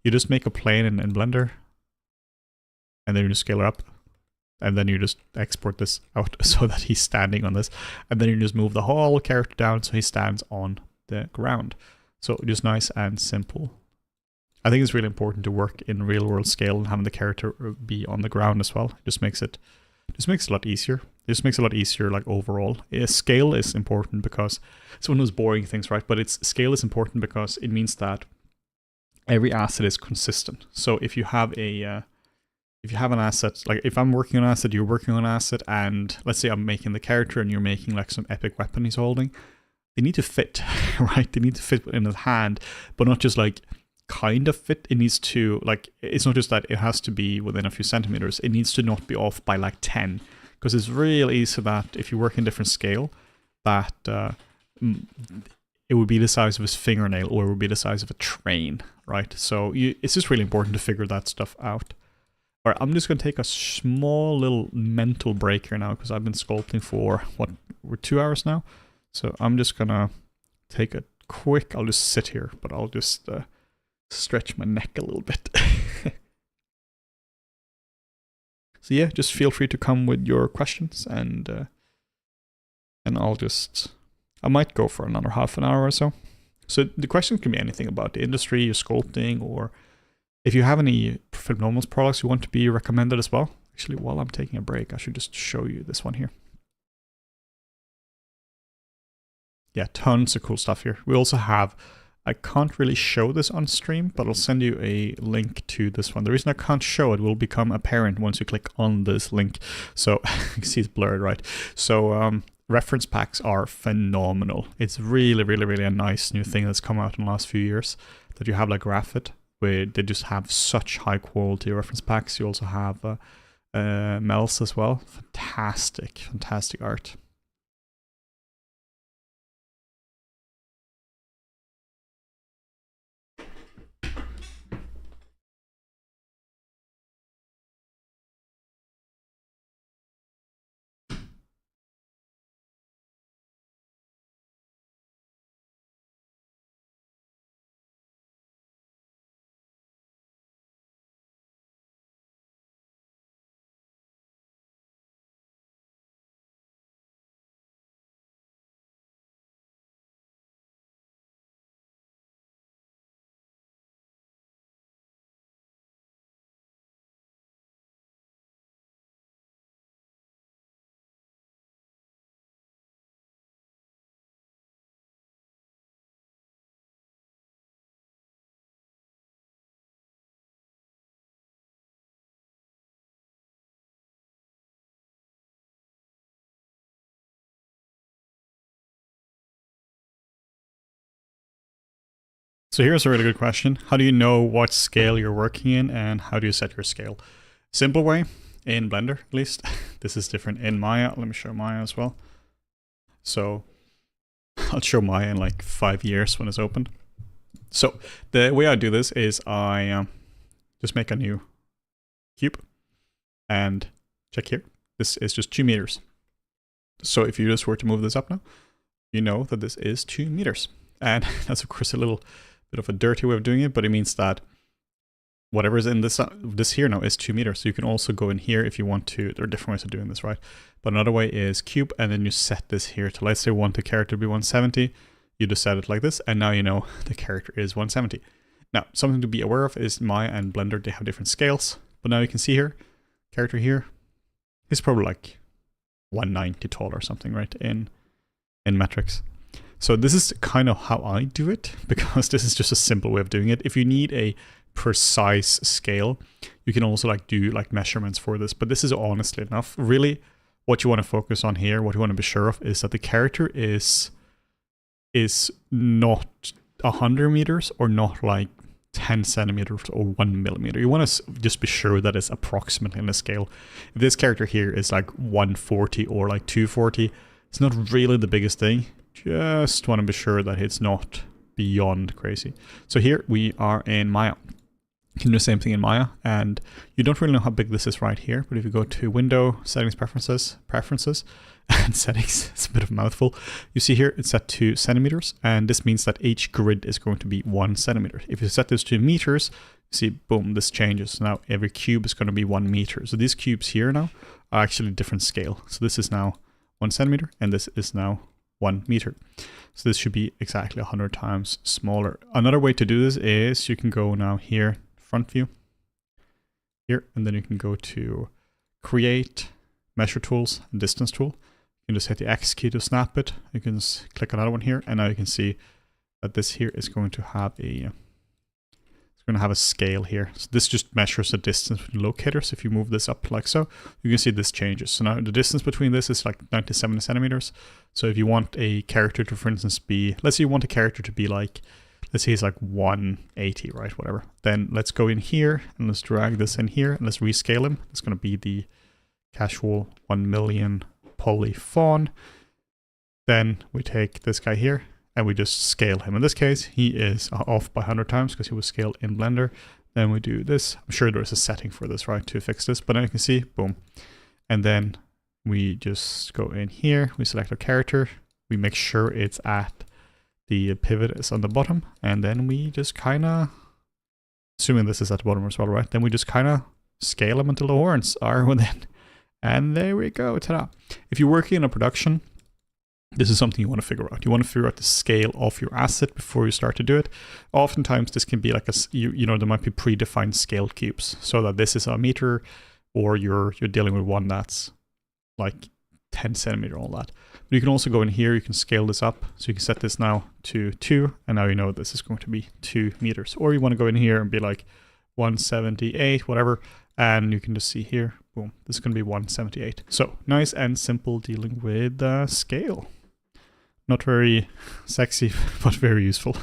You just make a plane in Blender, and then you just scale it up, and then you just export this out so that he's standing on this, and then you just move the whole character down so he stands on the ground. So just nice and simple. I think it's really important to work in real world scale and having the character be on the ground as well. It just makes it a lot easier. It just makes it a lot easier, like, overall. Scale is important because it's one of those boring things, right? But scale is important because it means that every asset is consistent. So if you have an asset, like if I'm working on an asset, you're working on an asset, and let's say I'm making the character and you're making like some epic weapon he's holding, they need to fit, right? They need to fit in his hand, but not just like kind of fit. It needs to, like, it's not just that it has to be within a few centimeters. It needs to not be off by like 10, because it's real easy that if you work in different scale, that it would be the size of his fingernail, or it would be the size of a train, right? So it's just really important to figure that stuff out. All right, I'm just going to take a small little mental break here now, because I've been sculpting for, we're 2 hours now. So I'm just going to take a quick, I'll just sit here, but I'll just stretch my neck a little bit. So yeah, just feel free to come with your questions, and I might go for another half an hour or so. So the questions can be anything about the industry, your sculpting, or if you have any Phenomenals products you want to be recommended as well. Actually, while I'm taking a break, I should just show you this one here. Yeah, tons of cool stuff here. We also have, I can't really show this on stream, but I'll send you a link to this one. The reason I can't show it will become apparent once you click on this link. So you can see it's blurred, right? So reference packs are phenomenal. It's really, really, really a nice new thing that's come out in the last few years, that you have like Graphit, where they just have such high quality reference packs. You also have Mel's as well. Fantastic, fantastic art. So here's a really good question. How do you know what scale you're working in, and how do you set your scale? Simple way, in Blender at least. This is different in Maya. Let me show Maya as well. So I'll show Maya in like 5 years when it's opened. So the way I do this is I just make a new cube, and check here. This is just 2 meters. So if you just were to move this up now, you know that this is 2 meters. And that's of course a little bit of a dirty way of doing it, but it means that whatever is in this here now is 2 meters. So you can also go in here if you want to. There are different ways of doing this, right? But another way is cube, and then you set this here to, let's say, want the character to be 170. You just set it like this, and now you know the character is 170. Now, something to be aware of is Maya and Blender, they have different scales. But now you can see here, character here is probably like 190 tall or something, right, in metrics. So this is kind of how I do it, because this is just a simple way of doing it. If you need a precise scale, you can also like do like measurements for this, but this is honestly enough. Really, what you want to focus on here, what you want to be sure of, is that the character is not 100 meters or not like 10 centimeters or 1 millimeter. You want to just be sure that it's approximately in the scale. If this character here is like 140 or like 240, it's not really the biggest thing. Just want to be sure that it's not beyond crazy. So here we are in Maya. You can do the same thing in Maya, and you don't really know how big this is right here, but if you go to Window, Settings, Preferences, and Settings, it's a bit of a mouthful. You see here it's set to centimeters, and this means that each grid is going to be 1 centimeter. If you set this to meters, you see, boom, this changes. Now every cube is going to be 1 meter. So these cubes here now are actually different scale. So this is now 1 centimeter, and this is now 1 meter. So this should be exactly 100 times smaller. Another way to do this is you can go now here, front view, here, and then you can go to Create, Measure Tools, and Distance Tool. You can just hit the X key to snap it. You can just click another one here, and now you can see that this here is going to have a scale here. So this just measures the distance between locators. If you move this up like so, you can see this changes. So now the distance between this is like 97 centimeters. So if you want a character to, for instance, be, let's say you want a character to be like, let's say it's like 180, right? Whatever. Then let's go in here and let's drag this in here and let's rescale him. It's going to be the casual 1 million poly fawn. Then we take this guy here and we just scale him. In this case, he is off by 100 times because he was scaled in Blender. Then we do this. I'm sure there's a setting for this, right, to fix this, but now you can see, boom. And then we just go in here, we select our character, we make sure it's at the pivot is on the bottom, and then we just kind of, assuming this is at the bottom as well, right, then we just kind of scale them until the horns are within. And there we go, ta-da. If you're working in a production, this is something you want to figure out. You want to figure out the scale of your asset before you start to do it. Oftentimes this can be like you know, there might be predefined scale cubes, so that this is a meter, or you're dealing with one that's like 10 centimeter, all that. But you can also go in here, you can scale this up. So you can set this now to 2, and now you know this is going to be 2 meters. Or you want to go in here and be like 178, whatever, and you can just see here, boom, this is going to be 178. So nice and simple dealing with scale. Not very sexy, but very useful.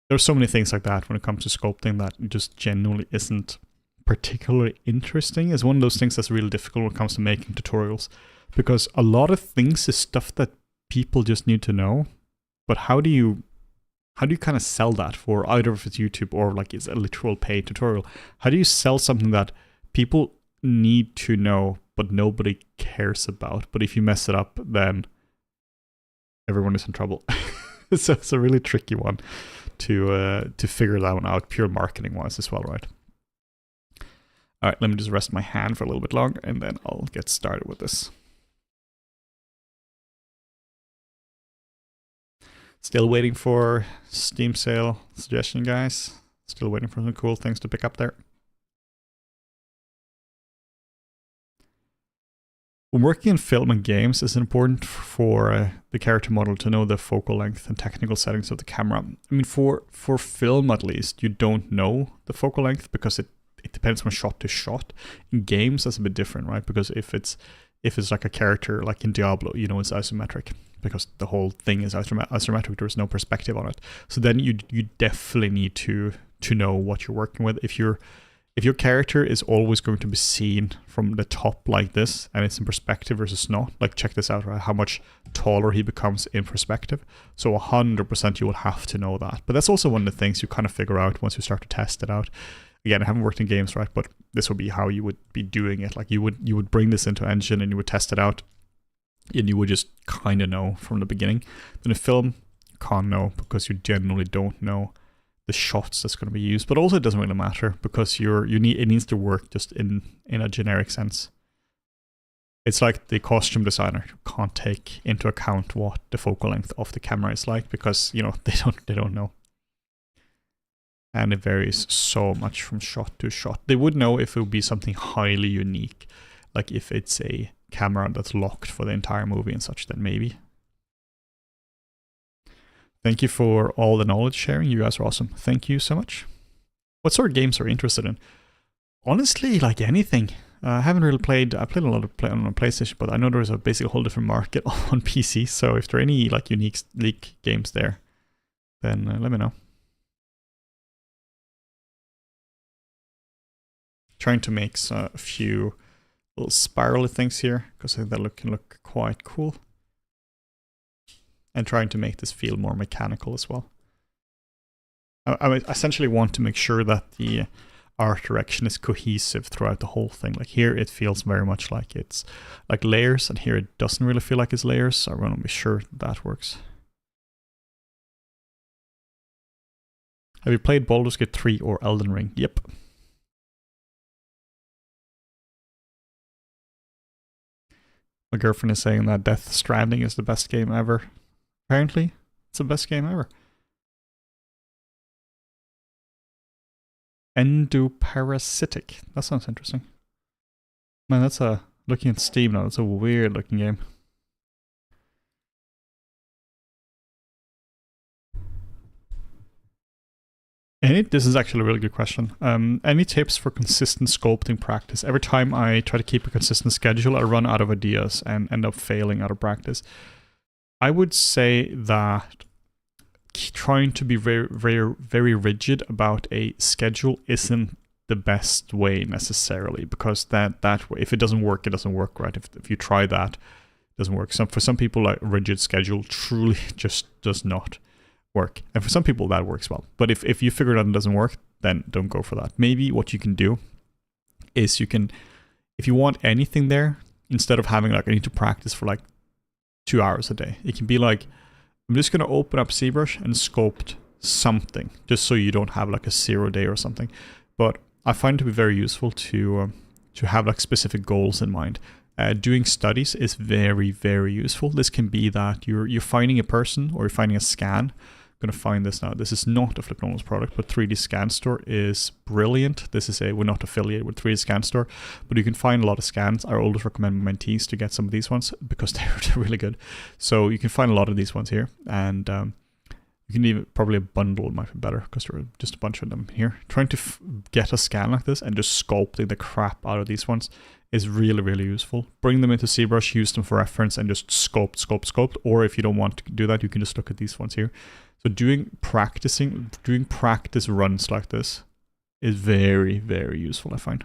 There's so many things like that when it comes to sculpting that just genuinely isn't particularly interesting. It's one of those things that's really difficult when it comes to making tutorials, because a lot of things is stuff that people just need to know, but how do you kind of sell that for either if it's YouTube or like it's a literal paid tutorial? How do you sell something that people need to know but nobody cares about, but if you mess it up then everyone is in trouble? So it's a really tricky one to figure that one out, pure marketing wise as well, right? All right, let me just rest my hand for a little bit longer and then I'll get started with this. Still waiting for Steam sale suggestion, guys. Still waiting for some cool things to pick up there. When working in film and games, it's important for the character model to know the focal length and technical settings of the camera. I mean, for film at least, you don't know the focal length because it depends from shot to shot. In games, that's a bit different, right? Because if it's like a character like in Diablo, you know, it's isometric because the whole thing is isometric. There's no perspective on it. So then you definitely need to know what you're working with. If your character is always going to be seen from the top like this and it's in perspective versus not, like check this out, right? How much taller he becomes in perspective. So 100% you will have to know that. But that's also one of the things you kind of figure out once you start to test it out. Again, I haven't worked in games, right? But this would be how you would be doing it. Like you would bring this into Engine and you would test it out and you would just kind of know from the beginning. But in film, you can't know because you generally don't know the shots that's going to be used. But also it doesn't really matter because it needs to work just in a generic sense. It's like the costume designer can't take into account what the focal length of the camera is like because, you know, they don't know. And it varies so much from shot to shot. They would know if it would be something highly unique, like if it's a camera that's locked for the entire movie and such, then maybe. Thank you for all the knowledge sharing. You guys are awesome. Thank you so much. What sort of games are you interested in? Honestly, like anything. I haven't really played. I played a lot of on PlayStation, but I know there's basically a whole different market on PC. So if there are any like unique games there, then let me know. Trying to make a few little spirally things here because I think that can look quite cool. And trying to make this feel more mechanical as well. I essentially want to make sure that the art direction is cohesive throughout the whole thing. Like here it feels very much like it's like layers, and here it doesn't really feel like it's layers, so I want to be sure that works. Have you played Baldur's Gate 3 or Elden Ring? Yep. My girlfriend is saying that Death Stranding is the best game ever. Apparently, it's the best game ever. Endoparasitic. That sounds interesting. Man, that's looking at Steam now, that's a weird looking game. This is actually a really good question. Any tips for consistent sculpting practice? Every time I try to keep a consistent schedule, I run out of ideas and end up failing out of practice. I would say that trying to be very rigid about a schedule isn't the best way necessarily, because that way, if it doesn't work, it doesn't work, right? If you try that, it doesn't work. For some people, like rigid schedule truly just does not work, and for some people that works well. But if you figure it out and it doesn't work, then don't go for that. Maybe what you can do is if you want anything there, instead of having like I need to practice for like 2 hours a day, it can be like I'm just going to open up ZBrush and sculpt something, just so you don't have like a 0 day or something. But I find it to be very useful to have like specific goals in mind. Doing studies is very, very useful. This can be that you're finding a person or you're finding a scan. I'm going to find this now. This is not a Flipnotes product, but 3D Scan Store is brilliant. We're not affiliated with 3D Scan Store, but you can find a lot of scans. I always recommend my mentees to get some of these ones because they're really good. So you can find a lot of these ones here, and you can even probably a bundle might be better because there are just a bunch of them here. Trying to get a scan like this and just sculpting the crap out of these ones is really, really useful. Bring them into ZBrush, use them for reference, and just sculpt. Or if you don't want to do that, you can just look at these ones here. So doing practice runs like this is very, very useful, I find.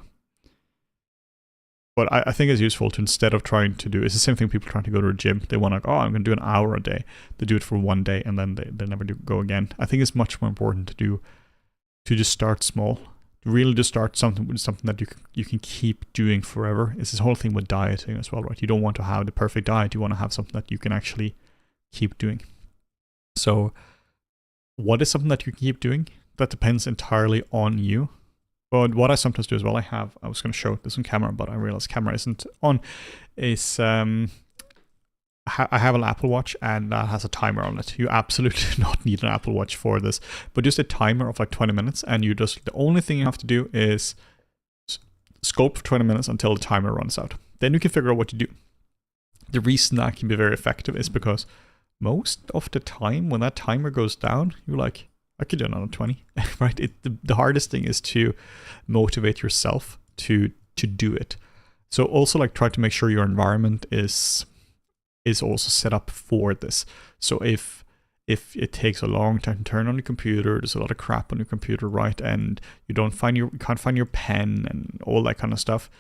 But I think it's useful to, instead of trying to do, it's the same thing people trying to go to a gym. They want like, oh, I'm going to do an hour a day. They do it for 1 day and then they never do go again. I think it's much more important to just start small. Really just start something that you can keep doing forever. It's this whole thing with dieting as well, right? You don't want to have the perfect diet. You want to have something that you can actually keep doing. So what is something that you can keep doing? That depends entirely on you. But what I sometimes do as well, I was going to show this on camera, but I realized camera isn't on, is I have an Apple Watch and that has a timer on it. You absolutely do not need an Apple Watch for this, but just a timer of like 20 minutes, and the only thing you have to do is sculpt for 20 minutes until the timer runs out. Then you can figure out what to do. The reason that can be very effective is because most of the time when that timer goes down, you're like, I could do another 20, right? The hardest thing is to motivate yourself to do it. So also like try to make sure your environment is also set up for this. So if it takes a long time to turn on your computer, there's a lot of crap on your computer, right? And you can't find your pen and all that kind of stuff,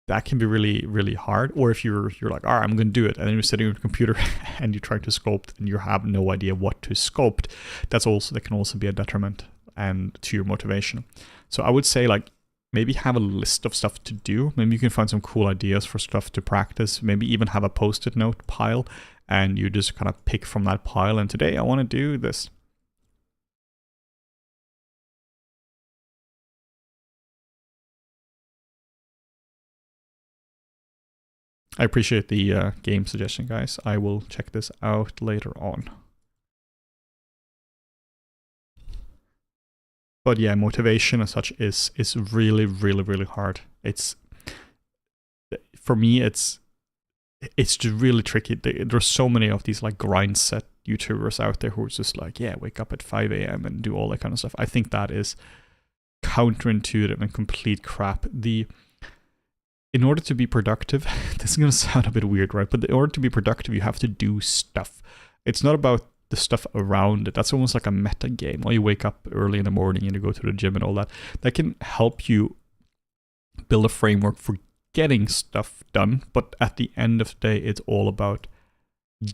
that can be really, really hard. Or if you're like, all right, I'm going to do it, and then you're sitting on your computer and you're trying to sculpt and you have no idea what to sculpt, that can also be a detriment and to your motivation. So I would say like maybe have a list of stuff to do. Maybe you can find some cool ideas for stuff to practice. Maybe even have a post-it note pile and you just kind of pick from that pile, and today I want to do this. I appreciate the game suggestion, guys. I will check this out later on. But yeah, motivation as such is really, really, really hard. for me, it's just really tricky. There's so many of these like grind set YouTubers out there who are just like, yeah, wake up at 5 a.m. and do all that kind of stuff. I think that is counterintuitive and complete crap. In order to be productive, this is going to sound a bit weird, right? But in order to be productive, you have to do stuff. It's not about the stuff around it. That's almost like a meta game. Or you wake up early in the morning and you go to the gym and all that. That can help you build a framework for getting stuff done. But at the end of the day, it's all about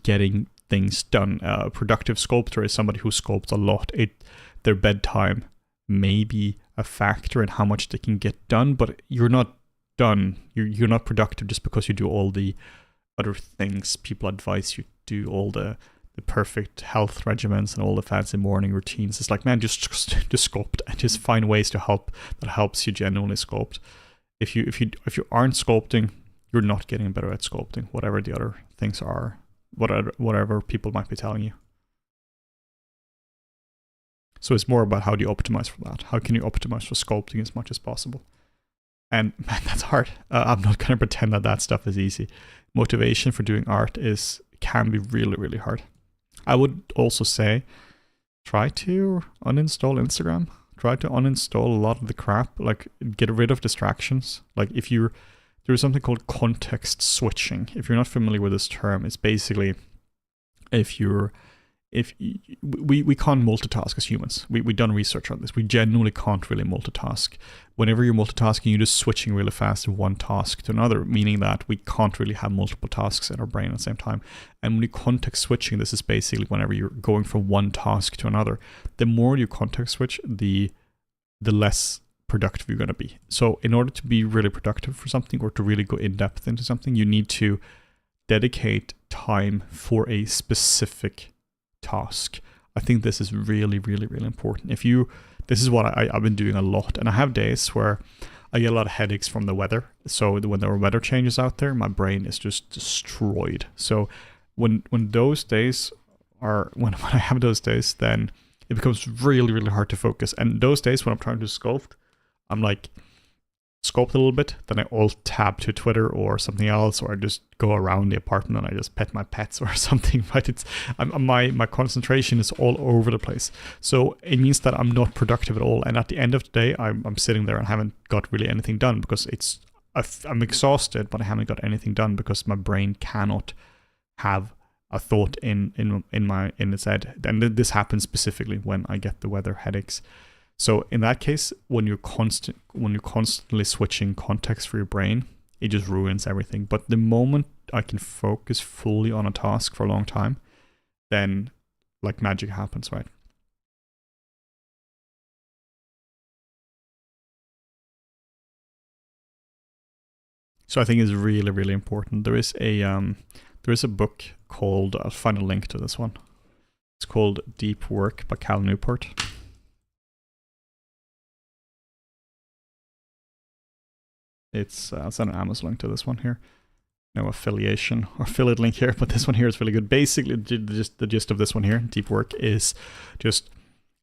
getting things done. A productive sculptor is somebody who sculpts a lot. Their bedtime may be a factor in how much they can get done, but you're not done. You're not productive just because you do all the other things people advise you do, all the perfect health regimens and all the fancy morning routines. It's like, man, just sculpt and just find ways to help that helps you genuinely sculpt. If you aren't sculpting, you're not getting better at sculpting, whatever the other things are, whatever people might be telling you. So it's more about how do you optimize for that? How can you optimize for sculpting as much as possible? And man, that's hard. I'm not going to pretend that stuff is easy. Motivation for doing art can be really, really hard. I would also say, try to uninstall Instagram. Try to uninstall a lot of the crap. Like, get rid of distractions. Like, there's something called context switching. If you're not familiar with this term, it's basically we can't multitask as humans. We've done research on this. We genuinely can't really multitask. Whenever you're multitasking, you're just switching really fast from one task to another, meaning that we can't really have multiple tasks in our brain at the same time. And when you context switching, this is basically whenever you're going from one task to another. The more you context switch, the less productive you're going to be. So in order to be really productive for something, or to really go in depth into something, you need to dedicate time for a specific task. I think this is really, really, really important. This is what I've been doing a lot, and I have days where I get a lot of headaches from the weather. So when there are weather changes out there, my brain is just destroyed. So when those days are, when I have those days, then it becomes really, really hard to focus. And those days when I'm trying to sculpt, I'm like, sculpt a little bit, then I alt tab to Twitter or something else, or I just go around the apartment and I just pet my pets or something. But my concentration is all over the place, so it means that I'm not productive at all. And at the end of the day, I'm sitting there and haven't got really anything done, because I'm exhausted, but I haven't got anything done because my brain cannot have a thought in its head. And this happens specifically when I get the weather headaches. So in that case, when you're constantly switching context for your brain, it just ruins everything. But the moment I can focus fully on a task for a long time, then like magic happens, right? So I think it's really, really important. There is a book called, I'll find a link to this one. It's called Deep Work by Cal Newport. I'll send an Amazon link to this one here. No affiliation or affiliate link here, but this one here is really good. Basically, the gist of this one here, Deep Work, is just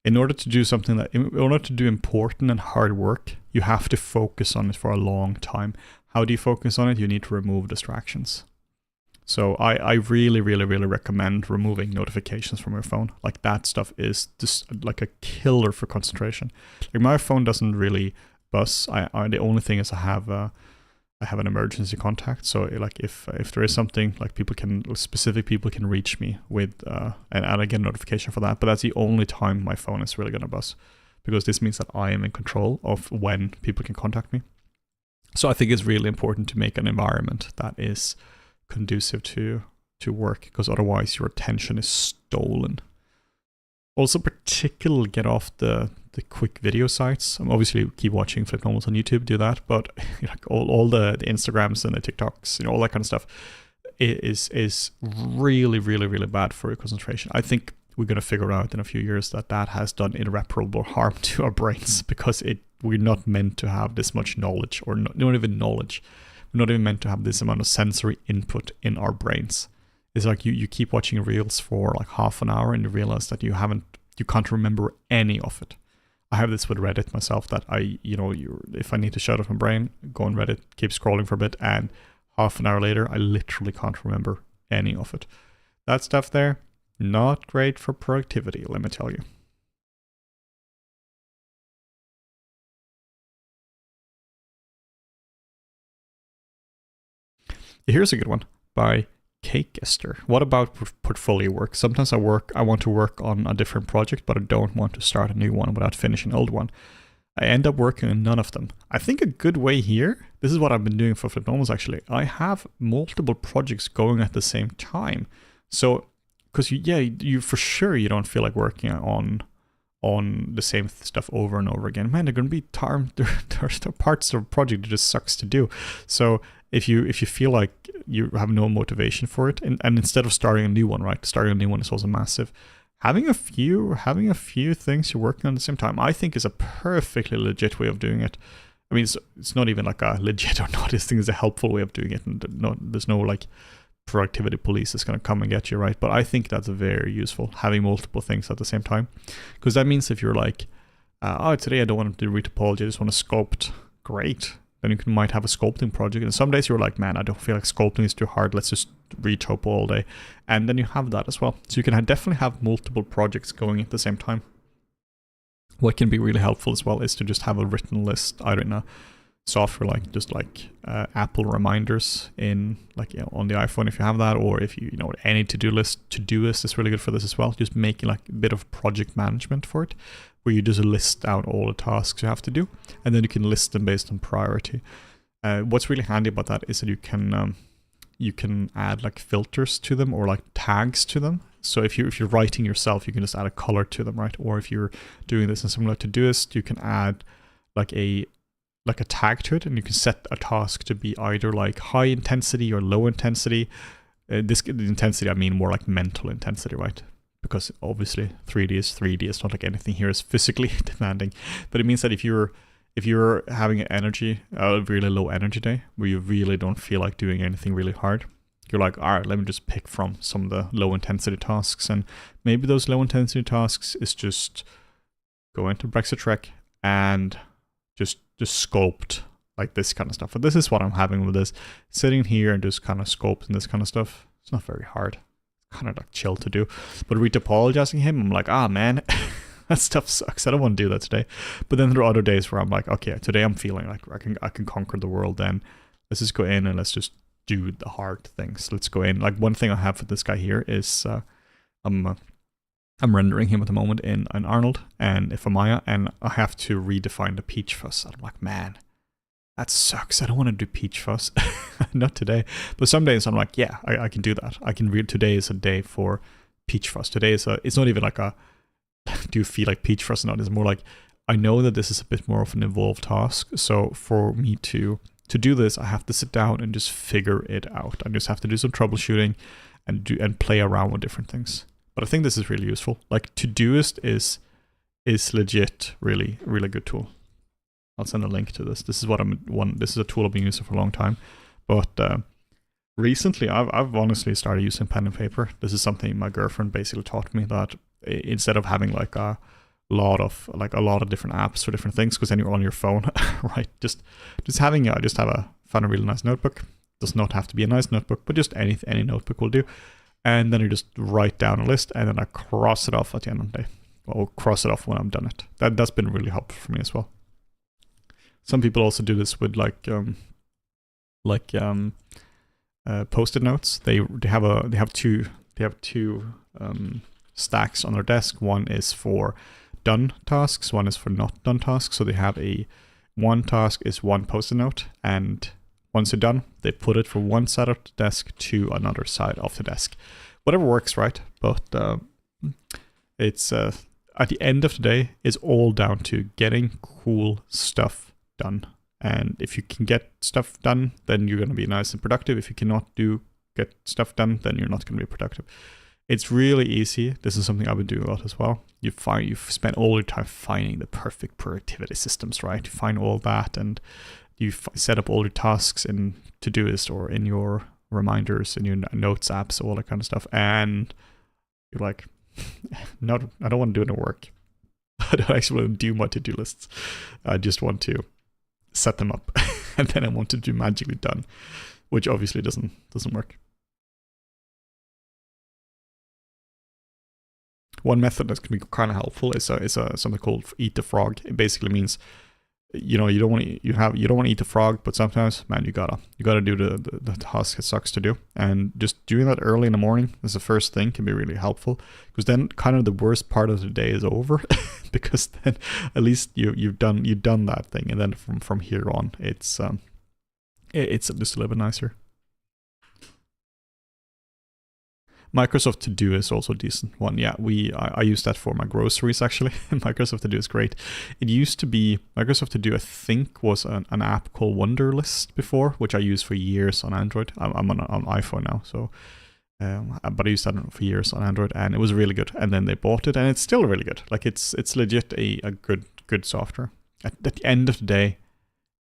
in order to do something in order to do important and hard work, you have to focus on it for a long time. How do you focus on it? You need to remove distractions. So I really, really, really recommend removing notifications from your phone. Like, that stuff is just like a killer for concentration. Like, my phone doesn't really buzz. The only thing is I have an emergency contact. So like if there is something, like specific people can reach me with and I get a notification for that. But that's the only time my phone is really gonna buzz, because this means that I am in control of when people can contact me. So I think it's really important to make an environment that is conducive to work, because otherwise your attention is stolen. Also, particularly get off the quick video sites. Obviously keep watching Flip Normals on YouTube, do that, but like all the Instagrams and the TikToks, all that kind of stuff is really, really, really bad for your concentration. I think we're going to figure out in a few years that has done irreparable harm to our brains, because we're not meant to have this much knowledge, or not even knowledge. We're not even meant to have this amount of sensory input in our brains. It's like you keep watching reels for like half an hour and you realize that you can't remember any of it. I have this with Reddit myself, that if I need to shut off my brain, go on Reddit, keep scrolling for a bit, and half an hour later, I literally can't remember any of it. That stuff there, not great for productivity, let me tell you. Here's a good one by Cakester. What about portfolio work? Sometimes I want to work on a different project, but I don't want to start a new one without finishing an old one. I end up working on none of them. I think a good way here, this is what I've been doing for Flipnomals actually. I have multiple projects going at the same time. So, because you for sure you don't feel like working on the same stuff over and over again. Man, they're going to be there's parts of a project that just sucks to do. So if you feel like you have no motivation for it, and instead of starting a new one, right? Starting a new one is also massive. Having a few things you're working on at the same time, I think is a perfectly legit way of doing it. I mean, it's not even like a legit or not. This thing is a helpful way of doing it, and there's no like productivity police that's going to come and get you, right? But I think that's very useful, having multiple things at the same time, because that means if you're like, oh, today I don't want to do retopology, I just want to sculpt, great. Then you might have a sculpting project, and some days you're like, man, I don't feel like sculpting is too hard, let's just retopo all day. And then you have that as well. So you can definitely have multiple projects going at the same time. What can be really helpful as well is to just have a written list, either in a software like Apple reminders in on the iPhone if you have that, or if you any to-do list is really good for this as well. Just making like a bit of project management for it, where you just list out all the tasks you have to do, and then you can list them based on priority. What's really handy about that is that you can add like filters to them or like tags to them. So if you're writing yourself, you can just add a color to them, right? Or if you're doing this in something like Todoist, you can add like a tag to it, and you can set a task to be either like high intensity or low intensity. The intensity, I mean more like mental intensity, right? Because obviously 3D is 3D. It's not like anything here is physically demanding. But it means that if you're having a really low energy day where you really don't feel like doing anything really hard, you're like, all right, let me just pick from some of the low intensity tasks. And maybe those low intensity tasks is just go into Brexit Shrek and just sculpt like this kind of stuff. But this is what I'm having with this, sitting here and just kind of sculpting this kind of stuff. It's not very hard. It's kind of like chill to do. But retopologizing him, I'm like, man, that stuff sucks. I don't want to do that today. But then there are other days where I'm like, okay, today I'm feeling like I can conquer the world. Then let's just go in and let's just do the hard things. Let's go in. Like one thing I have for this guy here is I'm rendering him at the moment in an Arnold and a Maya, and I have to redefine the peach fuzz. I'm like, man, that sucks. I don't want to do peach fuzz. Not today. But some days I'm like, yeah, I can do that. I can read. Today is a day for peach fuzz. Today is it's not even like a, do you feel like peach fuzz or not? It's more like, I know that this is a bit more of an involved task. So for me to do this, I have to sit down and just figure it out. I just have to do some troubleshooting and play around with different things. But I think this is really useful. Like Todoist is legit really, really good tool. I'll send a link to this. This is this is a tool I've been using for a long time. But recently I've honestly started using pen and paper. This is something my girlfriend basically taught me, that instead of having like a lot of different apps for different things, because then you're on your phone, right? Just having found a really nice notebook. Does not have to be a nice notebook, but just any notebook will do. And then you just write down a list, and then I cross it off at the end of the day. Or cross it off when I'm done it. That's been really helpful for me as well. Some people also do this with post-it notes. They have two stacks on their desk. One is for done tasks, one is for not done tasks. So they have one task is one post-it note, and once you're done, they put it from one side of the desk to another side of the desk. Whatever works, right? But it's at the end of the day, it's all down to getting cool stuff done. And if you can get stuff done, then you're going to be nice and productive. If you cannot get stuff done, then you're not going to be productive. It's really easy. This is something I've been doing a lot as well. You've spent all your time finding the perfect productivity systems, right? You find all that, and you set up all your tasks in Todoist or in your reminders, in your notes apps, all that kind of stuff. And you're like, no, I don't want to do any work. I don't actually want to do my to-do lists. I just want to set them up and then I want to do magically done. which obviously doesn't work. One method that can be kind of helpful is something called eat the frog. It basically means, you know, you don't want to eat the frog, but sometimes, man, you gotta do the task it sucks to do, and just doing that early in the morning as the first thing can be really helpful, because then kind of the worst part of the day is over, because then at least you've done that thing, and then from here on it's just a little bit nicer. Microsoft To Do is also a decent one. Yeah, I use that for my groceries actually. Microsoft To Do is great. It used to be Microsoft To Do, I think, was an app called Wunderlist before, which I used for years on Android. I'm on iPhone now, so but I used that for years on Android, and it was really good. And then they bought it, and it's still really good. Like it's legit a good software. At the end of the day,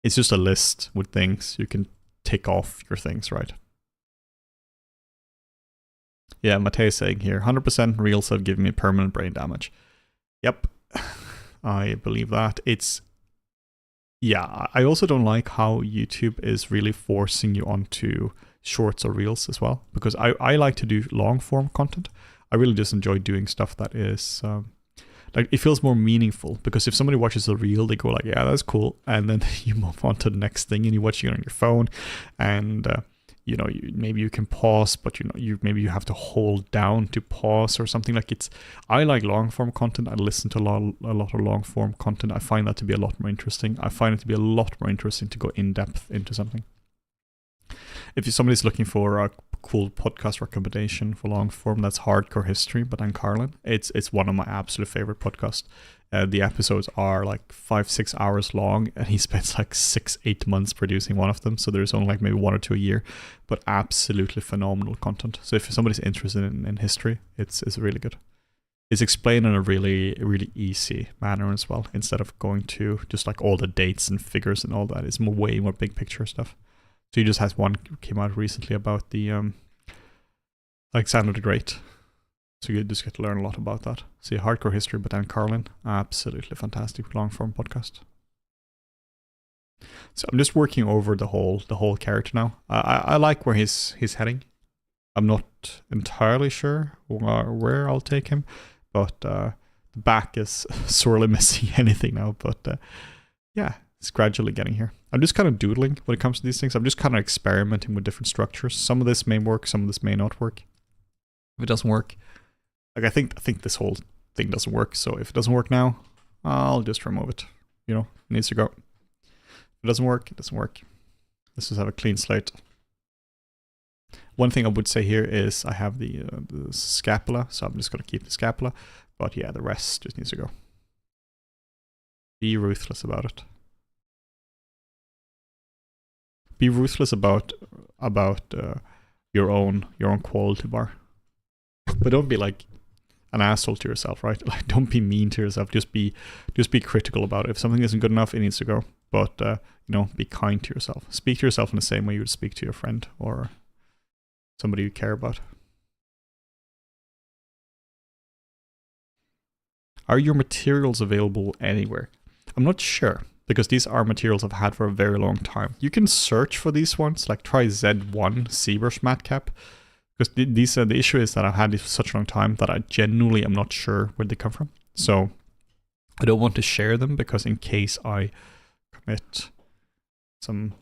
it's just a list with things you can tick off your things, right? Yeah, Mateus saying here, 100% Reels have given me permanent brain damage. Yep, I believe that. Yeah, I also don't like how YouTube is really forcing you onto shorts or Reels as well, because I like to do long form content. I really just enjoy doing stuff that is, like, it feels more meaningful, because if somebody watches a Reel, they go like, yeah, that's cool, and then you move on to the next thing, and you're watching it on your phone, and you know, maybe you can pause, but maybe you have to hold down to pause or something. Like I like long form content. I listen to a lot of long form content. I find that to be a lot more interesting. I find it to be a lot more interesting to go in depth into something. If somebody's looking for a cool podcast recommendation for long form, that's Hardcore History by Dan Carlin. It's one of my absolute favorite podcasts. The episodes are like 5-6 hours long, and he spends like 6-8 months producing one of them. So there's only like maybe 1 or 2 a year, but absolutely phenomenal content. So if somebody's interested in history, it's really good. It's explained in a really, really easy manner as well, instead of going to just like all the dates and figures and all that. It's way more big picture stuff. So he just has one came out recently about the Alexander the Great. So you just get to learn a lot about that. See, Hardcore History by Dan Carlin, absolutely fantastic long form podcast. So I'm just working over the whole character now. I like where he's heading. I'm not entirely sure where I'll take him, but the back is sorely missing anything now. But yeah, it's gradually getting here. I'm just kind of doodling when it comes to these things. I'm just kind of experimenting with different structures. Some of this may work, some of this may not work. If it doesn't work, like I think this whole thing doesn't work. So if it doesn't work now, I'll just remove it. You know, it needs to go. If it doesn't work, it doesn't work. Let's just have a clean slate. One thing I would say here is I have the scapula, so I'm just going to keep the scapula. But yeah, the rest just needs to go. Be ruthless about it. Be ruthless about your own quality bar. But don't be like an asshole to yourself, right? Like, don't be mean to yourself. Just be critical about it. If something isn't good enough, it needs to go. But you know, be kind to yourself. Speak to yourself in the same way you would speak to your friend or somebody you care about. Are your materials available anywhere? I'm not sure, because these are materials I've had for a very long time. You can search for these ones, like try Z1 ZBrush matte cap. Because these the issue is that I've had these for such a long time that I genuinely am not sure where they come from. So I don't want to share them, because in case I commit some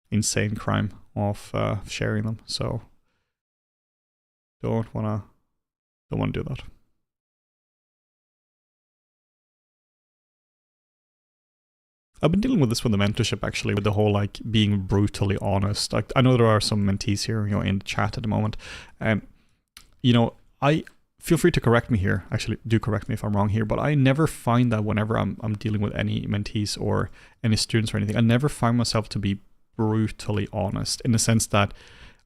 insane crime of sharing them. So don't wanna do that. I've been dealing with this with the mentorship, actually, with the whole like being brutally honest. Like, I know there are some mentees here, you know, in the chat at the moment, and you know, I feel free to correct me here. Actually, do correct me if I'm wrong here, but I never find that whenever I'm dealing with any mentees or any students or anything, I never find myself to be brutally honest, in the sense that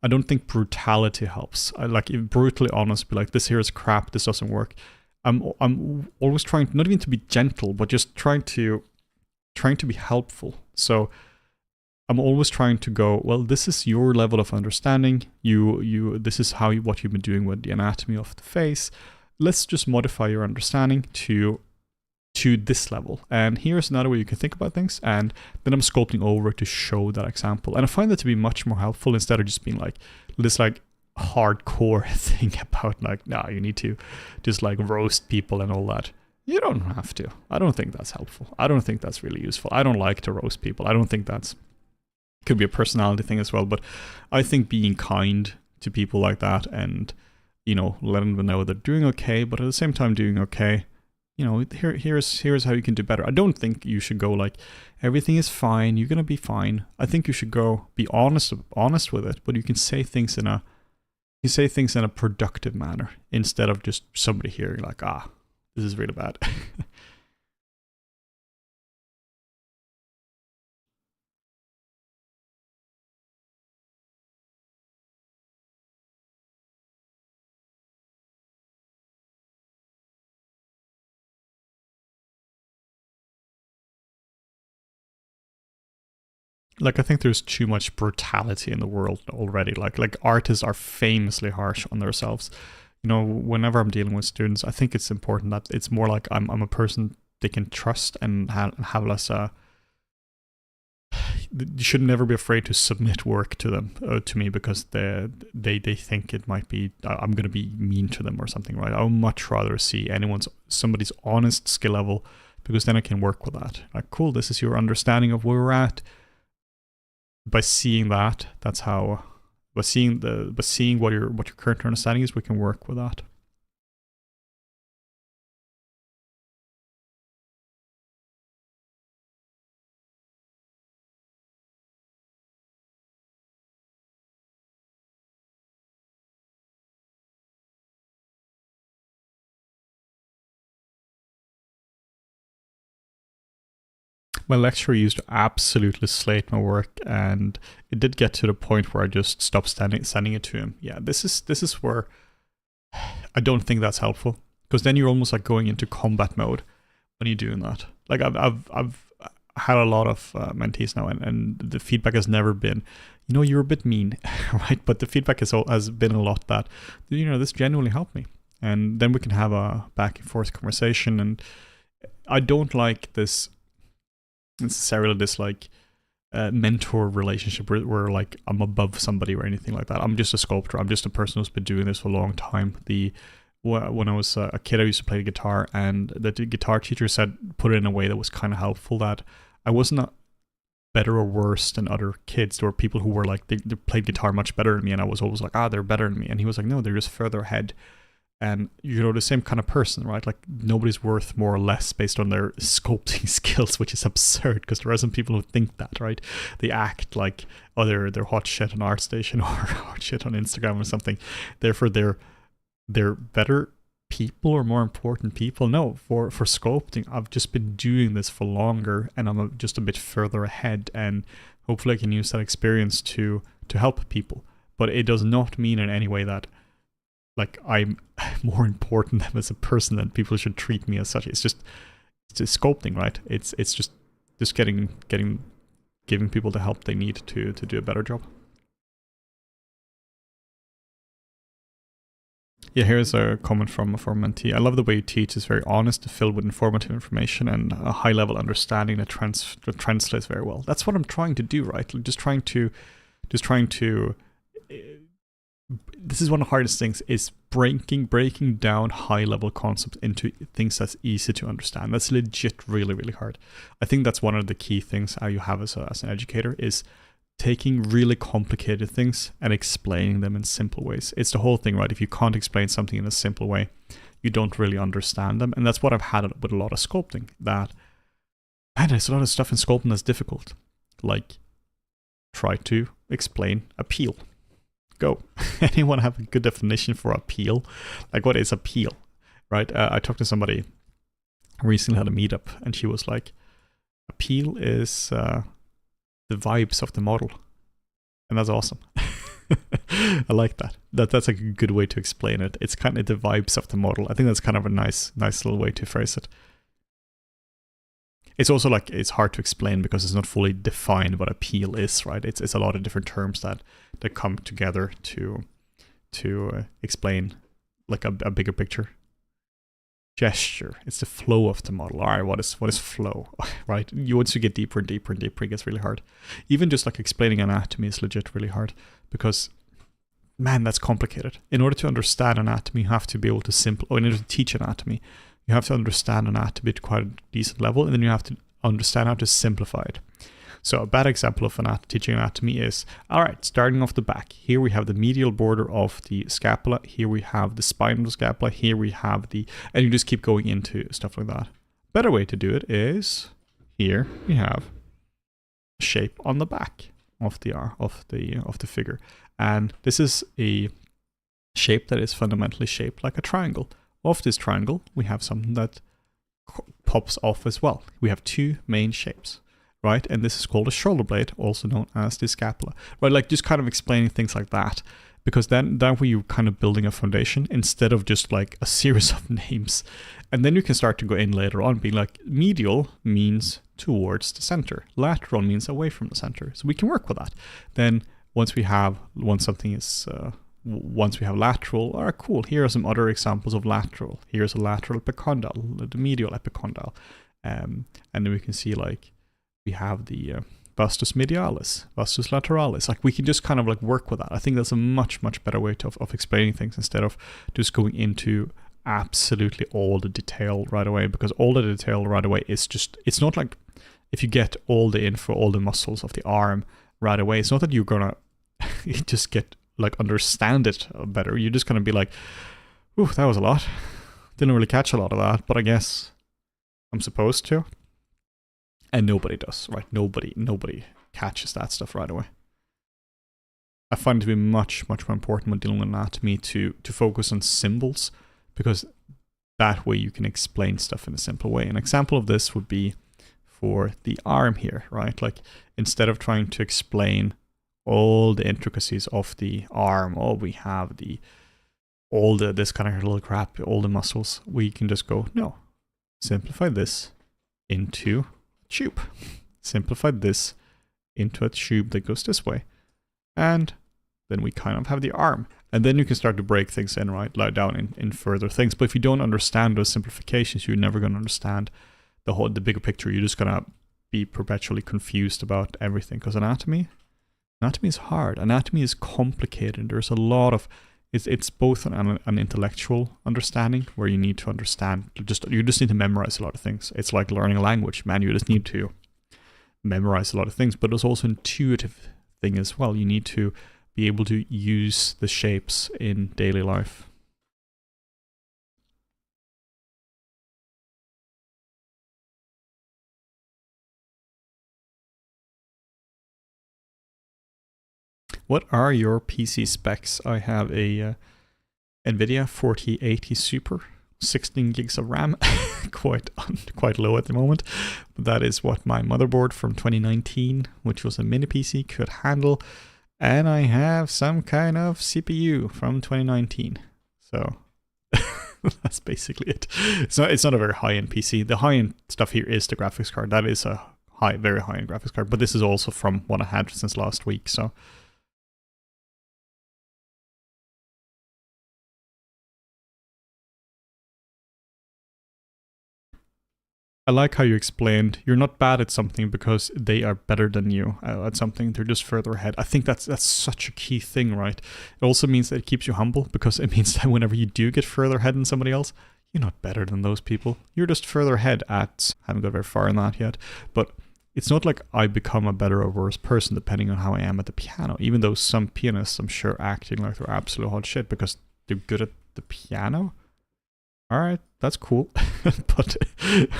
I don't think brutality helps. I like, if brutally honest, be like, this here is crap, this doesn't work. I'm always trying not even to be gentle, but just trying to be helpful. So I'm always trying to go, well, this is your level of understanding. This is what you've been doing with the anatomy of the face. Let's just modify your understanding to to this level. And here's another way you can think about things. And then I'm sculpting over to show that example. And I find that to be much more helpful instead of just being like this like hardcore thing about like, nah, you need to just like roast people and all that. You don't have to. I don't think that's helpful. I don't think that's really useful. I don't like to roast people. I don't think that's, could be a personality thing as well. But I think being kind to people like that and, you know, letting them know they're doing okay, but at the same time doing okay, you know, here's how you can do better. I don't think you should go like, everything is fine, you're gonna be fine. I think you should go be honest with it, but you can say things in a productive manner instead of just somebody hearing like, ah, this is really bad. Like, I think there's too much brutality in the world already. Like artists are famously harsh on themselves. You know, whenever I'm dealing with students, I think it's important that it's more like I'm a person they can trust and have less you should never be afraid to submit work to them to me because they think it might be I'm going to be mean to them or something, right? I would much rather see somebody's honest skill level, because then I can work with that. Like, cool, this is your understanding of where we're at. By seeing that, that's how. By seeing what your current understanding is, we can work with that. My lecturer used to absolutely slate my work, and it did get to the point where I just stopped sending it to him. Yeah, this is where I don't think that's helpful, because then you're almost like going into combat mode when you're doing that. Like I've had a lot of mentees now, and the feedback has never been, you know, you're a bit mean, right? But the feedback has been a lot that, you know, this genuinely helped me, and then we can have a back and forth conversation. And I don't like this necessarily this like mentor relationship where like I'm above somebody or anything like that. I'm just a sculptor. I'm just a person who's been doing this for a long time. When I was a kid, I used to play the guitar, and the guitar teacher said, put it in a way that was kind of helpful, that I wasn't better or worse than other kids. There were people who were like, they played guitar much better than me, and I was always like, they're better than me. And he was like, no, they're just further ahead. And, you know, the same kind of person, right? Like, nobody's worth more or less based on their sculpting skills, which is absurd, because there are some people who think that, right? They act like, oh, they're hot shit on ArtStation or hot shit on Instagram or something. Therefore, they're better people or more important people. No, for sculpting, I've just been doing this for longer, and I'm just a bit further ahead, and hopefully I can use that experience to help people. But it does not mean in any way that like I'm more important than as a person, that people should treat me as such. It's just sculpting, right? It's just giving people the help they need to do a better job. Yeah, here's a comment from a mentee. I love the way you teach. It's very honest, filled with informative information, and a high level understanding that translates very well. That's what I'm trying to do, right? Just trying to this is one of the hardest things, is breaking down high level concepts into things that's easy to understand. That's legit really, really hard. I think that's one of the key things you have as an educator, is taking really complicated things and explaining them in simple ways. It's the whole thing, right? If you can't explain something in a simple way, you don't really understand them. And that's what I've had with a lot of sculpting, that, man, there's a lot of stuff in sculpting that's difficult. Like, try to explain appeal. Go. Anyone have a good definition for appeal? Like, what is appeal, right? I talked to somebody recently, had a meetup, and she was like, appeal is the vibes of the model. And that's awesome. I like that. That's a good way to explain it. It's kind of the vibes of the model. I think that's kind of a nice little way to phrase it. It's also like, it's hard to explain because it's not fully defined what appeal is, right? It's a lot of different terms that come together to explain like a bigger picture. gesture. It's the flow of the model. All right, what is flow, right? Once you get deeper and deeper and deeper, it gets really hard. Even just like explaining anatomy is legit really hard because, man, that's complicated. In order to understand anatomy, you have to be able to or in order to teach anatomy, you have to understand anatomy to quite a decent level, and then you have to understand how to simplify it. So a bad example of teaching anatomy is, all right, starting off the back. Here we have the medial border of the scapula. Here we have the spine of the scapula. Here we have and you just keep going into stuff like that. Better way to do it is, here we have a shape on the back of the figure. And this is a shape that is fundamentally shaped like a triangle. Of this triangle, we have something that pops off as well. We have two main shapes. Right, and this is called a shoulder blade, also known as the scapula. Right, like just kind of explaining things like that, because then that way you're kind of building a foundation instead of just like a series of names. And then you can start to go in later on, being like, medial means towards the center, lateral means away from the center. So we can work with that. Then once we have lateral, all right, cool. Here are some other examples of lateral. Here's a lateral epicondyle, the medial epicondyle, and then we can see like, we have the vastus medialis, vastus lateralis. Like we can just kind of like work with that. I think that's a much, much better way of explaining things instead of just going into absolutely all the detail right away, because all the detail right away is just, it's not like if you get all the info, all the muscles of the arm right away, it's not that you're gonna just get like understand it better. You're just gonna be like, ooh, that was a lot. Didn't really catch a lot of that, but I guess I'm supposed to. And nobody does, right? Nobody catches that stuff right away. I find it to be much, much more important when dealing with anatomy to focus on symbols, because that way you can explain stuff in a simple way. An example of this would be for the arm here, right? Like instead of trying to explain all the intricacies of the arm, we have this kind of little crap, all the muscles, we can just go, no, simplify this into tube. Simplify this into a tube that goes this way. And then we kind of have the arm. And then you can start to break things in, right? Lie down in further things. But if you don't understand those simplifications, you're never going to understand the bigger picture. You're just going to be perpetually confused about everything. Because anatomy is hard. Anatomy is complicated. There's a lot of... It's both an intellectual understanding where you need to understand, you just need to memorize a lot of things. It's like learning a language, man. You just need to memorize a lot of things, but there's also an intuitive thing as well. You need to be able to use the shapes in daily life. What are your PC specs? I have a NVIDIA 4080 Super, 16 gigs of RAM, quite low at the moment. But that is what my motherboard from 2019, which was a mini PC, could handle. And I have some kind of CPU from 2019. So that's basically it. It's not a very high-end PC. The high-end stuff here is the graphics card. That is a very high-end graphics card. But this is also from what I had since last week. So I like how you explained you're not bad at something because they are better than you at something. They're just further ahead. I think that's such a key thing, right? It also means that it keeps you humble, because it means that whenever you do get further ahead than somebody else, you're not better than those people. You're just further ahead at, haven't got very far in that yet, but it's not like I become a better or worse person depending on how I am at the piano, even though some pianists, I'm sure, acting like they're absolute hot shit because they're good at the piano. All right, that's cool. But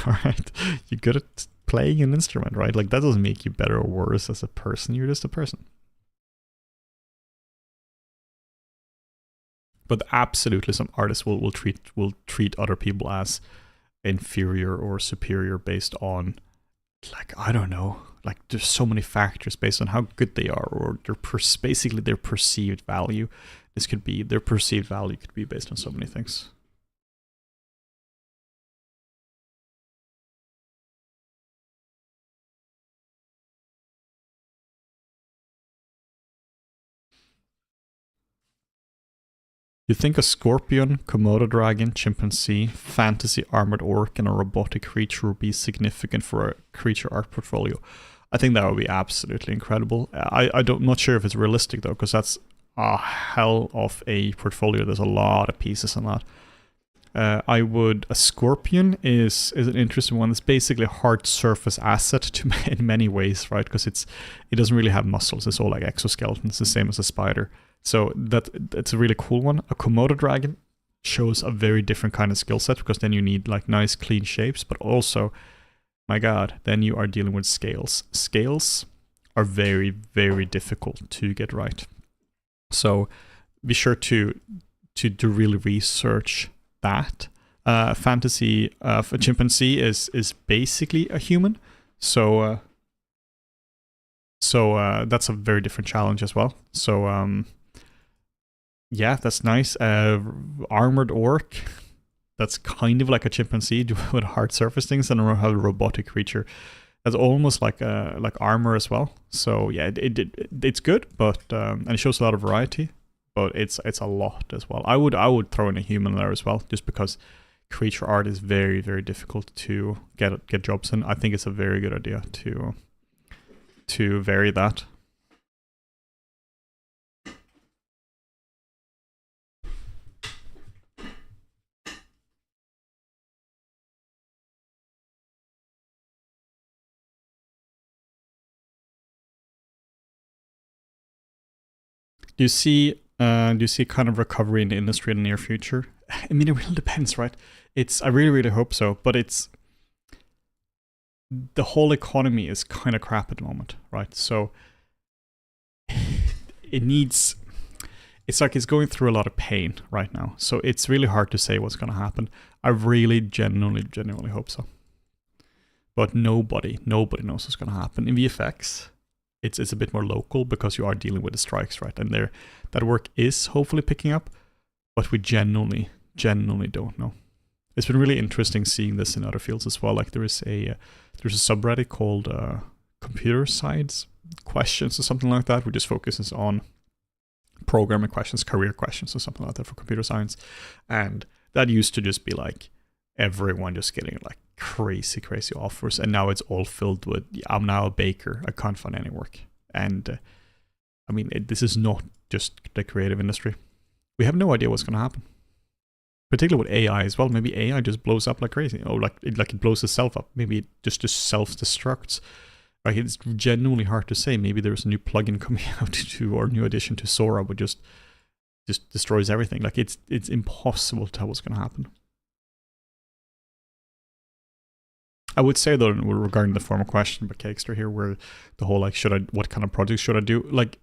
all right, you're good at playing an instrument, right? Like that doesn't make you better or worse as a person. You're just a person. But absolutely, some artists will treat other people as inferior or superior based on, like, I don't know, like there's so many factors based on how good they are, or basically their perceived value. Their perceived value could be based on so many things. You think a scorpion, Komodo dragon, chimpanzee, fantasy armored orc, and a robotic creature would be significant for a creature art portfolio? I think that would be absolutely incredible. I'm not sure if it's realistic though, because that's a hell of a portfolio. There's a lot of pieces on that. A scorpion is an interesting one. It's basically a hard surface asset in many ways, right? Because it doesn't really have muscles. It's all like exoskeletons, the same as a spider. So that's a really cool one. A Komodo dragon shows a very different kind of skill set, because then you need like nice clean shapes, but also, my God, then you are dealing with scales. Scales are very, very difficult to get right. So be sure to really research that. Fantasy of a chimpanzee is basically a human. So that's a very different challenge as well. So yeah, that's nice. Armored orc, that's kind of like a chimpanzee with hard surface things, and have a robotic creature. That's almost like armor as well. So yeah, it's good, but and it shows a lot of variety, but it's a lot as well. I would throw in a human there as well, just because creature art is very, very difficult to get jobs in. I think it's a very good idea to vary that. Do you see kind of recovery in the industry in the near future? I mean, it really depends, right? I really, really hope so, but the whole economy is kind of crap at the moment, right? So it's like it's going through a lot of pain right now. So it's really hard to say what's going to happen. I really genuinely hope so. But nobody knows what's going to happen. In VFX, it's a bit more local, because you are dealing with the strikes, right? And that work is hopefully picking up, but we genuinely don't know. It's been really interesting seeing this in other fields as well. Like there's a subreddit called computer science questions or something like that, which just focuses on programming questions, career questions or something like that for computer science. And that used to just be like everyone just getting like crazy offers, and now it's all filled with, I'm now a baker, I can't find any work. And I mean, this is not just the creative industry. We have no idea what's going to happen, particularly with AI as well. Maybe AI just blows up like crazy, or like it blows itself up. Maybe it just self-destructs. Like, it's genuinely hard to say. Maybe there's a new plugin coming out or new addition to Sora, but just destroys everything. Like it's impossible to tell what's going to happen. I would say though, regarding the former question by Cakester here, where the whole like, what kind of projects should I do? Like,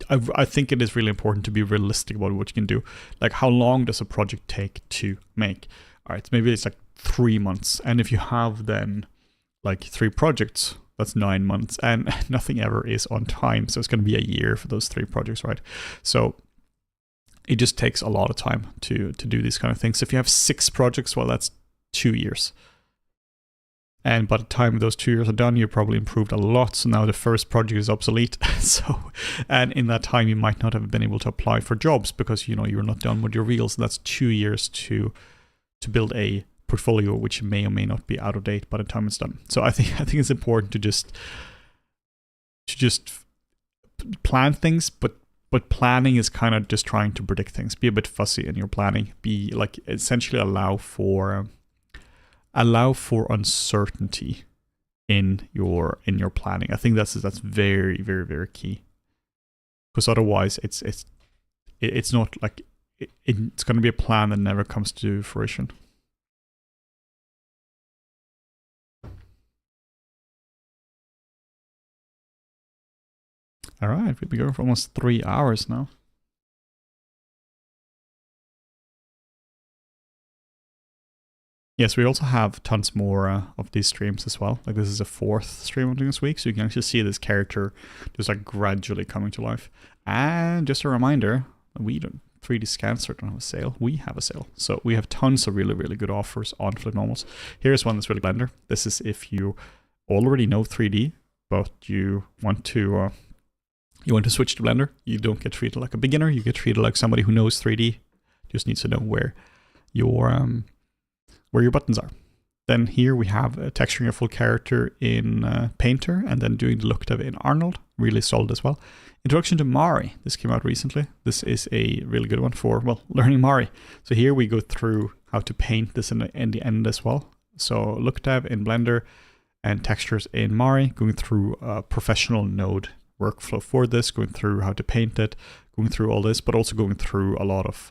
I think it is really important to be realistic about what you can do. Like, how long does a project take to make? All right, maybe it's like 3 months, and if you have then like 3 projects, that's 9 months, and nothing ever is on time. So it's going to be a year for those 3 projects, right? So it just takes a lot of time to do these kind of things. If you have 6 projects, well, that's 2 years. And by the time those 2 years are done, you've probably improved a lot. So now the first project is obsolete. And in that time, you might not have been able to apply for jobs because, you're not done with your reels. And that's 2 years to build a portfolio, which may or may not be out of date by the time it's done. So I think it's important to just plan things, but planning is kind of just trying to predict things. Be a bit fussy in your planning. Be like, essentially allow for uncertainty in your planning. I think that's very, very, very key, because otherwise it's not like it's going to be a plan that never comes to fruition. All right, we've been going for almost 3 hours now. Yes, we also have tons more of these streams as well. Like, this is a 4th stream I'm doing this week, so you can actually see this character just like gradually coming to life. And just a reminder, 3D Scansor don't have a sale. We have a sale. So we have tons of really, really good offers on Flip Normals. Here's one that's really Blender. This is if you already know 3D, but you want to You want to switch to Blender, you don't get treated like a beginner, you get treated like somebody who knows 3D, just needs to know where your buttons are. Then here we have texturing a full character in Painter and then doing the look dev in Arnold, really solid as well. Introduction to Mari, this came out recently. This is a really good one for, well, learning Mari. So here we go through how to paint this in the end as well. So look dev in Blender and textures in Mari, going through a professional node workflow for this, going through how to paint it, going through all this, but also going through a lot of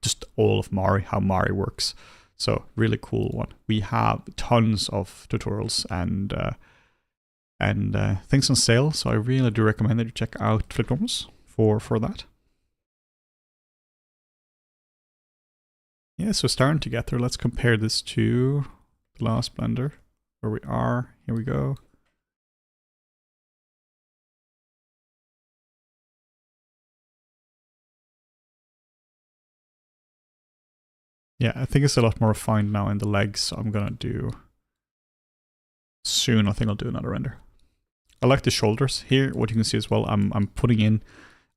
just all of Mari, how Mari works. So really cool one. We have tons of tutorials and things on sale, so I really do recommend that you check out Flipboard for that. Yeah, so starting together, let's compare this to the last Blender, where we are. Here we go. Yeah, I think it's a lot more refined now in the legs, so I'm gonna do soon. I think I'll do another render. I like the shoulders here. What you can see as well, I'm putting in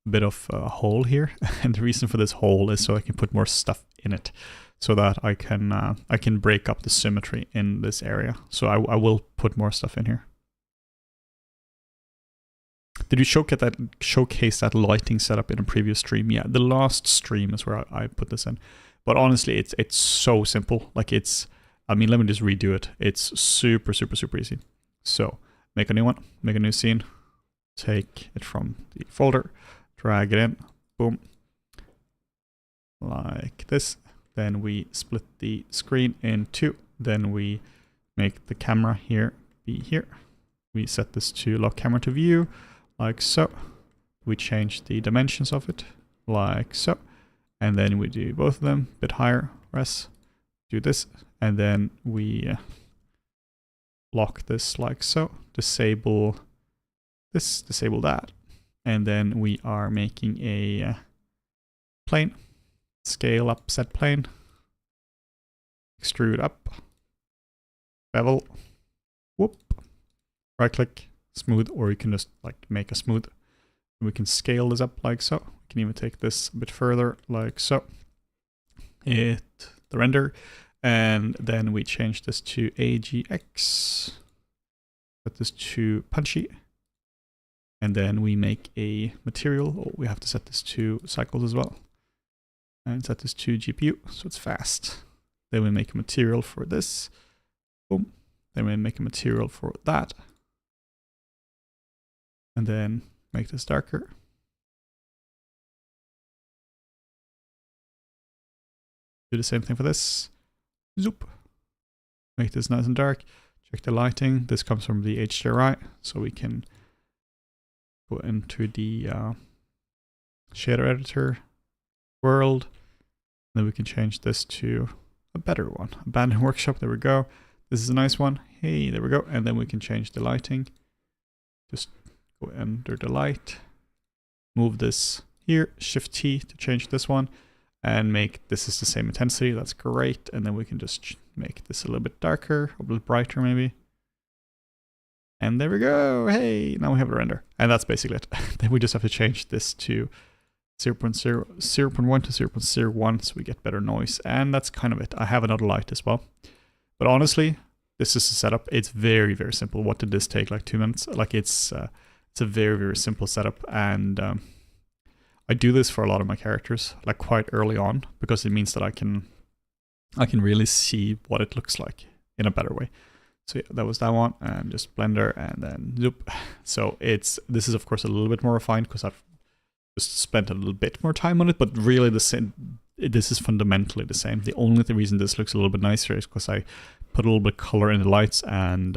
a bit of a hole here, and the reason for this hole is so I can put more stuff in it, so that I can break up the symmetry in this area. So I will put more stuff in here. Did you showcase that lighting setup in a previous stream? Yeah, the last stream is where I put this in. But honestly, it's so simple. Like I mean, let me just redo it. It's super easy. So make a new one, make a new scene, take it from the folder, drag it in, boom, like this. Then we split the screen in two. Then we make the camera here be here. We set this to lock camera to view, like so. We change the dimensions of it, like so. And then we do both of them, a bit higher, res, do this, and then we lock this like so, disable this, disable that, and then we are making a plane, scale up set plane, extrude up, bevel, whoop, right click, smooth, or you can just like make a smooth. We can scale this up like so. We can even take this a bit further like so. Hit the render, and then we change this to AGX. Set this to punchy, and then we make a material. Oh, we have to set this to cycles as well, and set this to GPU so it's fast. Then we make a material for this. Boom. Then we make a material for that, and then make this darker. Do the same thing for this. Zoop. Make this nice and dark. Check the lighting. This comes from the HDRI, so we can go into the shader editor world. Then we can change this to a better one. Abandoned workshop. There we go. This is a nice one. Hey, there we go. And then we can change the lighting. Just go under the light, move this here, Shift T to change this one, and make this is the same intensity. That's great. And then we can just make this a little bit darker, a little brighter maybe. And there we go. Hey, now we have a render. And that's basically it. Then we just have to change this to 0.1 to 0.01 so we get better noise. And that's kind of it. I have another light as well. But honestly, this is a setup. It's very simple. What did this take? Like 2 minutes? Like it's a very simple setup, and I do this for a lot of my characters like quite early on, because it means that I can really see what it looks like in a better way. So yeah, that was that one, and just Blender and then zoop. So this is of course a little bit more refined because I've just spent a little bit more time on it, but really the same. This is fundamentally the same. The only reason this looks a little bit nicer is because I put a little bit of color in the lights and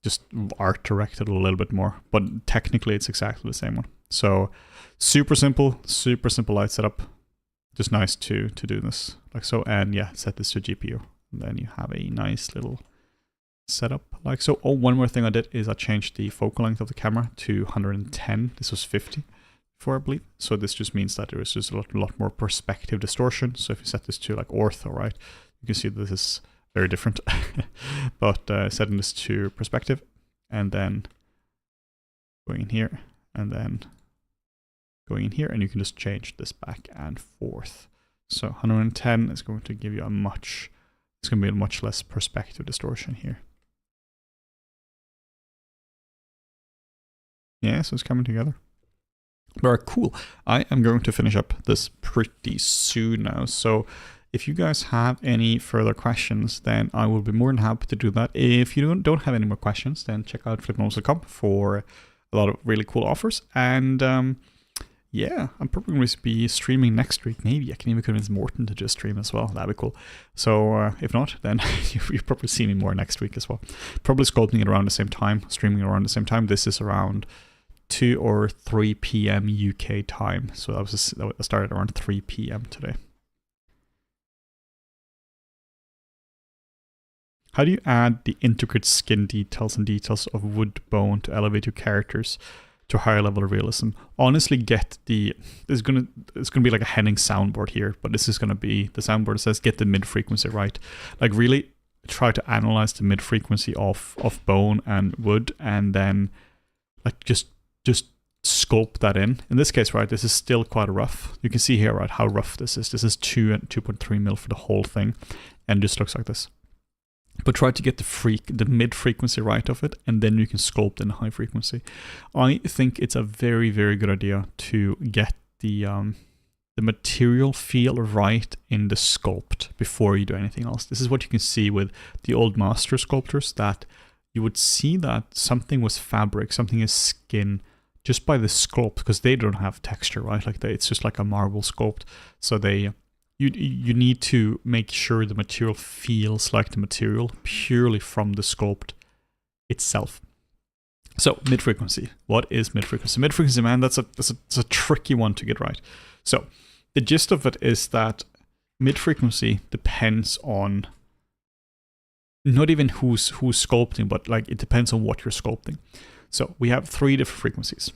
just art directed a little bit more, but technically it's exactly the same one. So super simple light setup. Just nice to do this like so, and yeah, set this to GPU, and then you have a nice little setup like so. Oh, one more thing I did is I changed the focal length of the camera to 110. This was 50 before, I believe. So this just means that there is just a lot more perspective distortion. So if you set this to like ortho, right, you can see that this is very different. But setting this to perspective, and then going in here, and then going in here, and you can just change this back and forth. So 110 is going to give you it's going to be a much less perspective distortion here. Yeah, so it's coming together. Very cool. I am going to finish up this pretty soon now. So if you guys have any further questions, then I will be more than happy to do that. If you don't have any more questions, then check out flipnotes.com for a lot of really cool offers. And yeah, I'm probably going to be streaming next week. Maybe I can even convince Morten to just stream as well. That'd be cool. So if not, then you'll probably see me more next week as well. Probably sculpting it around the same time, streaming around the same time. This is around 2 or 3 p.m. UK time. So I started around 3 p.m. today. How do you add the intricate skin details and details of wood bone to elevate your characters to a higher level of realism? Honestly, it's gonna be like a Henning soundboard here, but this is gonna be the soundboard that says get the mid frequency right. Like really try to analyze the mid frequency of bone and wood, and then like just sculpt that in. In this case, right, this is still quite rough. You can see here, right, how rough this is. This is 2 and 2.3 mil for the whole thing, and just looks like this. But try to get the mid frequency right of it, and then you can sculpt in the high frequency. I think it's a very, very good idea to get the material feel right in the sculpt before you do anything else. This is what you can see with the old master sculptors, that you would see that something was fabric, something is skin, just by the sculpt, because they don't have texture, right? Like it's just like a marble sculpt. So you need to make sure the material feels like the material purely from the sculpt itself. So mid-frequency. What is mid-frequency? Mid-frequency, man, that's a tricky one to get right. So the gist of it is that mid-frequency depends on not even who's sculpting, but like it depends on what you're sculpting. So we have 3 different frequencies.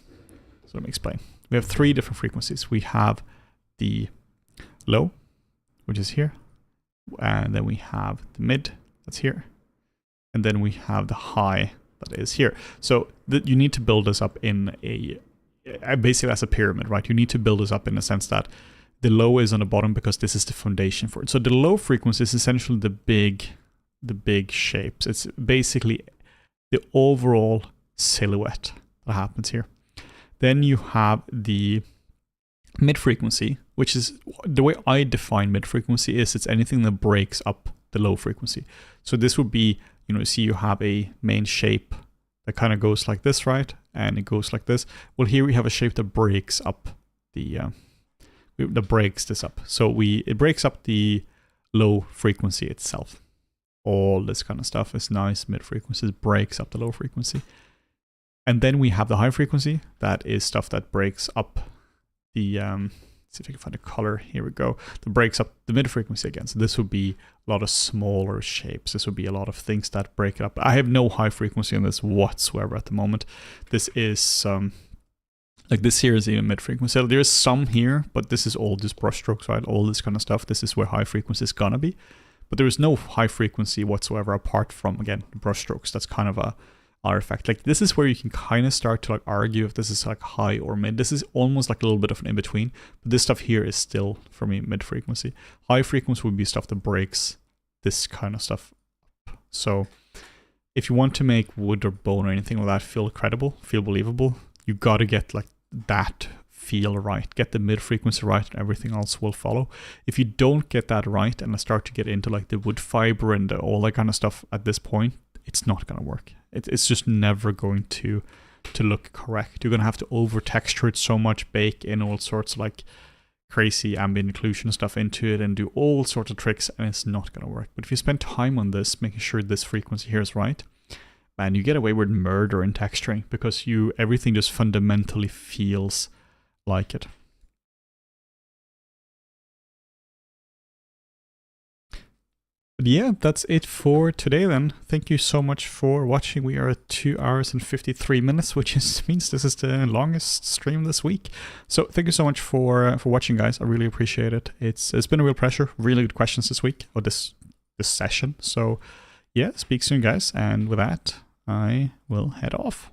So let me explain. We have 3 different frequencies. We have the low, which is here, and then we have the mid, that's here, and then we have the high, that is here. So you need to build this up in basically as a pyramid, right? You need to build this up in the sense that the low is on the bottom because this is the foundation for it. So the low frequency is essentially the big shapes. It's basically the overall silhouette that happens here. Then you have the mid-frequency, which is the way I define mid-frequency is it's anything that breaks up the low frequency. So this would be, see you have a main shape that kind of goes like this, right? And it goes like this. Well, here we have a shape that breaks up that breaks this up. So it breaks up the low frequency itself. All this kind of stuff is nice. Mid-frequency breaks up the low frequency. And then we have the high frequency. That is stuff that breaks up the, let's see if I can find a color. Here we go. That breaks up the mid frequency again. So this would be a lot of smaller shapes. This would be a lot of things that break it up. I have no high frequency on this whatsoever at the moment. This is, like this here is even mid frequency. So there is some here, but this is all just brush strokes, right? All this kind of stuff. This is where high frequency is gonna be. But there is no high frequency whatsoever apart from, again, the brush strokes. That's kind of a artifact. Like this is where you can kind of start to like argue if this is like high or mid. This is almost like a little bit of an in-between, but this stuff here is still for me mid-frequency. High frequency would be stuff that breaks this kind of stuff up. So if you want to make wood or bone or anything like that feel credible, feel believable, you got to get like that feel right, get the mid-frequency right, and everything else will follow. If you don't get that right and start to get into like the wood fiber and all that kind of stuff at this point, it's not going to work. It's just never going to look correct. You're going to have to over texture it so much, bake in all sorts of like crazy ambient occlusion stuff into it and do all sorts of tricks, and it's not going to work. But if you spend time on this, making sure this frequency here is right, man, you get away with murder in texturing because everything just fundamentally feels like it. But yeah, that's it for today then. Thank you so much for watching. We are at 2 hours and 53 minutes, which means this is the longest stream this week. So thank you so much for watching, guys. I really appreciate it. It's been a real pleasure. Really good questions this week, or this session. So yeah, speak soon, guys. And with that, I will head off.